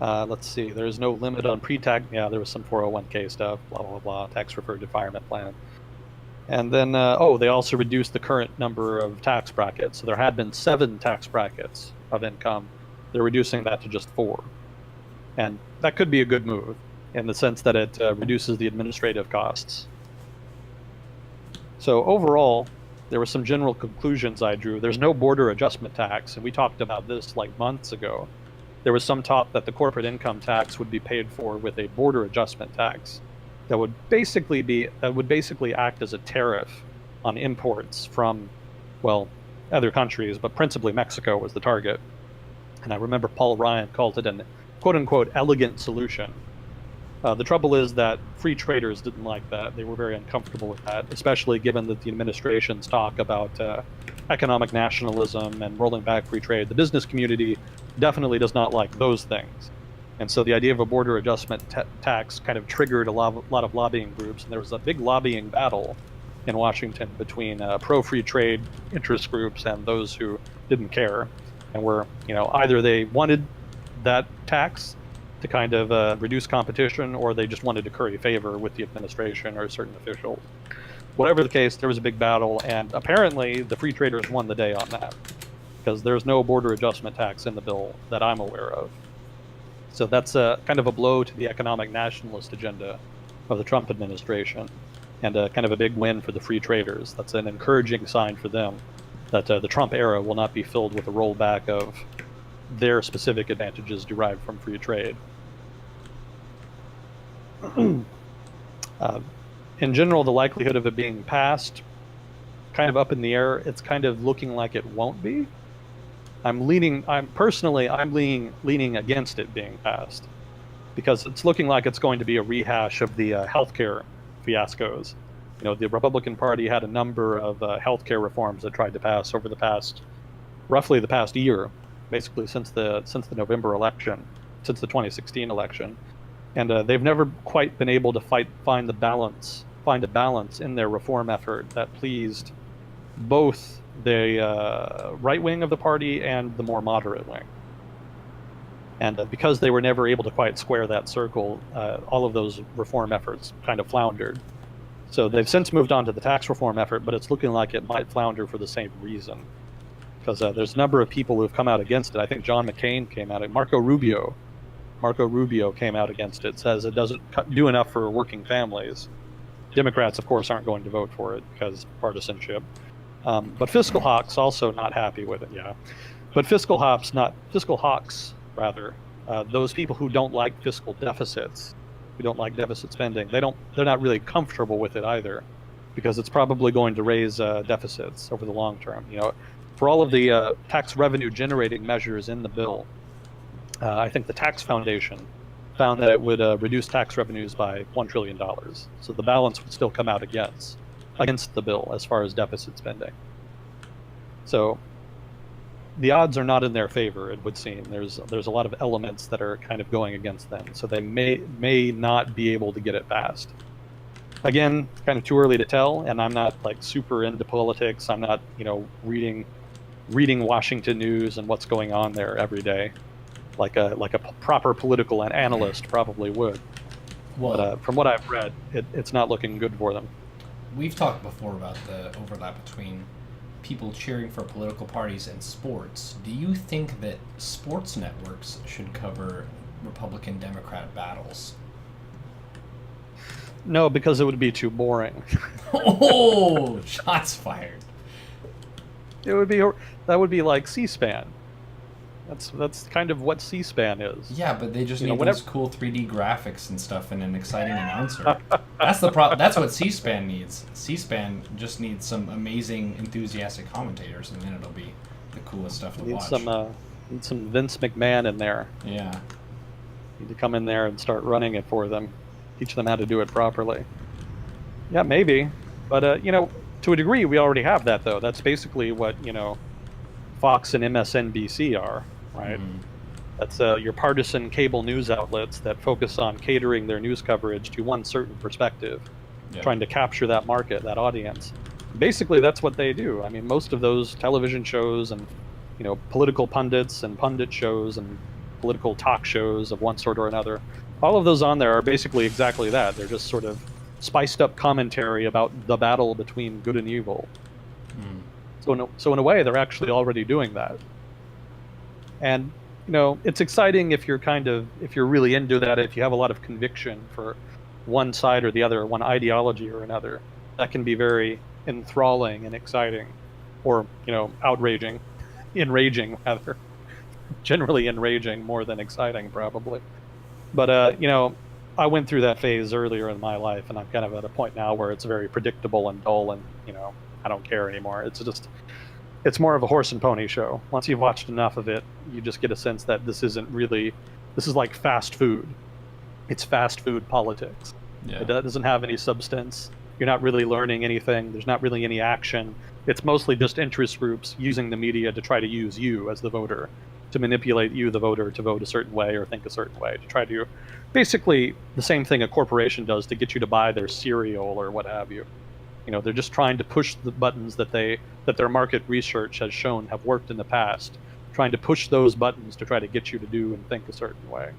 S2: Let's see, there's no limit on pre-tax. Yeah, there was some 401k stuff, blah, blah, blah, tax-referred retirement plan. And then, they also reduced the current number of tax brackets. So there had been 7 tax brackets of income. They're reducing that to just 4. And that could be a good move in the sense that it reduces the administrative costs. So overall, there were some general conclusions I drew. There's no border adjustment tax, and we talked about this like months ago. There was some talk that the corporate income tax would be paid for with a border adjustment tax that would basically act as a tariff on imports from, other countries, but principally Mexico was the target. And I remember Paul Ryan called it an quote-unquote elegant solution. The trouble is that free traders didn't like that. They were very uncomfortable with that, especially given that the administration's talk about economic nationalism and rolling back free trade. The business community definitely does not like those things. And so the idea of a border adjustment tax kind of triggered a lot of lobbying groups, and there was a big lobbying battle in Washington between pro-free trade interest groups and those who didn't care, and were, either they wanted that tax to kind of reduce competition, or they just wanted to curry favor with the administration or certain officials. Whatever the case, there was a big battle, and apparently the free traders won the day on that, because there's no border adjustment tax in the bill that I'm aware of. So that's kind of a blow to the economic nationalist agenda of the Trump administration, and kind of a big win for the free traders. That's an encouraging sign for them that the Trump era will not be filled with a rollback of their specific advantages derived from free trade. In general, the likelihood of it being passed, kind of up in the air. It's kind of looking like it won't be. I'm leaning against it being passed, because it's looking like it's going to be a rehash of the healthcare fiascos. The Republican Party had a number of healthcare reforms that tried to pass over roughly the past year, basically since the November election, since the 2016 election. And they've never quite been able to find a balance in their reform effort that pleased both the right wing of the party and the more moderate wing. And because they were never able to quite square that circle, all of those reform efforts kind of floundered. So they've since moved on to the tax reform effort, but it's looking like it might flounder for the same reason. Because there's a number of people who have come out against it. I think John McCain came out. Marco Rubio came out against it. Says it doesn't do enough for working families. Democrats, of course, aren't going to vote for it because partisanship. But fiscal hawks also not happy with it. Yeah, but fiscal hawks rather. Those people who don't like fiscal deficits, who don't like deficit spending, they're not really comfortable with it either, because it's probably going to raise deficits over the long term. For all of the tax revenue generating measures in the bill, I think the Tax Foundation found that it would reduce tax revenues by $1 trillion. So the balance would still come out against the bill as far as deficit spending. So the odds are not in their favor, it would seem. There's a lot of elements that are kind of going against them. So they may not be able to get it passed. Again, kind of too early to tell, and I'm not like super into politics. I'm not, reading Washington news and what's going on there every day, like a proper political analyst probably would.
S1: Well,
S2: But from what I've read, it's not looking good for them.
S1: we've talked before about the overlap between people cheering for political parties and sports. Do you think that sports networks should cover Republican Democrat battles?
S2: No, because it would be too boring.
S1: Oh, shots fired.
S2: That would be like C-SPAN. That's kind of what C-SPAN is.
S1: Yeah, but they just need
S2: whenever-
S1: those cool 3D graphics and stuff and an exciting announcer. That's That's what C-SPAN needs. C-SPAN just needs some amazing, enthusiastic commentators, and then it'll be the coolest stuff to
S2: Need
S1: watch.
S2: some Vince McMahon in there.
S1: Yeah.
S2: Need to come in there and start running it for them, teach them how to do it properly. Yeah, maybe, but to a degree, we already have that though. That's basically what Fox and MSNBC are, right?
S1: Mhm.
S2: That's your partisan cable news outlets that focus on catering their news coverage to one certain perspective,
S1: Yeah.
S2: trying to capture that market, that audience. Basically, that's what they do. I mean, most of those television shows and political pundits and pundit shows and political talk shows of one sort or another, all of those on there are basically exactly that. They're just sort of spiced up commentary about the battle between good and evil.
S1: Mm.
S2: So in a way, they're actually already doing that. And it's exciting if you're really into that, if you have a lot of conviction for one side or the other, one ideology or another. That can be very enthralling and exciting, or outraging, enraging rather. Generally enraging more than exciting, probably. But I went through that phase earlier in my life, and I'm kind of at a point now where it's very predictable and dull, and I don't care anymore. It's more of a horse and pony show. Once you've watched enough of it, you just get a sense that this is like fast food. It's fast food politics.
S1: Yeah.
S2: It doesn't have any substance. You're not really learning anything. There's not really any action. It's mostly just interest groups using the media to try to use you as the voter, to manipulate you, the voter, to vote a certain way or think a certain way, to try to basically the same thing a corporation does to get you to buy their cereal or what have you. They're just trying to push the buttons that their market research has shown have worked in the past, trying to push those buttons to try to get you to do and think a certain way.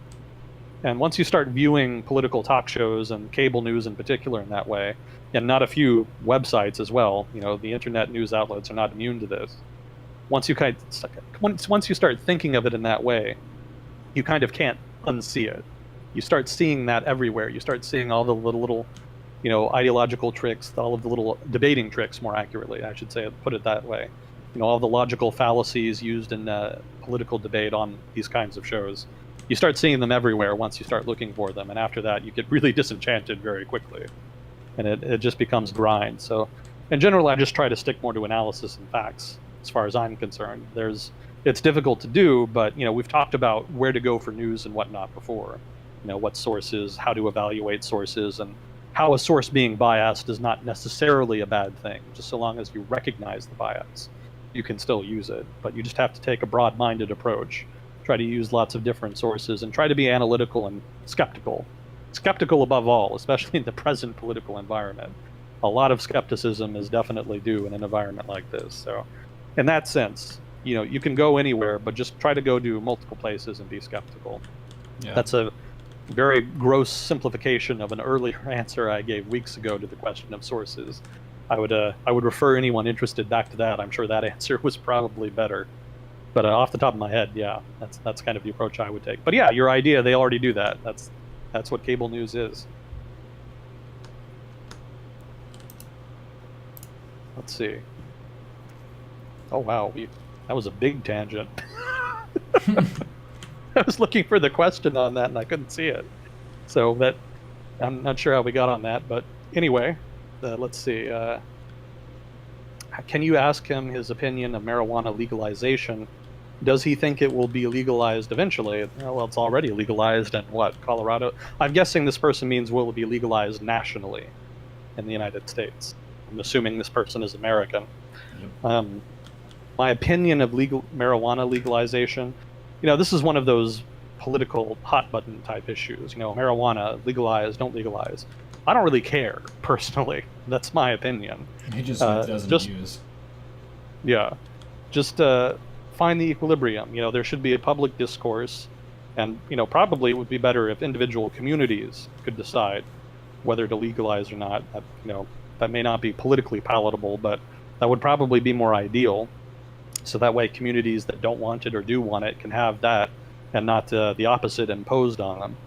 S2: And once you start viewing political talk shows and cable news in particular in that way, and not a few websites as well, the internet news outlets are not immune to this. Once you start thinking of it in that way, you kind of can't unsee it. You start seeing that everywhere. You start seeing all the little ideological tricks, all of the little debating tricks, more accurately, I should say, put it that way. All the logical fallacies used in political debate on these kinds of shows. You start seeing them everywhere once you start looking for them, and after that, you get really disenchanted very quickly, and it just becomes grind. So, in general, I just try to stick more to analysis and facts, as far as I'm concerned. It's difficult to do, but we've talked about where to go for news and whatnot before. What sources, how to evaluate sources, and how a source being biased is not necessarily a bad thing, just so long as you recognize the bias. You can still use it, but you just have to take a broad-minded approach. Try to use lots of different sources and try to be analytical and skeptical. Skeptical above all, especially in the present political environment. A lot of skepticism is definitely due in an environment like this. So, in that sense, you can go anywhere, but just try to go to multiple places and be skeptical.
S1: Yeah.
S2: That's a very gross simplification of an earlier answer I gave weeks ago to the question of sources. I would refer anyone interested back to that. I'm sure that answer was probably better. But off the top of my head, yeah, that's kind of the approach I would take. But yeah, your idea, they already do that. That's what cable news is. Let's see. Oh wow, that was a big tangent. I was looking for the question on that and I couldn't see it. So that I'm not sure how we got on that, but anyway, let's see. Can you ask him his opinion of marijuana legalization? Does he think it will be legalized eventually? Well, it's already legalized in what, Colorado? I'm guessing this person means will it be legalized nationally in the United States. I'm assuming this person is American.
S1: Yep.
S2: My opinion of marijuana legalization, this is one of those political hot button type issues. Marijuana, legalize, don't legalize. I don't really care, personally. That's my opinion.
S1: He just doesn't use.
S2: Yeah. Just find the equilibrium. There should be a public discourse, and, probably it would be better if individual communities could decide whether to legalize or not. That may not be politically palatable, but that would probably be more ideal. So that way communities that don't want it or do want it can have that and not the opposite imposed on them.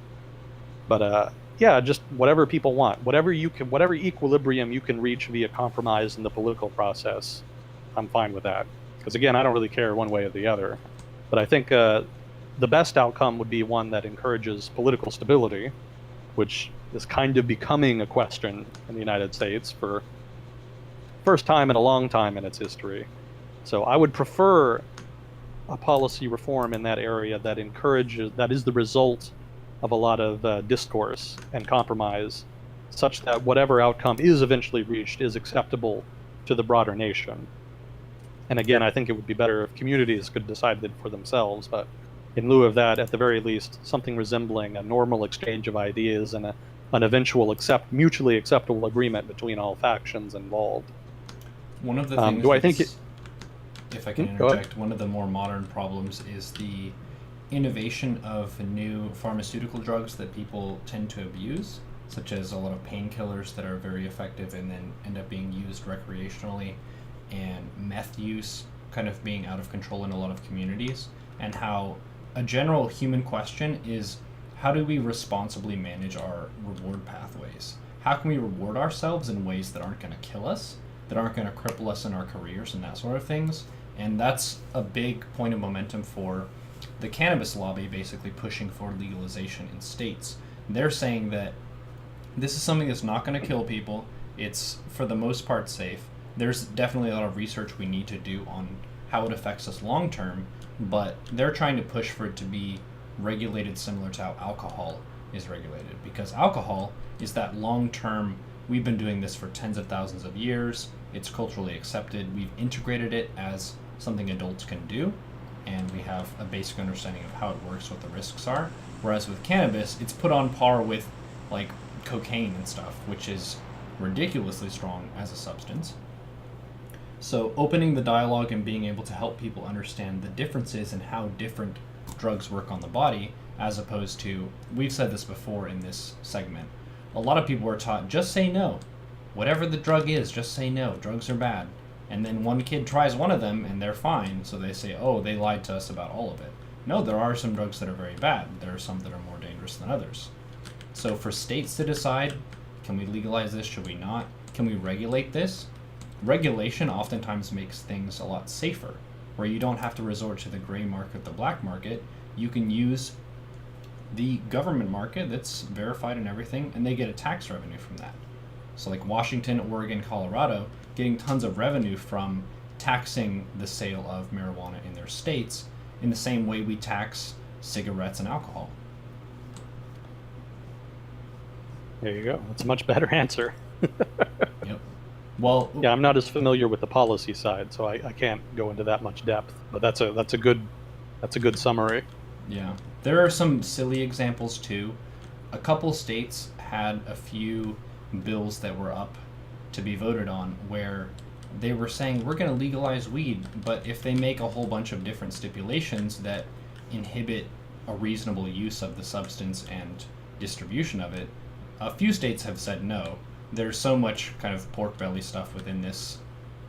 S2: But yeah, just whatever people want, whatever equilibrium you can reach via compromise in the political process, I'm fine with that. Because again, I don't really care one way or the other. But I think the best outcome would be one that encourages political stability, which is kind of becoming a question in the United States for first time in a long time in its history. So I would prefer a policy reform in that area that is the result of a lot of discourse and compromise, such that whatever outcome is eventually reached is acceptable to the broader nation. And again, I think it would be better if communities could decide that for themselves, but in lieu of that, at the very least, something resembling a normal exchange of ideas and an eventual mutually acceptable agreement between all factions involved.
S1: One of the things if I can interject, one of the more modern problems is the innovation of new pharmaceutical drugs that people tend to abuse, such as a lot of painkillers that are very effective and then end up being used recreationally, and meth use kind of being out of control in a lot of communities, and how a general human question is, how do we responsibly manage our reward pathways? How can we reward ourselves in ways that aren't going to kill us, that aren't going to cripple us in our careers and that sort of things? And that's a big point of momentum for the cannabis lobby, basically pushing for legalization in states. They're saying that this is something that's not going to kill people. It's, for the most part, safe. There's definitely a lot of research we need to do on how it affects us long term, but they're trying to push for it to be regulated similar to how alcohol is regulated, because alcohol is that long term, we've been doing this for tens of thousands of years, it's culturally accepted, we've integrated it as something adults can do, and we have a basic understanding of how it works, what the risks are. Whereas with cannabis, it's put on par with like cocaine and stuff, which is ridiculously strong as a substance. So opening the dialogue and being able to help people understand the differences and how different drugs work on the body, as opposed to, we've said this before in this segment, a lot of people are taught, just say no. Whatever the drug is, just say no. Drugs are bad. And then one kid tries one of them and they're fine, so they say, oh, they lied to us about all of it. No, there are some drugs that are very bad. There are some that are more dangerous than others. So for states to decide, can we legalize this, should we not? Can we regulate this? Regulation oftentimes makes things a lot safer, where you don't have to resort to the gray market, the black market. You can use the government market that's verified and everything, and they get a tax revenue from that. So like Washington, Oregon, Colorado, getting tons of revenue from taxing the sale of marijuana in their states in the same way we tax cigarettes and alcohol.
S2: There you go. That's a much better answer.
S1: Yep. Well,
S2: yeah, I'm not as familiar with the policy side, so I can't go into that much depth. But that's a good summary.
S1: Yeah, there are some silly examples too. A couple states had a few bills that were up to be voted on where they were saying we're going to legalize weed, but if they make a whole bunch of different stipulations that inhibit a reasonable use of the substance and distribution of it, a few states have said no. There's so much kind of pork belly stuff within this.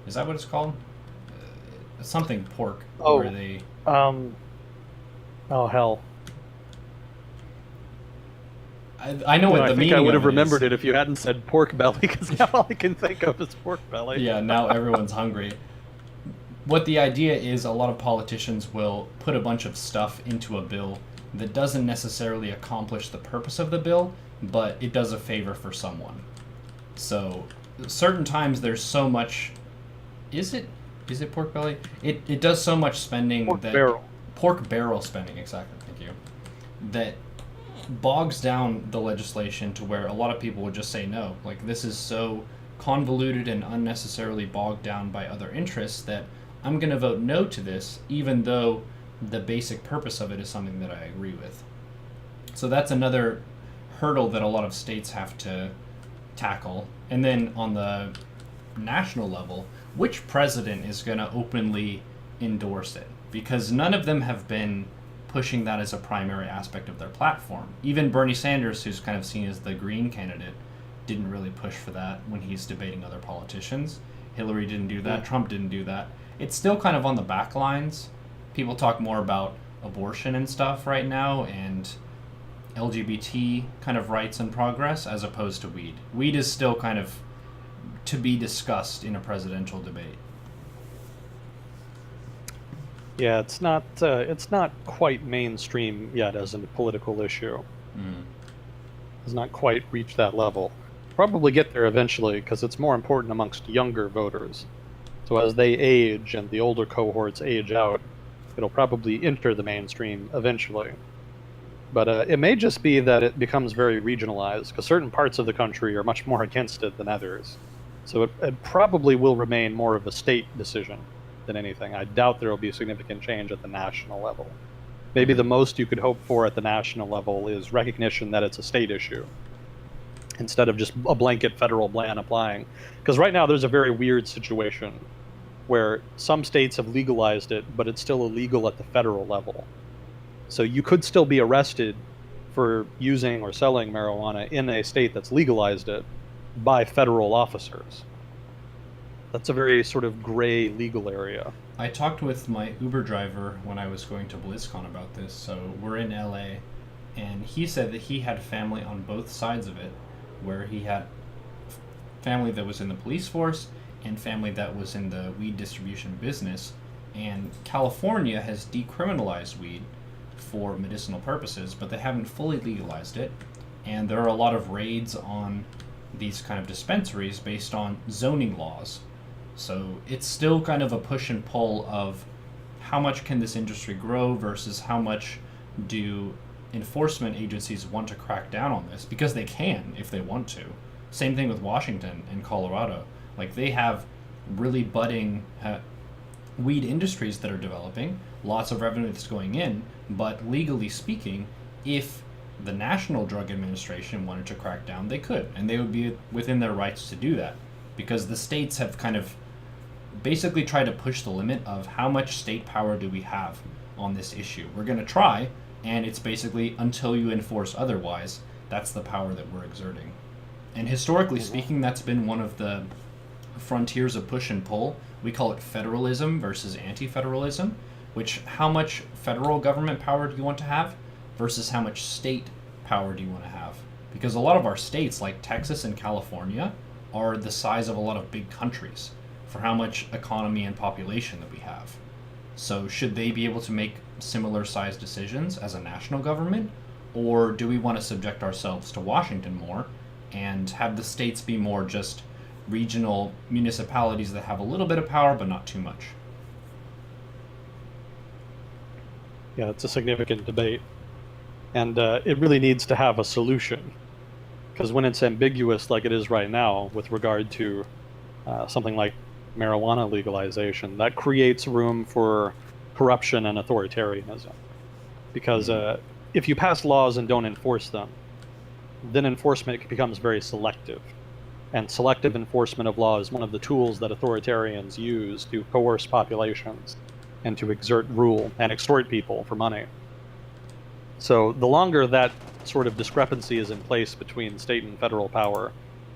S1: Is that what it's called? Something pork.
S2: Oh,
S1: where they.
S2: Oh hell.
S1: I know what
S2: I
S1: the
S2: think
S1: meaning
S2: I would
S1: of
S2: have
S1: it
S2: remembered
S1: is.
S2: it if you hadn't said pork belly, because now all I can think of is pork belly.
S1: Yeah, now everyone's hungry. What the idea is, a lot of politicians will put a bunch of stuff into a bill that doesn't necessarily accomplish the purpose of the bill, but it does a favor for someone. So, certain times there's so much. Is it pork belly? It does so much spending
S2: Pork
S1: that
S2: barrel.
S1: pork barrel spending, exactly. Thank you. That bogs down the legislation to where a lot of people would just say no. Like, this is so convoluted and unnecessarily bogged down by other interests that I'm going to vote no to this, even though the basic purpose of it is something that I agree with. So that's another hurdle that a lot of states have to tackle. And then on the national level, which president is going to openly endorse it? Because none of them have been pushing that as a primary aspect of their platform. Even Bernie Sanders, who's kind of seen as the green candidate, didn't really push for that when he's debating other politicians. Hillary didn't do that. Trump didn't do that. It's still kind of on the back lines. People talk more about abortion and stuff right now, and LGBT kind of rights and progress, as opposed to weed. Weed is still kind of to be discussed in a presidential debate.
S2: Yeah, it's not quite mainstream yet as a political issue. Has not quite reached that level. Probably get there eventually, because it's more important amongst younger voters. So as they age and the older cohorts age out, it'll probably enter the mainstream eventually. But it may just be that it becomes very regionalized, because certain parts of the country are much more against it than others. So it probably will remain more of a state decision than anything. I doubt there will be a significant change at the national level. Maybe the most you could hope for at the national level is recognition that it's a state issue, instead of just a blanket federal ban applying. Because right now there's a very weird situation where some states have legalized it, but it's still illegal at the federal level. So you could still be arrested for using or selling marijuana in a state that's legalized it by federal officers. That's a very sort of gray legal area.
S1: I talked with my Uber driver when I was going to BlizzCon about this. So we're in LA, and he said that he had family on both sides of it, where he had family that was in the police force and family that was in the weed distribution business. And California has decriminalized weed for medicinal purposes, but they haven't fully legalized it. And there are a lot of raids on these kind of dispensaries based on zoning laws. So it's still kind of a push and pull of how much can this industry grow versus how much do enforcement agencies want to crack down on this, because they can if they want to. Same thing with Washington and Colorado. Like, they have really budding weed industries that are developing, lots of revenue that's going in, but legally speaking, if the National Drug Administration wanted to crack down, they could, and they would be within their rights to do that, because the states have kind of basically tried to push the limit of how much state power do we have on this issue. We're going to try, and it's basically until you enforce otherwise, that's the power that we're exerting. And historically speaking, that's been one of the frontiers of push and pull. We call it federalism versus anti-federalism, which how much federal government power do you want to have versus how much state power do you want to have? Because a lot of our states, like Texas and California, are the size of a lot of big countries for how much economy and population that we have. So should they be able to make similar sized decisions as a national government? Or do we want to subject ourselves to Washington more and have the states be more just regional municipalities that have a little bit of power but not too much?
S2: Yeah, it's a significant debate. And it really needs to have a solution. Because when it's ambiguous like it is right now with regard to something like marijuana legalization, that creates room for corruption and authoritarianism. Because if you pass laws and don't enforce them, then enforcement becomes very selective. And selective enforcement of law is one of the tools that authoritarians use to coerce populations and to exert rule and extort people for money. So the longer that sort of discrepancy is in place between state and federal power,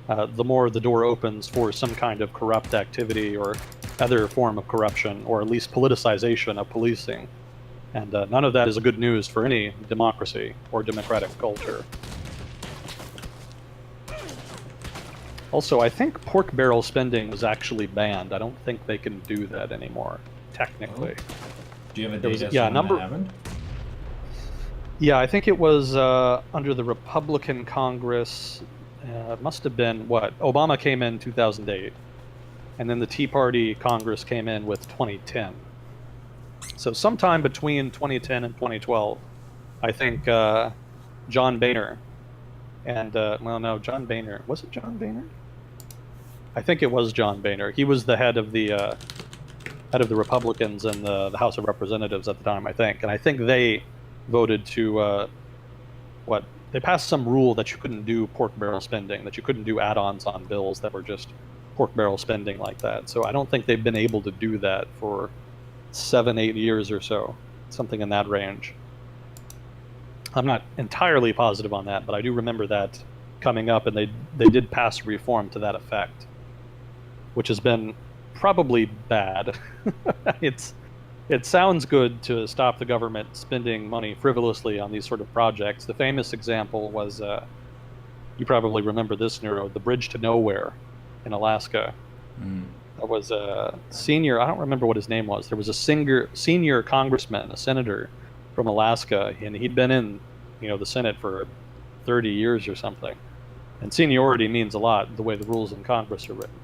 S2: the more the door opens for some kind of corrupt activity or other form of corruption, or at least politicization of policing. And none of that is good news for any democracy or democratic culture. Also, I think pork barrel spending was actually banned. I don't think they can do that anymore, technically.
S1: Oh. Do you have a date as to when that happened?
S2: Yeah, I think it was under the Republican Congress. It must have been, what? Obama came in 2008, and then the Tea Party Congress came in with 2010. So sometime between 2010 and 2012, I think John Boehner and, well, no, John Boehner. Was it John Boehner? I think it was John Boehner. He was the head of the Republicans in the House of Representatives at the time, I think. And I think they voted to, they passed some rule that you couldn't do pork barrel spending, that you couldn't do add-ons on bills that were just pork barrel spending like that. So I don't think they've been able to do that for 7-8 years or so, something in that range. I'm not entirely positive on that, but I do remember that coming up, and they did pass reform to that effect, which has been probably bad. It sounds good to stop the government spending money frivolously on these sort of projects. The famous example was, you probably remember this, Neuro, the Bridge to Nowhere in Alaska.
S1: Mm.
S2: That was a senior, I don't remember what his name was. There was a senior congressman, a senator from Alaska, and he'd been in, the Senate for 30 years or something. And seniority means a lot, the way the rules in Congress are written.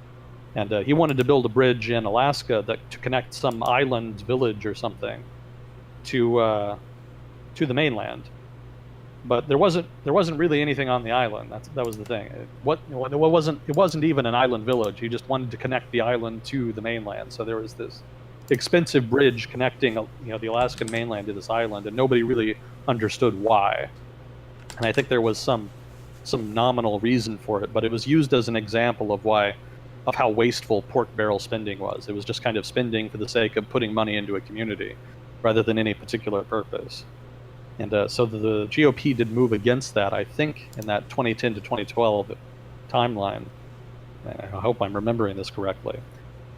S2: And he wanted to build a bridge in Alaska to connect some island village or something to the mainland. But there wasn't really anything on the island. That was the thing. It wasn't even an island village. He just wanted to connect the island to the mainland. So there was this expensive bridge connecting the Alaskan mainland to this island, and nobody really understood why. And I think there was some nominal reason for it, but it was used as an example of how wasteful pork barrel spending was. It was just kind of spending for the sake of putting money into a community rather than any particular purpose. And so the GOP did move against that, I think, in that 2010 to 2012 timeline. I hope I'm remembering this correctly.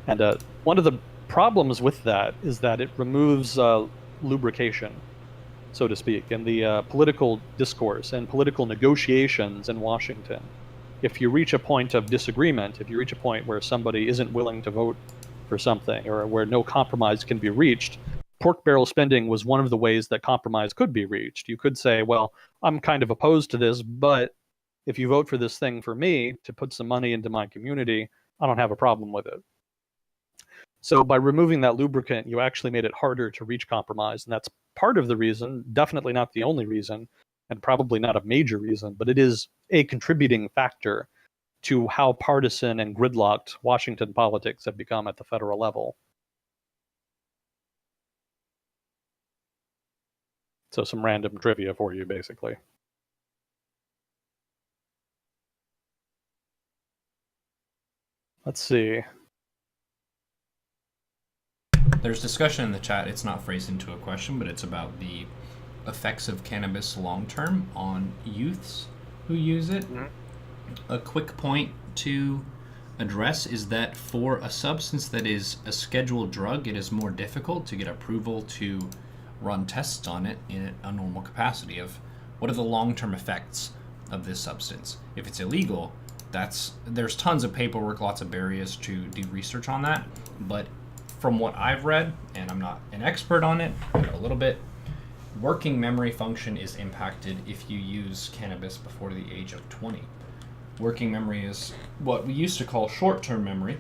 S2: And one of the problems with that is that it removes lubrication, so to speak, in the political discourse and political negotiations in Washington. If you reach a point of disagreement, if you reach a point where somebody isn't willing to vote for something, or where no compromise can be reached, pork barrel spending was one of the ways that compromise could be reached. You could say, well, I'm kind of opposed to this, but if you vote for this thing for me to put some money into my community, I don't have a problem with it. So by removing that lubricant, you actually made it harder to reach compromise. And that's part of the reason, definitely not the only reason, and probably not a major reason, but it is a contributing factor to how partisan and gridlocked Washington politics have become at the federal level. So some random trivia for you, basically. Let's see.
S1: There's discussion in the chat. It's not phrased into a question, but it's about the effects of cannabis long term on youths who use it. Mm-hmm. A quick point to address is that for a substance that is a scheduled drug, it is more difficult to get approval to run tests on it in a normal capacity of what are the long-term effects of this substance. If it's illegal, there's tons of paperwork, lots of barriers to do research on that. But from what I've read, and I'm not an expert on it, but a little bit, working memory function is impacted if you use cannabis before the age of 20. Working memory is what we used to call short-term memory,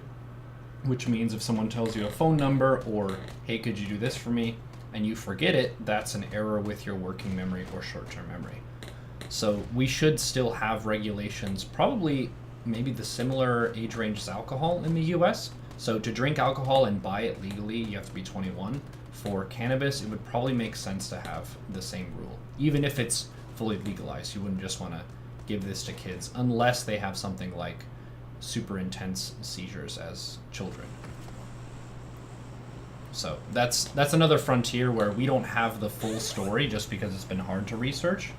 S1: which means if someone tells you a phone number or, hey, could you do this for me, and you forget it, that's an error with your working memory or short-term memory. So we should still have regulations, probably maybe the similar age range as alcohol in the US. So to drink alcohol and buy it legally, you have to be 21. For cannabis, it would probably make sense to have the same rule. Even if it's fully legalized, you wouldn't just want to give this to kids unless they have something like super intense seizures as children. So that's another frontier where we don't have the full story just because it's been hard to research,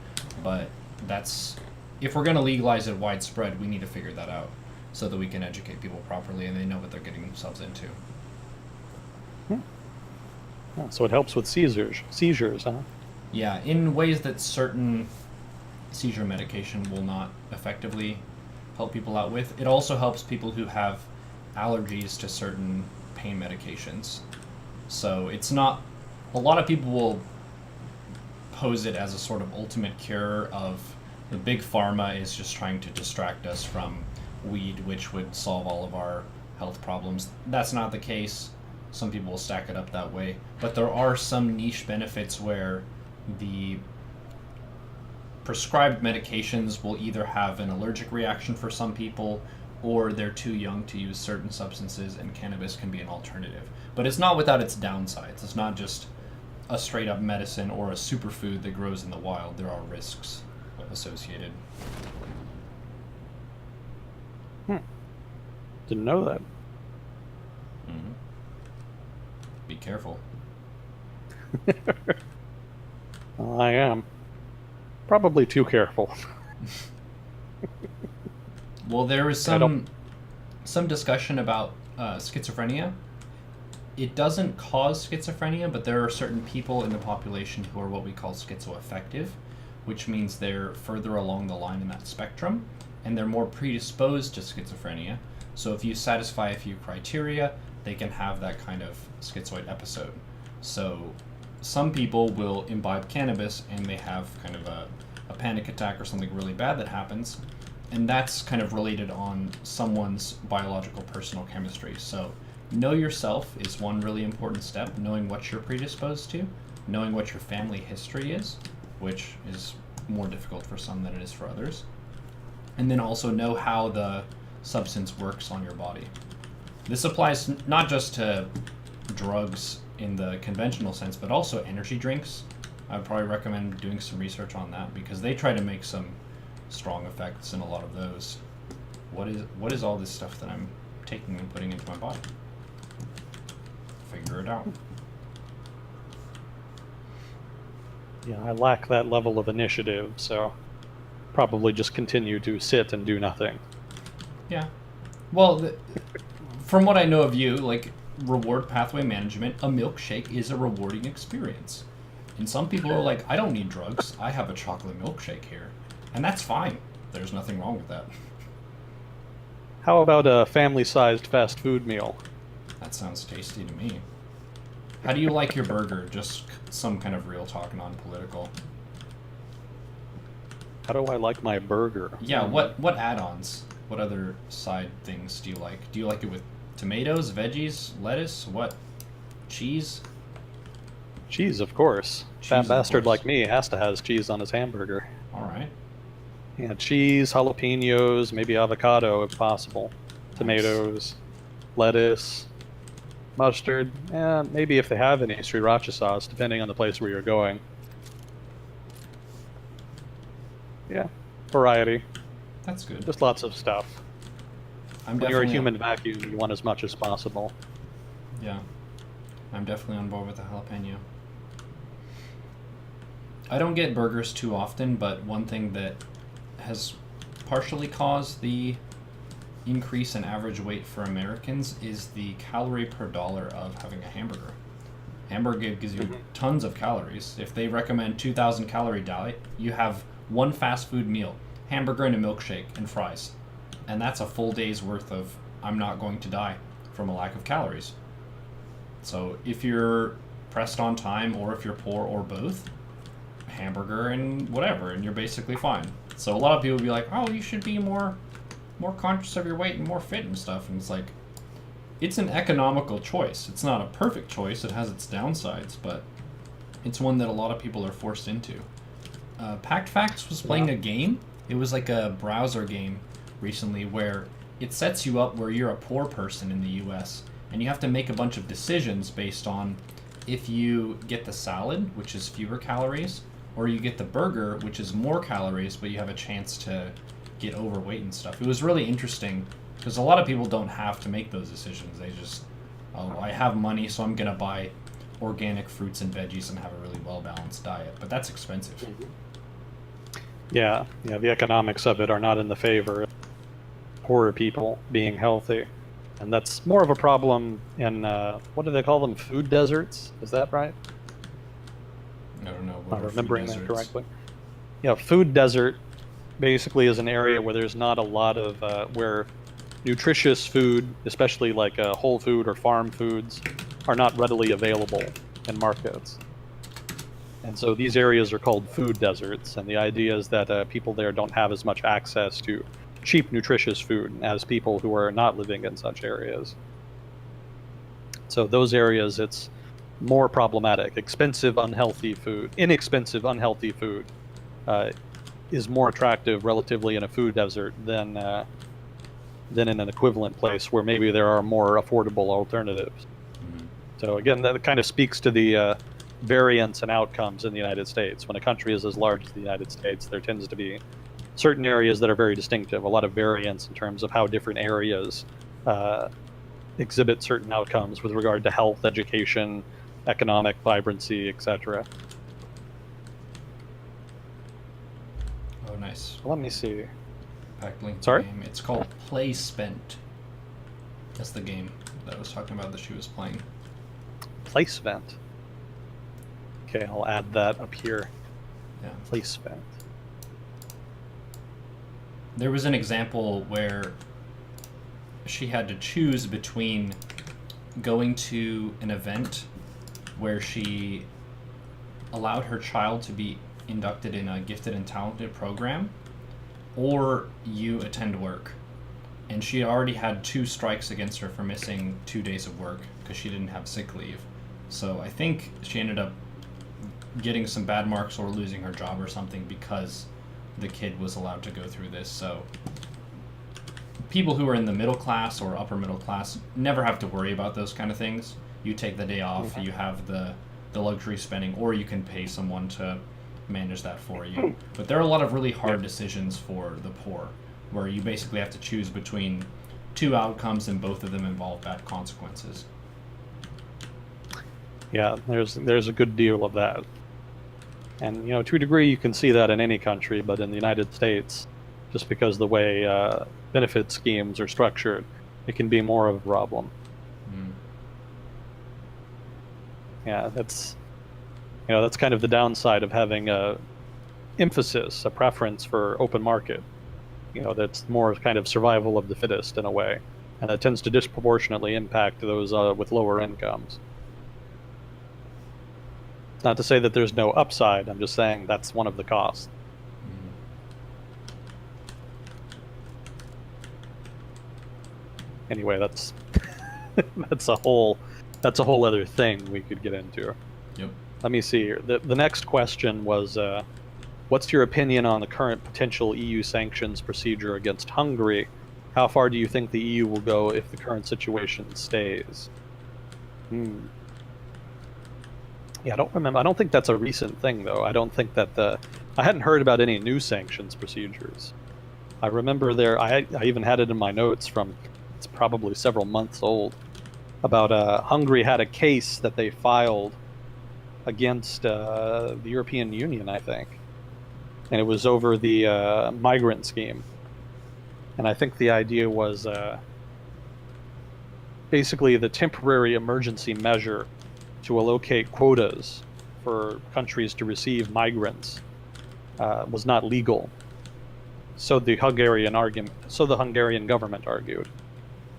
S1: but that's if we're going to legalize it widespread, we need to figure that out so that we can educate people properly and they know what they're getting themselves into.
S2: Yeah, so it helps with seizures, huh?
S1: Yeah, in ways that certain seizure medication will not effectively help people out with. It also helps people who have allergies to certain pain medications. So it's not, a lot of people will pose it as a sort of ultimate cure of the big pharma is just trying to distract us from weed, which would solve all of our health problems. That's not the case. Some people will stack it up that way. But there are some niche benefits where the prescribed medications will either have an allergic reaction for some people or they're too young to use certain substances, and cannabis can be an alternative. But it's not without its downsides. It's not just a straight up medicine or a superfood that grows in the wild. There are risks associated.
S2: Didn't know that.
S1: Mm-hmm. Be careful.
S2: Well, I am. Probably too careful.
S1: Well, there was some discussion about schizophrenia. It doesn't cause schizophrenia, but there are certain people in the population who are what we call schizoaffective, which means they're further along the line in that spectrum, and they're more predisposed to schizophrenia. So if you satisfy a few criteria, they can have that kind of schizoid episode. So some people will imbibe cannabis and they have kind of a panic attack or something really bad that happens, and that's kind of related on someone's biological personal chemistry. So know yourself is one really important step, knowing what you're predisposed to, knowing what your family history is, which is more difficult for some than it is for others, and then also know how the substance works on your body. This applies not just to drugs in the conventional sense, but also energy drinks. I would probably recommend doing some research on that because they try to make some strong effects in a lot of those. What is all this stuff that I'm taking and putting into my body? Figure it out.
S2: Yeah, I lack that level of initiative, so probably just continue to sit and do nothing.
S1: Yeah. Well, from what I know of you, like reward pathway management, a milkshake is a rewarding experience. And some people are like, I don't need drugs. I have a chocolate milkshake here. And that's fine. There's nothing wrong with that.
S2: How about a family-sized fast food meal?
S1: That sounds tasty to me. How do you like your burger? Just some kind of real talk, non-political.
S2: How do I like my burger?
S1: Yeah, what add-ons? What other side things do you like? Do you like it with tomatoes, veggies, lettuce, what? Cheese?
S2: Cheese, of course.
S1: Cheese,
S2: Fat
S1: of
S2: bastard
S1: course.
S2: like me has to have cheese on his hamburger.
S1: Alright.
S2: Yeah, cheese, jalapenos, maybe avocado if possible. Tomatoes, lettuce, mustard, and maybe if they have any sriracha sauce, depending on the place where you're going. Yeah, variety.
S1: That's good.
S2: Just lots of stuff.
S1: I'm
S2: When you're a
S1: definitely
S2: human vacuum, you want as much as possible.
S1: Yeah. I'm definitely on board with the jalapeno. I don't get burgers too often, but one thing that has partially caused the increase in average weight for Americans is the calorie per dollar of having a hamburger. Hamburger gives you tons of calories. If they recommend 2,000 calorie diet, you have one fast food meal, hamburger and a milkshake and fries. And that's a full day's worth of I'm not going to die from a lack of calories. So if you're pressed on time or if you're poor or both, hamburger and whatever, and you're basically fine. So a lot of people will be like, oh, you should be more conscious of your weight and more fit and stuff. And it's like, it's an economical choice. It's not a perfect choice. It has its downsides, but it's one that a lot of people are forced into. Packed Facts was playing a game. It was like a browser game recently where it sets you up where you're a poor person in the US and you have to make a bunch of decisions based on if you get the salad, which is fewer calories, or you get the burger, which is more calories, but you have a chance to get overweight and stuff. It was really interesting. Because a lot of people don't have to make those decisions. They just, oh, I have money, so I'm gonna buy organic fruits and veggies and have a really well balanced diet. But that's expensive.
S2: Yeah, yeah, the economics of it are not in the favor of poorer people being healthy. And that's more of a problem in, what do they call them? Food deserts? Is that right?
S1: I don't know.
S2: Am
S1: What
S2: I
S1: are food
S2: remembering that
S1: deserts?
S2: correctly? Yeah, food desert basically is an area where there's not a lot of, where nutritious food, especially like whole food or farm foods, are not readily available in markets. And so these areas are called food deserts, and the idea is that people there don't have as much access to cheap, nutritious food as people who are not living in such areas. So those areas, it's more problematic. Inexpensive, unhealthy food is more attractive relatively in a food desert than in an equivalent place where maybe there are more affordable alternatives.
S1: Mm-hmm.
S2: So again, that kind of speaks to the variance and outcomes in the United States. When a country is as large as the United States, there tends to be certain areas that are very distinctive, a lot of variance in terms of how different areas exhibit certain outcomes with regard to health, education, economic vibrancy, etc.
S1: Oh, nice.
S2: Let me see.
S1: Packed link to
S2: Sorry?
S1: game. It's called Play Spent. That's the game that I was talking about that she was playing.
S2: Place vent. Okay, I'll add that up here.
S1: Yeah.
S2: Place vent.
S1: There was an example where she had to choose between going to an event where she allowed her child to be inducted in a gifted and talented program, or you attend work. And she already had 2 strikes against her for missing 2 days of work because she didn't have sick leave. So I think she ended up getting some bad marks or losing her job or something because the kid was allowed to go through this. So people who are in the middle class or upper middle class never have to worry about those kind of things. You take the day off, you have the luxury spending, or you can pay someone to manage that for you. But there are a lot of really hard decisions for the poor, where you basically have to choose between 2 outcomes and both of them involve bad consequences.
S2: Yeah, there's a good deal of that. And, to a degree, you can see that in any country, but in the United States, just because the way benefit schemes are structured, it can be more of a problem.
S1: Mm.
S2: Yeah, that's kind of the downside of having a emphasis, a preference for open market. That's more kind of survival of the fittest in a way, and that tends to disproportionately impact those with lower incomes. It's not to say that there's no upside. I'm just saying that's one of the costs. Anyway, that's that's a whole other thing we could get into.
S1: Yep.
S2: Let me see here. The next question was, what's your opinion on the current potential EU sanctions procedure against Hungary? How far do you think the EU will go if the current situation stays? Yeah, I don't remember. I don't think that's a recent thing, though. I don't think that I hadn't heard about any new sanctions procedures. I remember I even had it in my notes from, it's probably several months old, about Hungary had a case that they filed against the European Union, I think. And it was over the migrant scheme. And I think the idea was basically the temporary emergency measure to allocate quotas for countries to receive migrants was not legal. So the Hungarian government argued.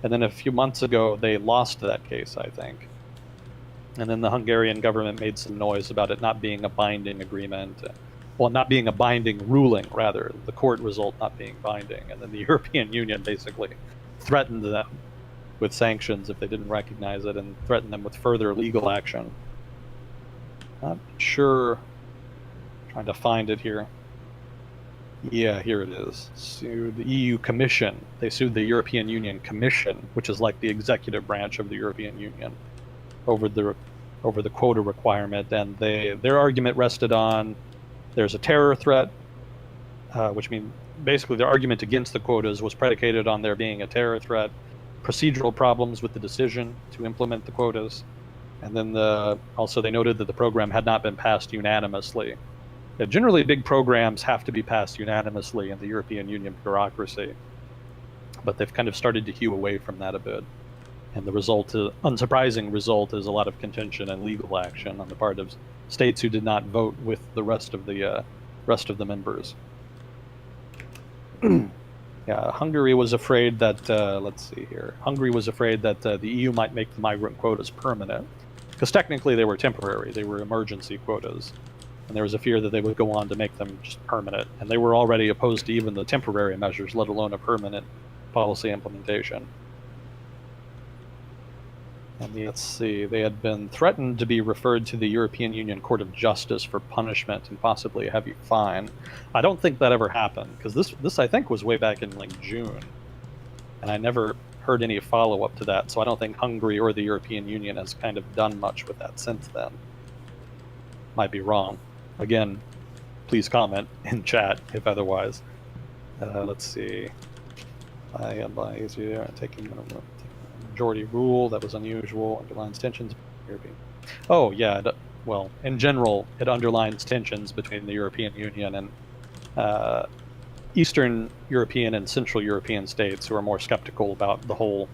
S2: And then a few months ago, they lost that case, I think. And then the Hungarian government made some noise about it not being a binding agreement. Well, not being a binding ruling, rather, the court result not being binding. And then the European Union basically threatened them with sanctions if they didn't recognize it, and threatened them with further legal action. Not sure. Trying to find it here. Yeah, here it is. Sued the EU Commission. They sued the European Union Commission, which is like the executive branch of the European Union, over the quota requirement. And their argument rested on there's a terror threat, which means basically their argument against the quotas was predicated on there being a terror threat, procedural problems with the decision to implement the quotas, and then also they noted that the program had not been passed unanimously. Generally, big programs have to be passed unanimously in the European Union bureaucracy, but they've kind of started to hew away from that a bit. And the unsurprising result, is a lot of contention and legal action on the part of states who did not vote with the rest of the members. Yeah, Hungary was afraid that let's see here. Hungary was afraid that the EU might make the migrant quotas permanent, because technically they were temporary; they were emergency quotas, and there was a fear that they would go on to make them just permanent. And they were already opposed to even the temporary measures, let alone a permanent policy implementation. And let's see, they had been threatened to be referred to the European Union Court of Justice for punishment and possibly a heavy fine. I don't think that ever happened, because this I think was way back in like June, and I never heard any follow-up to that, so I don't think Hungary or the European Union has kind of done much with that since then. Might be wrong. Again, please comment in chat if otherwise. Let's see. I advise you taking majority rule, that was unusual, underlines tensions. Oh yeah, well, in general, it underlines tensions between the European Union and Eastern European and Central European states who are more skeptical about the whole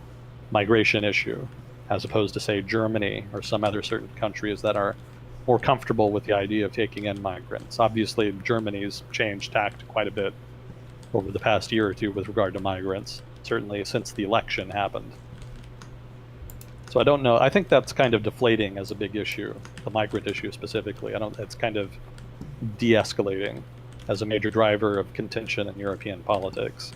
S2: migration issue, as opposed to, say, Germany or some other certain countries that are more comfortable with the idea of taking in migrants. Obviously, Germany's changed tact quite a bit over the past year or two with regard to migrants, certainly since the election happened. So I don't know. I think that's kind of deflating as a big issue, the migrant issue specifically. It's kind of de-escalating as a major driver of contention in European politics.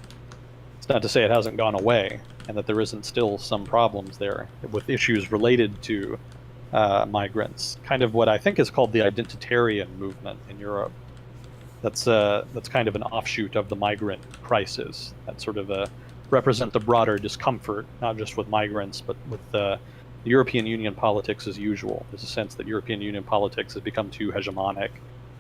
S2: It's not to say it hasn't gone away, and that there isn't still some problems there with issues related to migrants. Kind of what I think is called the identitarian movement in Europe. That's kind of an offshoot of the migrant crisis. That sort of represent the broader discomfort, not just with migrants, but with the European Union politics as usual. There's a sense that European Union politics has become too hegemonic,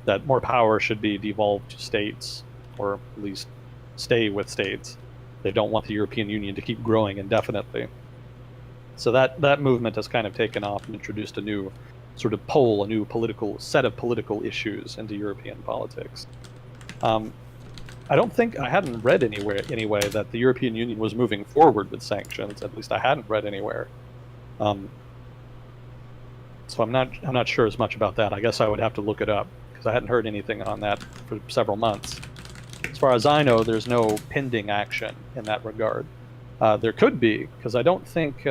S2: that more power should be devolved to states, or at least stay with states. They don't want the European Union to keep growing indefinitely. So that movement has kind of taken off and introduced a new sort of pole, a new political set of political issues into European politics. I hadn't read anywhere anyway that the European Union was moving forward with sanctions. At least I hadn't read anywhere. So I'm not sure as much about that. I guess I would have to look it up, because I hadn't heard anything on that for several months. As far as I know, there's no pending action in that regard. There could be, because I don't think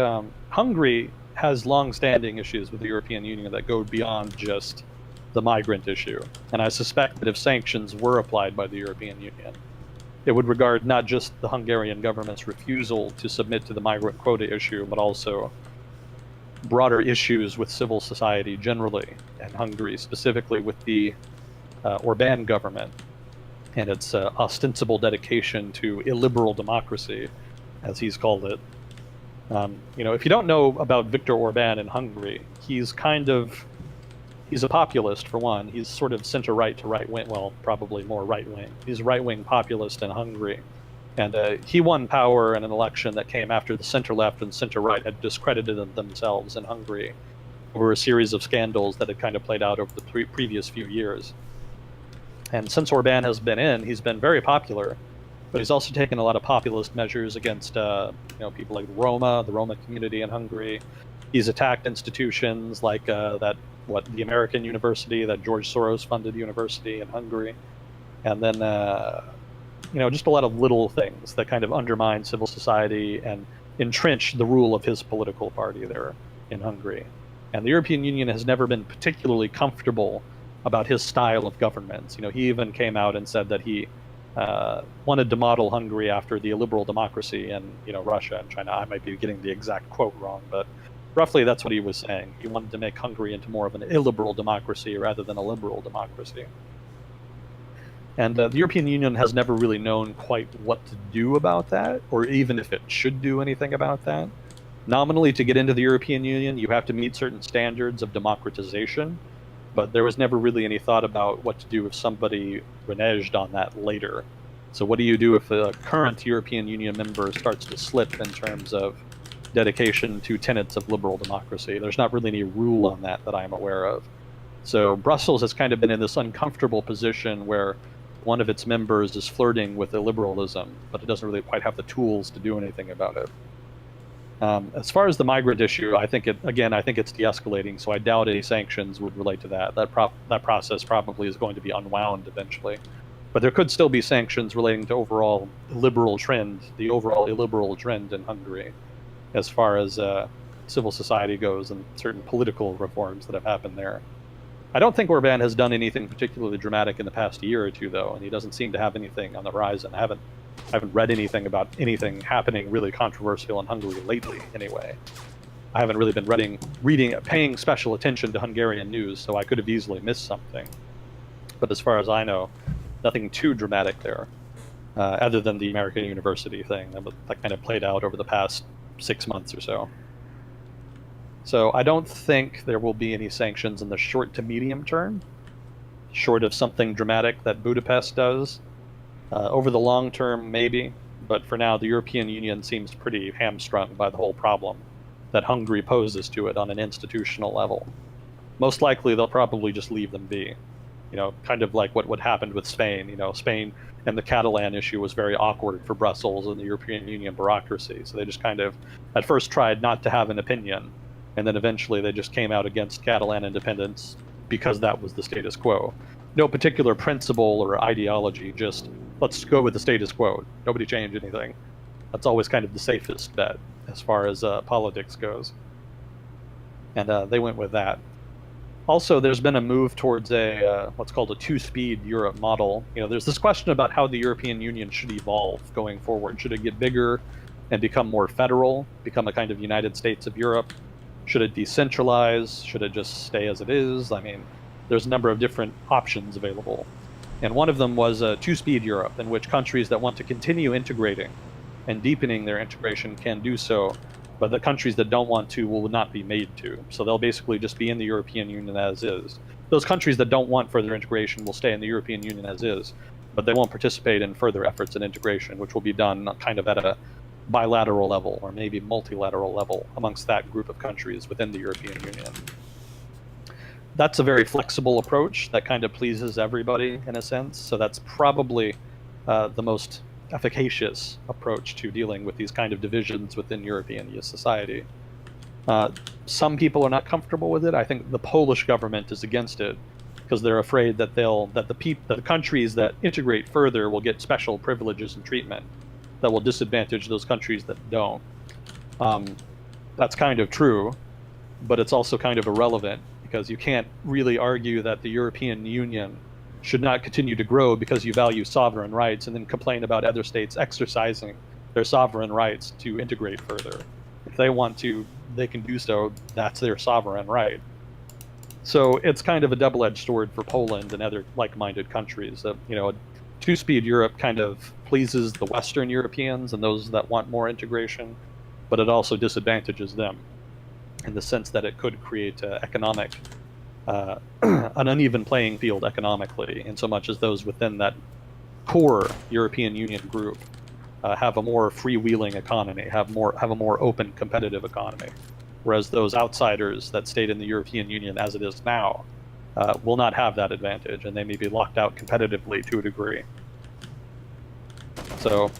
S2: Hungary has long-standing issues with the European Union that go beyond just the migrant issue. And I suspect that if sanctions were applied by the European Union, it would regard not just the Hungarian government's refusal to submit to the migrant quota issue, but also broader issues with civil society generally in Hungary, specifically with the Orbán government and its ostensible dedication to illiberal democracy, as he's called it. If you don't know about Viktor Orbán in Hungary, he's a populist, for one. He's sort of center-right to right-wing, well, probably more right-wing. He's a right-wing populist in Hungary. And he won power in an election that came after the center-left and center-right had discredited themselves in Hungary over a series of scandals that had kind of played out over the previous few years. And since Orbán has been in, he's been very popular, but he's also taken a lot of populist measures against people like the Roma community in Hungary. He's attacked institutions like the American university, that George Soros funded university in Hungary, and then just a lot of little things that kind of undermine civil society and entrench the rule of his political party there in Hungary. And the European Union has never been particularly comfortable about his style of government. He even came out and said that he wanted to model Hungary after the illiberal democracy in Russia and China. I might be getting the exact quote wrong, but roughly that's what he was saying. He wanted to make Hungary into more of an illiberal democracy rather than a liberal democracy. And the European Union has never really known quite what to do about that, or even if it should do anything about that. Nominally, to get into the European Union, you have to meet certain standards of democratization, but there was never really any thought about what to do if somebody reneged on that later. So what do you do if a current European Union member starts to slip in terms of dedication to tenets of liberal democracy? There's not really any rule on that I'm aware of. So Brussels has kind of been in this uncomfortable position where one of its members is flirting with illiberalism, but it doesn't really quite have the tools to do anything about it. As far as the migrant issue, I think it's de-escalating, so I doubt any sanctions would relate to that. That process probably is going to be unwound eventually. But there could still be sanctions relating to the overall illiberal trend in Hungary, as far as civil society goes and certain political reforms that have happened there. I don't think Orban has done anything particularly dramatic in the past year or two, though, and he doesn't seem to have anything on the horizon. I haven't read anything about anything happening really controversial in Hungary lately, anyway. I haven't really been paying special attention to Hungarian news, so I could have easily missed something. But as far as I know, nothing too dramatic there, other than the American university thing that kind of played out over the past 6 months or so. So I don't think there will be any sanctions in the short to medium term, short of something dramatic that Budapest does. Over the long term, maybe, but for now, the European Union seems pretty hamstrung by the whole problem that Hungary poses to it on an institutional level. Most likely, they'll probably just leave them be. Kind of like what happened with Spain. Spain and the Catalan issue was very awkward for Brussels and the European Union bureaucracy. So they just kind of, at first, tried not to have an opinion, and then eventually they just came out against Catalan independence because that was the status quo. No particular principle or ideology, just let's go with the status quo. Nobody change anything. That's always kind of the safest bet as far as politics goes. And they went with that. Also, there's been a move towards what's called a two-speed Europe model. There's this question about how the European Union should evolve going forward. Should it get bigger and become more federal, become a kind of United States of Europe? Should it decentralize? Should it just stay as it is? I mean, there's a number of different options available. And one of them was a two-speed Europe, in which countries that want to continue integrating and deepening their integration can do so, but the countries that don't want to will not be made to. So they'll basically just be in the European Union as is. Those countries that don't want further integration will stay in the European Union as is, but they won't participate in further efforts in integration, which will be done kind of at a bilateral level or maybe multilateral level amongst that group of countries within the European Union. That's a very flexible approach that kind of pleases everybody in a sense. So that's probably the most efficacious approach to dealing with these kind of divisions within European society. Some people are not comfortable with it. I think the Polish government is against it because they're afraid that the countries that integrate further will get special privileges and treatment that will disadvantage those countries that don't. That's kind of true, but it's also kind of irrelevant because you can't really argue that the European Union should not continue to grow because you value sovereign rights and then complain about other states exercising their sovereign rights to integrate further. If they want to, they can do so. That's their sovereign right. So it's kind of a double-edged sword for Poland and other like-minded countries. A two-speed Europe kind of pleases the Western Europeans and those that want more integration, but it also disadvantages them in the sense that it could create an uneven playing field economically, in so much as those within that core European Union group have a more freewheeling economy, have a more open, competitive economy, whereas those outsiders that stayed in the European Union as it is now will not have that advantage, and they may be locked out competitively to a degree. So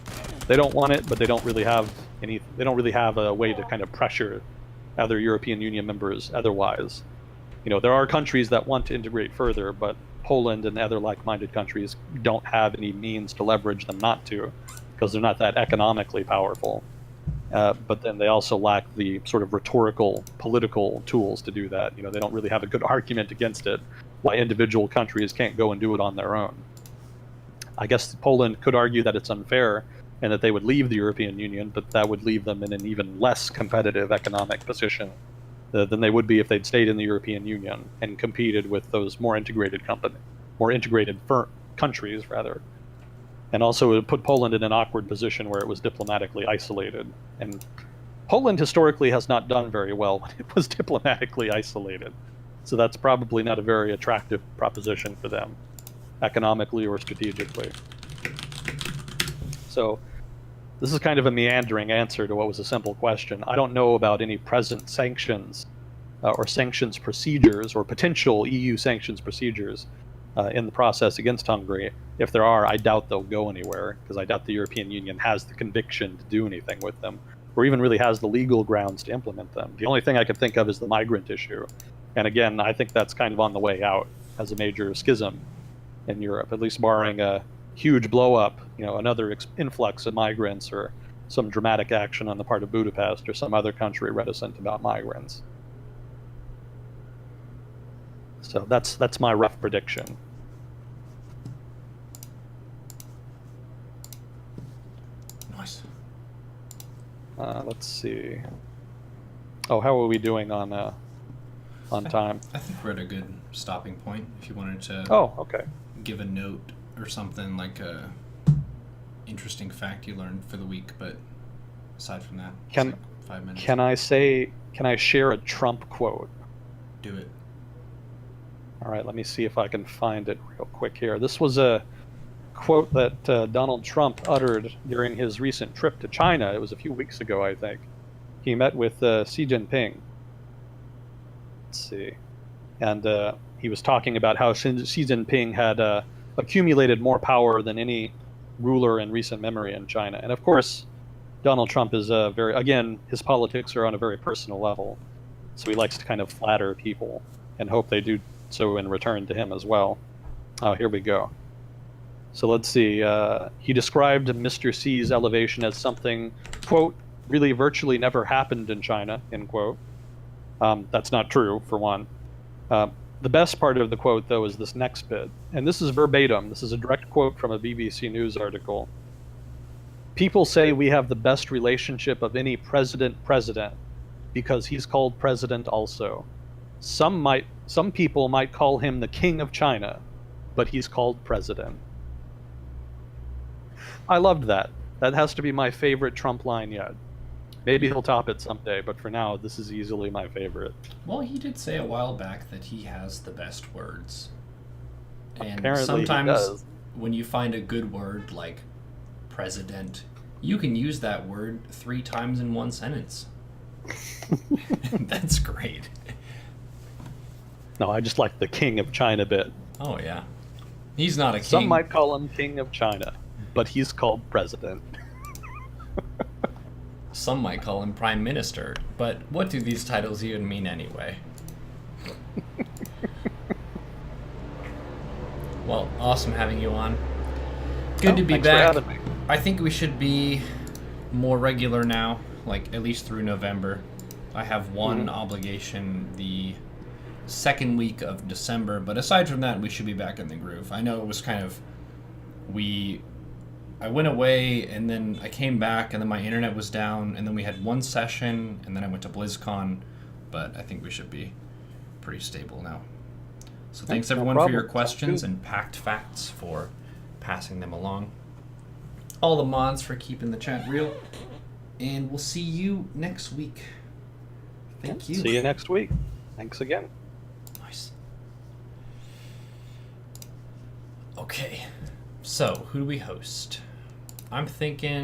S2: they don't want it, but they don't really have a way to kind of pressure other European Union members otherwise. There are countries that want to integrate further, but Poland and other like-minded countries don't have any means to leverage them not to, because they're not that economically powerful. But then they also lack the sort of rhetorical, political tools to do that. They don't really have a good argument against it, why individual countries can't go and do it on their own. I guess Poland could argue that it's unfair and that they would leave the European Union, but that would leave them in an even less competitive economic position than they would be if they'd stayed in the European Union and competed with those more integrated countries, rather. And also it would put Poland in an awkward position where it was diplomatically isolated. And Poland historically has not done very well when it was diplomatically isolated. So that's probably not a very attractive proposition for them, economically or strategically. So this is kind of a meandering answer to what was a simple question. I don't know about any present sanctions or sanctions procedures or potential EU sanctions procedures in the process against Hungary. If there are, I doubt they'll go anywhere, because I doubt the European Union has the conviction to do anything with them, or even really has the legal grounds to implement them. The only thing I could think of is the migrant issue. And again, I think that's kind of on the way out as a major schism in Europe, at least barring a huge blow up, another influx of migrants, or some dramatic action on the part of Budapest or some other country reticent about migrants. So that's my rough prediction.
S1: Nice.
S2: Let's see. Oh, how are we doing on time?
S1: I think we're at a good stopping point. If you wanted to
S2: Okay.
S1: give a note or something, like a interesting fact you learned for the week, but aside from that, it's like 5 minutes.
S2: Can I share a Trump quote?
S1: Do it.
S2: All right, let me see if I can find it real quick here. This was a quote that Donald Trump uttered during his recent trip to China. It was a few weeks ago, I think. He met with Xi Jinping. Let's see. And he was talking about how Xi Jinping had accumulated more power than any ruler in recent memory in China. And of course, Donald Trump is again, his politics are on a very personal level. So he likes to kind of flatter people and hope they do so in return to him as well. Oh, here we go. So let's see. He described Mr. Xi's elevation as something, quote, really virtually never happened in China, end quote. That's not true, for one. The best part of the quote, though, is this next bit. And this is verbatim. This is a direct quote from a BBC News article. People say we have the best relationship of any president because he's called president also. Some people might call him the king of China, but he's called president. I loved that. That has to be my favorite Trump line yet. Maybe he'll top it someday, but for now, this is easily my favorite.
S1: Well, he did say a while back that he has the best words. And
S2: Apparently
S1: sometimes
S2: he does.
S1: when you find a good word like president, you can use that word 3 times in one sentence. That's great.
S2: No, I just like the king of China bit.
S1: Oh, yeah. He's not a king.
S2: Some might call him king of China, but he's called president.
S1: Some might call him prime minister, but what do these titles even mean anyway? Well, awesome having you on. Good to be
S2: thanks
S1: back.
S2: for having me.
S1: I think we should be more regular now, like at least through November. I have one obligation the second week of December, but aside from that, we should be back in the groove. I know it was kind of... I went away, and then I came back, and then my internet was down, and then we had one session, and then I went to BlizzCon, but I think we should be pretty stable now. So thanks everyone for your questions and packed facts for passing them along. All the mods for keeping the chat real, and we'll see you next week. Thank you.
S2: See you next week. Thanks again.
S1: Nice. Okay, so who do we host? I'm thinking